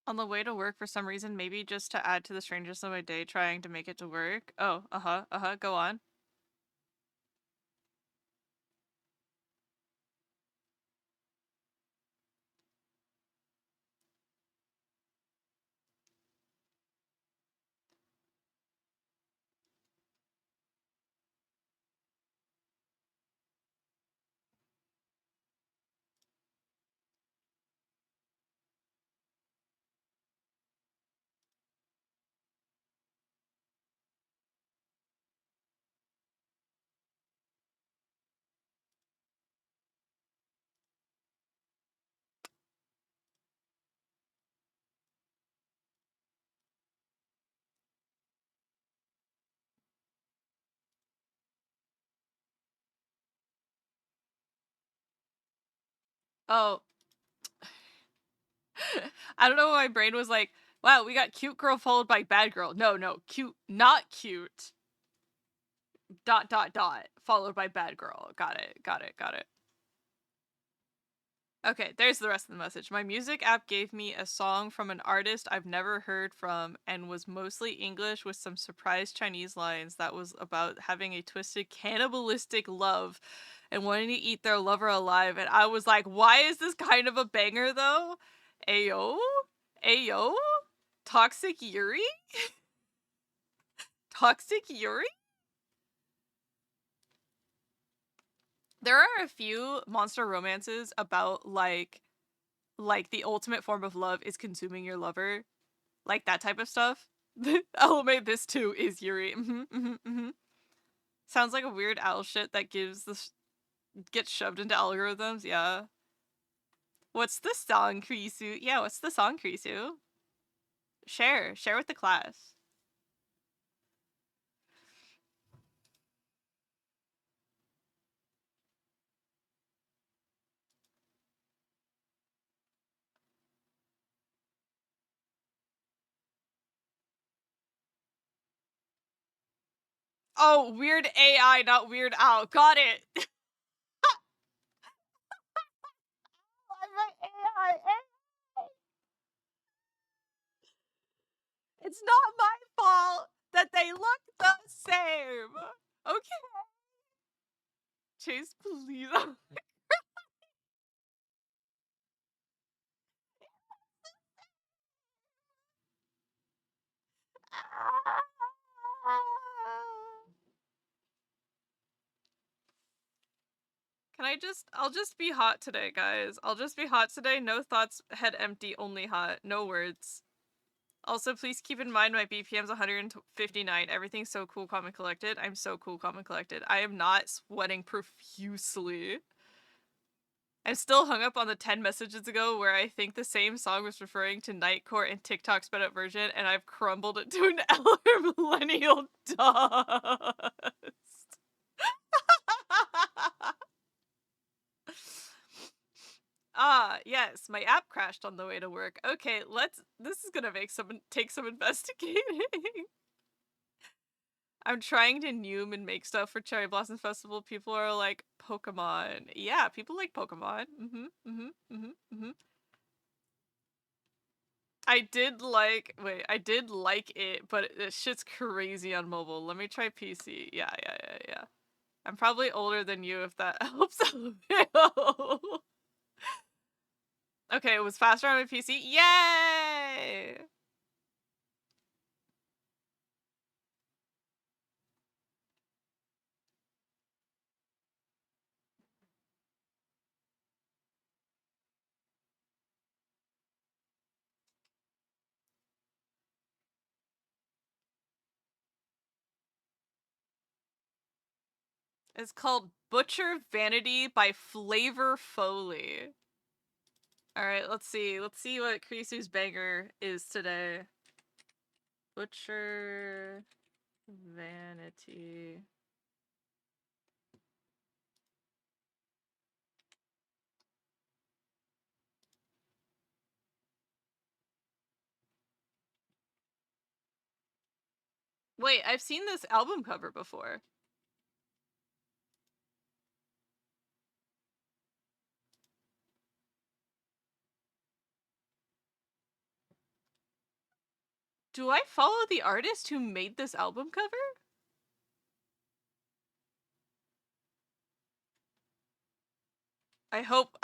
On the way to work for some reason, maybe just to add to the strangeness of my day, trying to make it to work. Oh, go on. Oh. I don't know why my brain was like, wow, we got cute girl followed by bad girl. No, cute, not cute. ... followed by bad girl. Got it. Okay, there's the rest of the message. My music app gave me a song from an artist I've never heard from and was mostly English with some surprise Chinese lines that was about having a twisted cannibalistic love and wanting to eat their lover alive. And I was like, why is this kind of a banger though? Ayo? Ayo? Toxic Yuri? Toxic Yuri? There are a few monster romances about like the ultimate form of love is consuming your lover, like that type of stuff. Oh, maybe this too is Yuri. Sounds like a Weird Al shit that gets shoved into algorithms. Yeah. What's the song, Krisu? Yeah, what's the song, Krisu? Share with the class. Oh, Weird AI, not Weird Al. Got it. I'm my AI. It's not my fault that they look the same. Okay. Chase, please. I'll just be hot today, guys. I'll just be hot today. No thoughts, head empty, only hot. No words. Also, please keep in mind my BPM's 159. Everything's so cool, calm, and collected. I'm so cool, calm, and collected. I am not sweating profusely. I'm still hung up on the 10 messages ago where I think the same song was referring to Nightcore and TikTok's sped up version, and I've crumbled it to an elder millennial dust. Ah, yes, my app crashed on the way to work. Okay, this is gonna take some investigating. I'm trying to Noom and make stuff for Cherry Blossom Festival. People are like, Pokemon. Yeah, people like Pokemon. I did like it, but this shit's crazy on mobile. Let me try PC. Yeah. I'm probably older than you if that helps a little. Okay, it was faster on my PC. Yay! It's called Butcher Vanity by Flavor Foley. Alright, let's see. Let's see what Krisu's banger is today. Butcher Vanity. Wait, I've seen this album cover before. Do I follow the artist who made this album cover? I hope.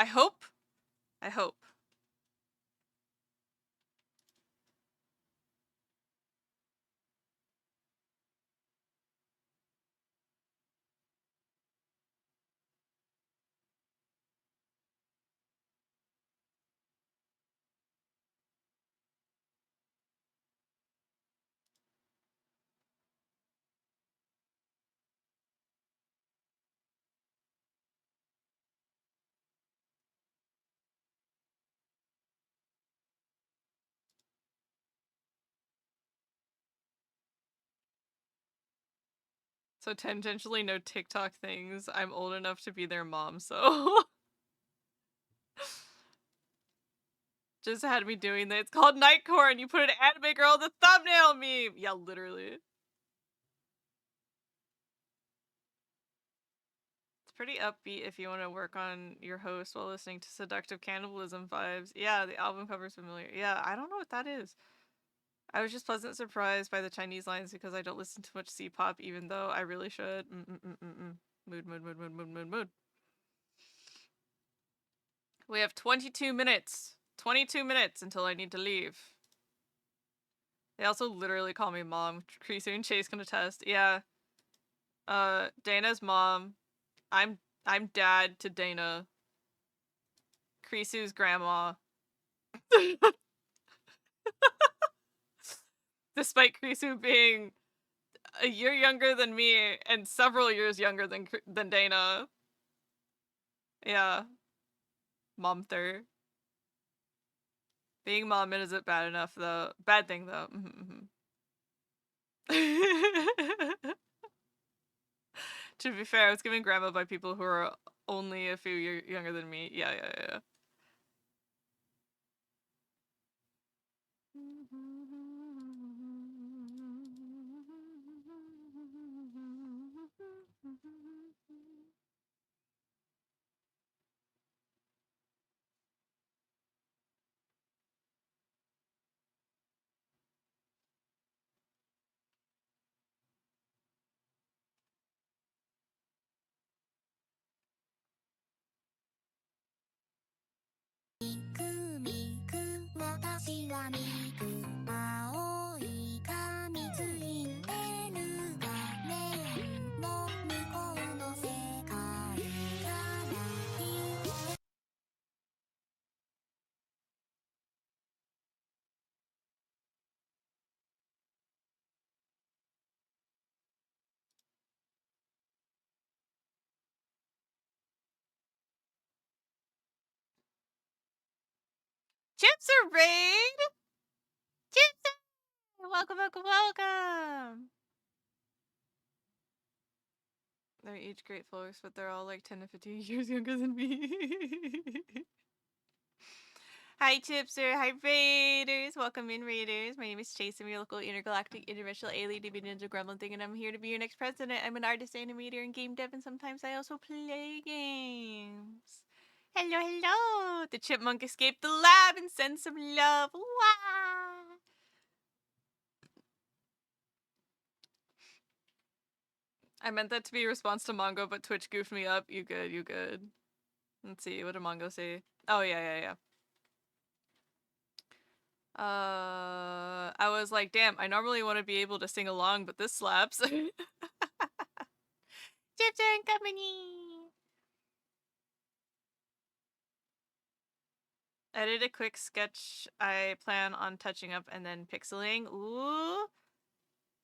So tangentially no TikTok things. I'm old enough to be their mom, so just had me doing that. It's called Nightcore and you put an anime girl in the thumbnail meme! Yeah, literally. It's pretty upbeat if you want to work on your host while listening to seductive cannibalism vibes. Yeah, the album cover's familiar. Yeah, I don't know what that is. I was just pleasantly surprised by the Chinese lines because I don't listen to much C-pop, even though I really should. Mood. We have 22 minutes. 22 minutes until I need to leave. They also literally call me mom. Creasy and Chase can attest. Yeah. Dana's mom. I'm dad to Dana. Creasy's grandma. Despite Creasy being a year younger than me and several years younger than Dana. Yeah. Momther. Being mom isn't bad enough though. Bad thing though. To be fair, I was given grandma by people who are only a few years younger than me. Yeah. Chips are raid! Chips are... Welcome! They're each great folks, but they're all like 10 to 15 years younger than me. Hi Chipser, hi Raiders, welcome in Raiders. My name is Chase, I'm your local intergalactic interdimensional alien DB ninja gremlin thing, and I'm here to be your next president. I'm an artist, animator, and game dev, and sometimes I also play games. Hello! The chipmunk escaped the lab and sent some love. Wah! I meant that to be a response to Mongo, but Twitch goofed me up. You good. Let's see, what did Mongo say? Oh, yeah. I was like, damn, I normally want to be able to sing along, but this slaps. Chips and company! I did a quick sketch I plan on touching up and then pixeling. Ooh!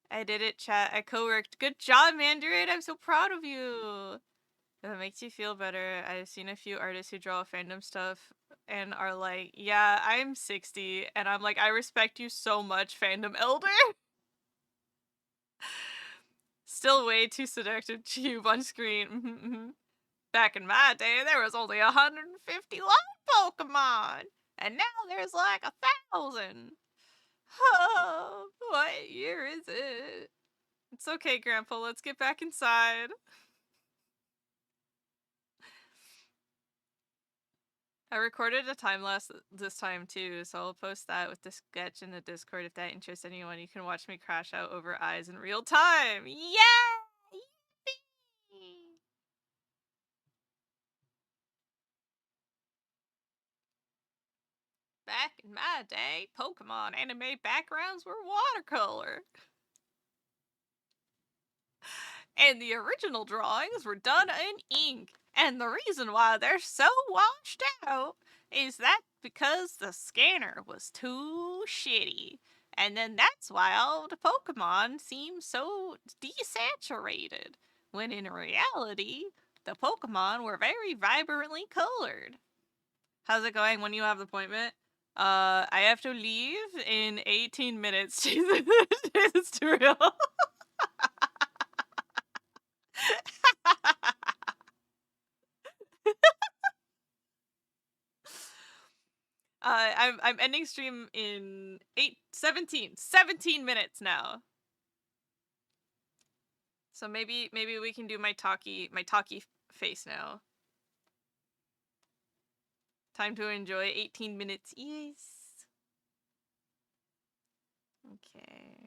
I did it, chat. I co-worked. Good job, Mandarin! I'm so proud of you! If it makes you feel better, I've seen a few artists who draw fandom stuff and are like, yeah, I'm 60, and I'm like, I respect you so much, fandom elder! Still way too seductive cube on screen. Back in my day, there was only 150 live Pokemon, and now there's like 1,000. Oh, what year is it? It's okay, Grandpa, let's get back inside. I recorded a time lapse this time too, so I'll post that with the sketch in the Discord if that interests anyone. You can watch me crash out over eyes in real time. Yeah! Yippee! Back in my day, Pokemon anime backgrounds were watercolor. And the original drawings were done in ink. And the reason why they're so washed out is that because the scanner was too shitty. And then that's why all the Pokemon seem so desaturated. When in reality, the Pokemon were very vibrantly colored. How's it going when you have the appointment? I have to leave in 18 minutes to the tutorial. I'm ending stream in 17 minutes now. So maybe we can do my talkie face now. Time to enjoy 18 minutes. Yes. Okay.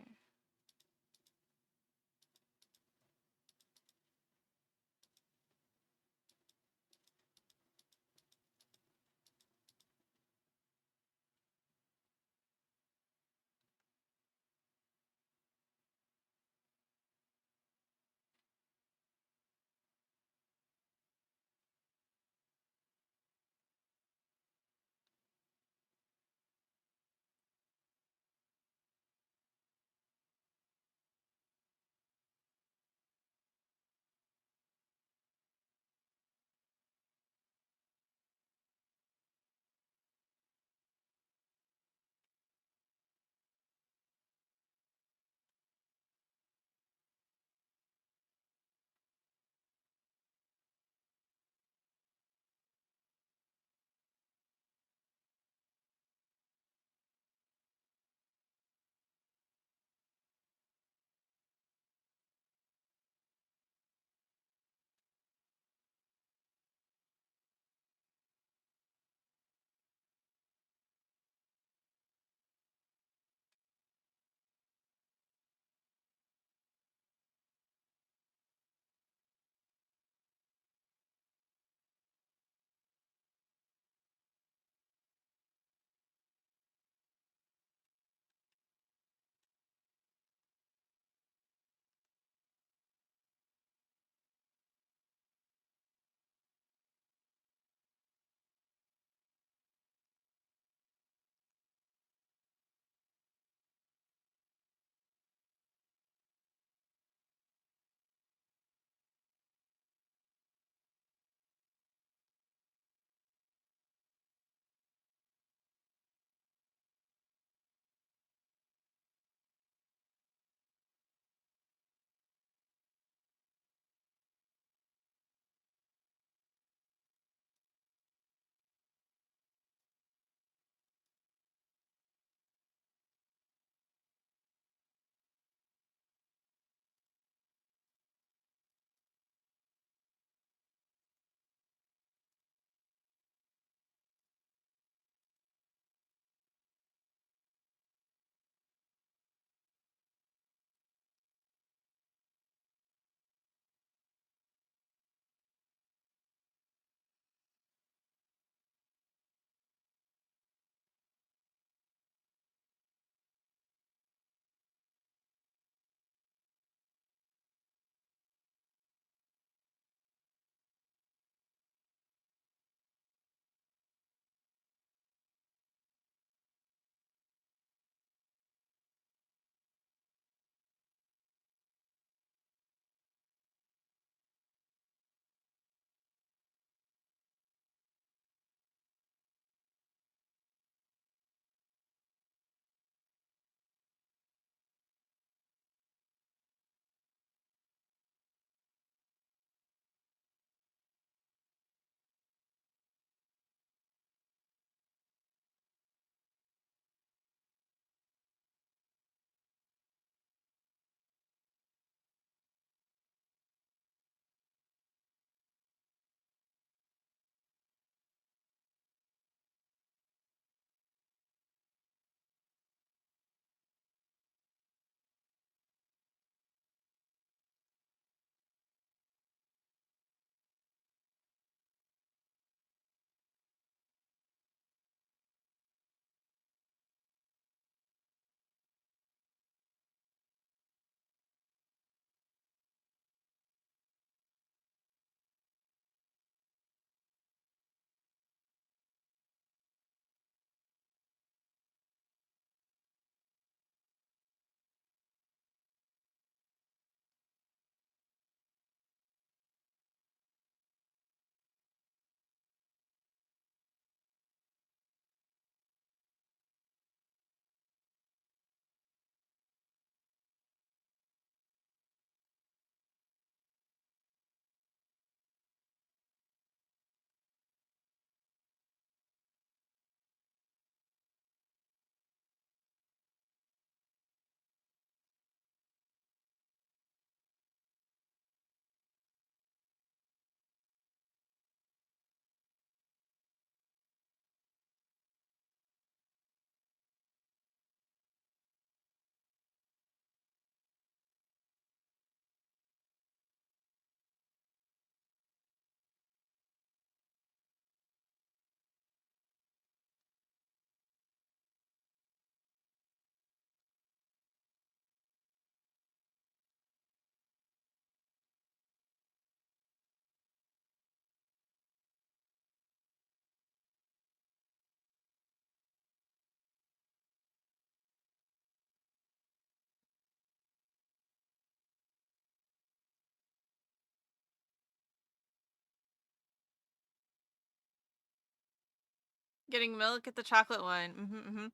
Getting milk at the chocolate one.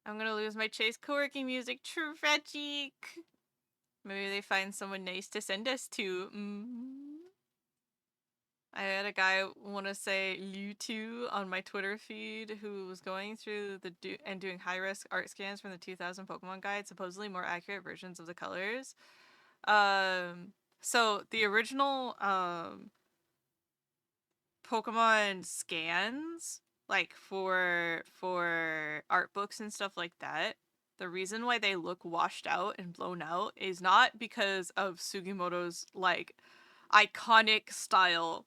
I'm gonna lose my chase co-working music. Tragic. Maybe they find someone nice to send us to. I had a guy want to say Mewtwo on my Twitter feed who was going through and doing high-risk art scans from the 2000 Pokemon guide, supposedly more accurate versions of the colors. So the original Pokemon scans, like for art books and stuff like that, the reason why they look washed out and blown out is not because of Sugimoto's like iconic style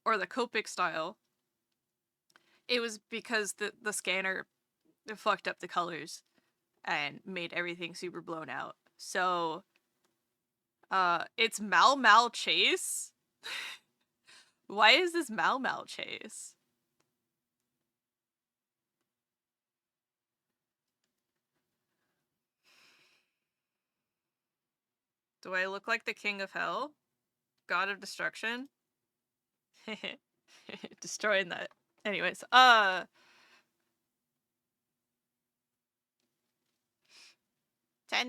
or the Copic style. It was because the scanner fucked up the colors and made everything super blown out. So it's Mal Chase. Why is this Mal Chase? Do I look like the King of Hell? God of Destruction? Destroying that. Anyways, 10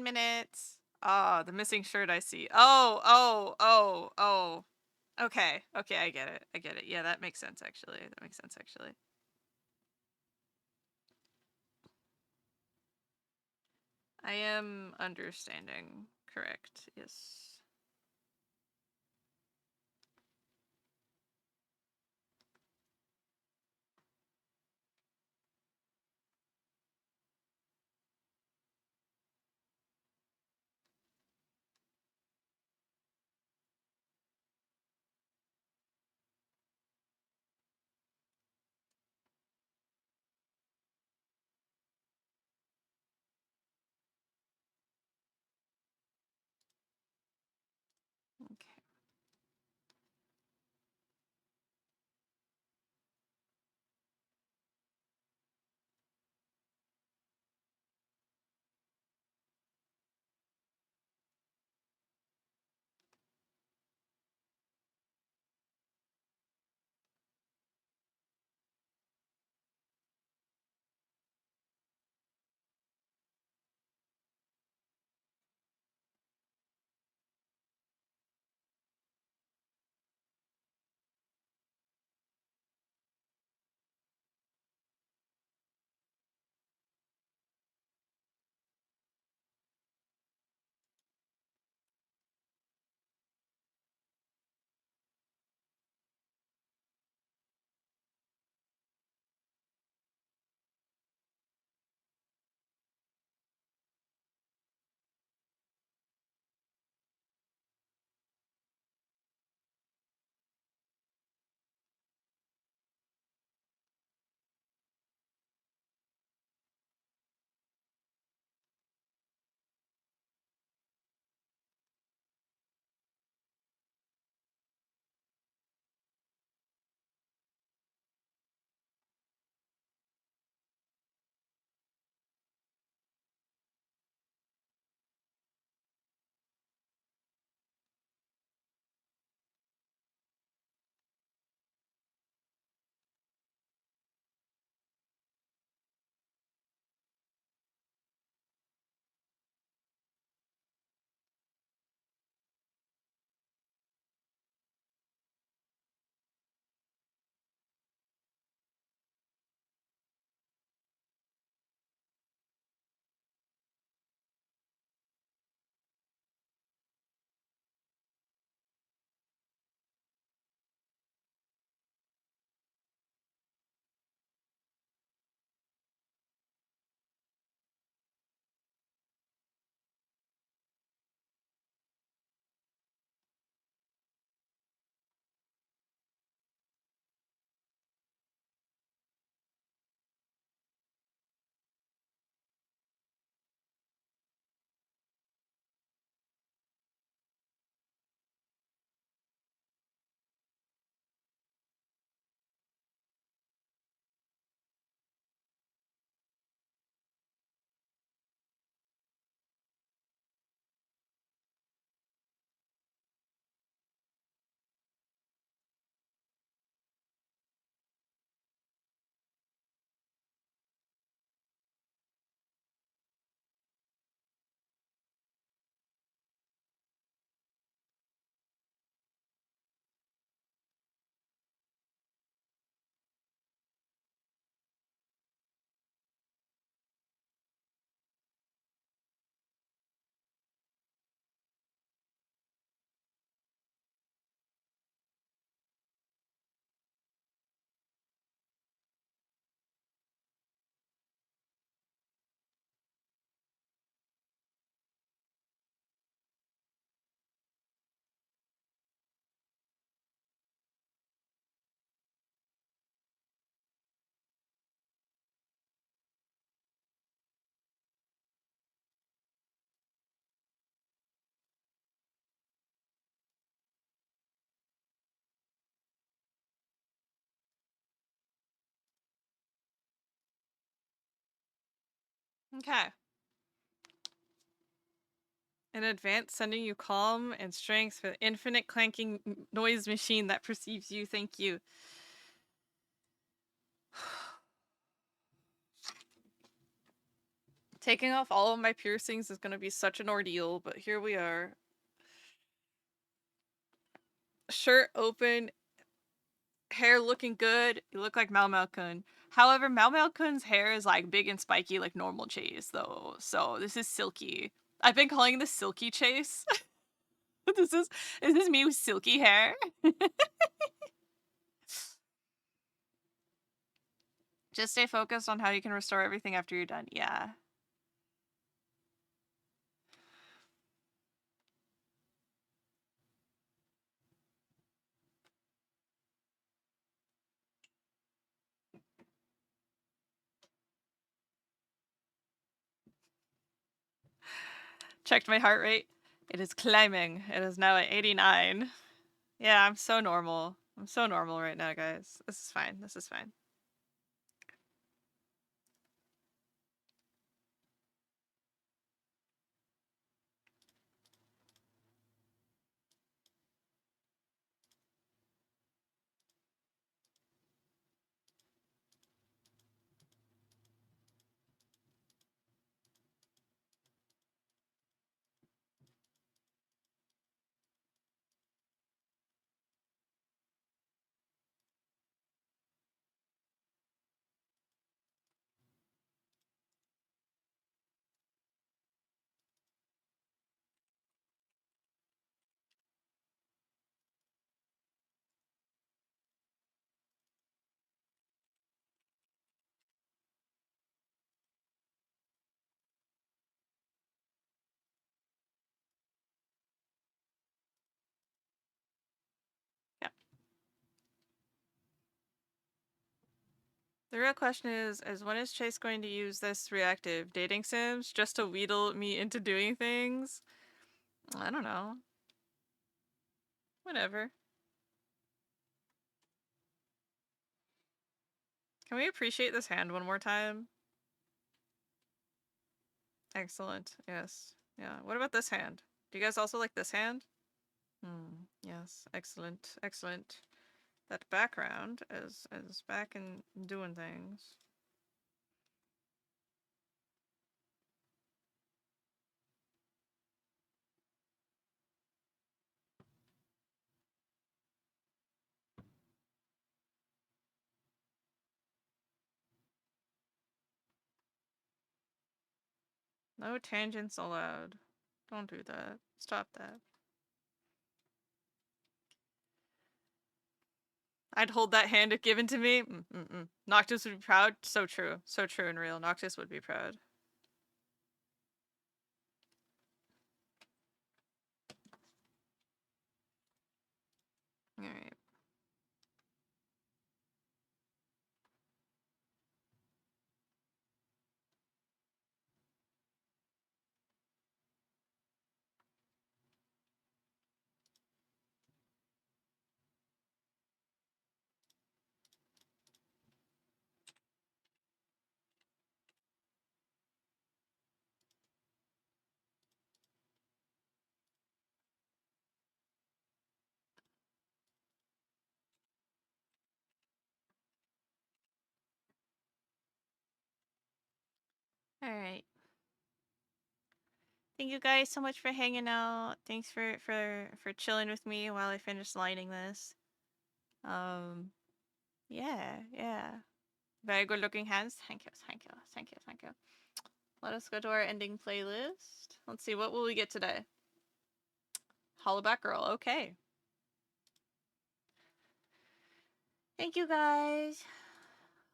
minutes. Oh, the missing shirt I see. Oh. Okay, I get it. Yeah, that makes sense actually. I am understanding. Correct. Yes. Okay. In advance, sending you calm and strength for the infinite clanking noise machine that perceives you. Thank you. Taking off all of my piercings is going to be such an ordeal, but here we are. Shirt open, hair looking good. You look like 𝒟𝒂. However, 𝒟𝒂's hair is like big and spiky like normal Chase though. So this is silky. I've been calling this silky Chase. Is this me with silky hair? Just stay focused on how you can restore everything after you're done. Yeah. Checked my heart rate. It is climbing. It is now at 89. Yeah, I'm so normal. I'm so normal right now, guys. This is fine. This is fine. Yeah. The real question is when is Chase going to use this reactive dating sims just to wheedle me into doing things? I don't know. Whatever. Can we appreciate this hand one more time? Excellent. Yes. Yeah. What about this hand? Do you guys also like this hand? Yes. Excellent. Excellent. That background is back and doing things. No tangents allowed. Don't do that. Stop that. I'd hold that hand if given to me. Noctis would be proud. So true. So true and real. Noctis would be proud. Alright. Alright. Thank you guys so much for hanging out. Thanks for chilling with me while I finish lining this. Yeah. Very good looking hands. Thank you. Let us go to our ending playlist. Let's see, what will we get today? Hollaback Girl, okay. Thank you guys.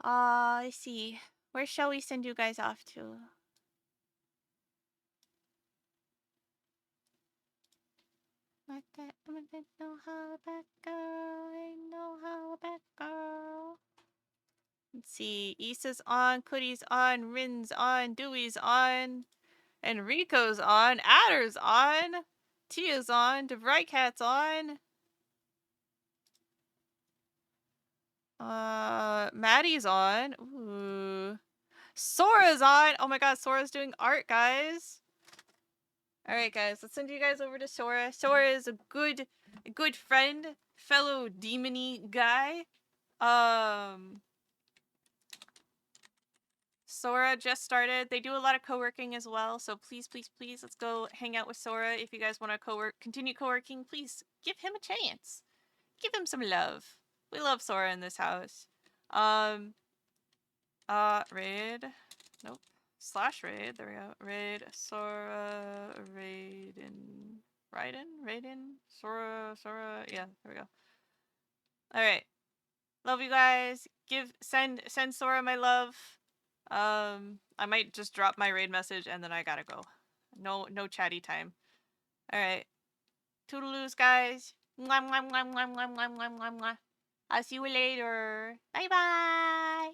Let's see. Where shall we send you guys off to? No Hollaback Girl, ain't no Hollaback Girl. Let's see. Issa's on, Cootie's on, Rin's on, Dewey's on, Enrico's on, Adder's on, Tia's on, DeVrycat's on. Maddie's on. Ooh. Sora's on! Oh my god, Sora's doing art, guys. Alright, guys, let's send you guys over to Sora. Sora is a good friend, fellow demon-y guy. Sora just started. They do a lot of co-working as well, so please, please, please, let's go hang out with Sora. If you guys want to continue co-working, please give him a chance. Give him some love. We love Sora in this house. Raid. Nope. /raid. There we go. Raid Sora Raiden. Raiden? Sora. Yeah, there we go. Alright. Love you guys. Send Sora my love. I might just drop my raid message and then I gotta go. No chatty time. Alright. Toodaloos, guys. Mwah, mwah, mwah, mwah, mwah, mwah, mwah, mwah, mwah. I'll see you later. Bye bye.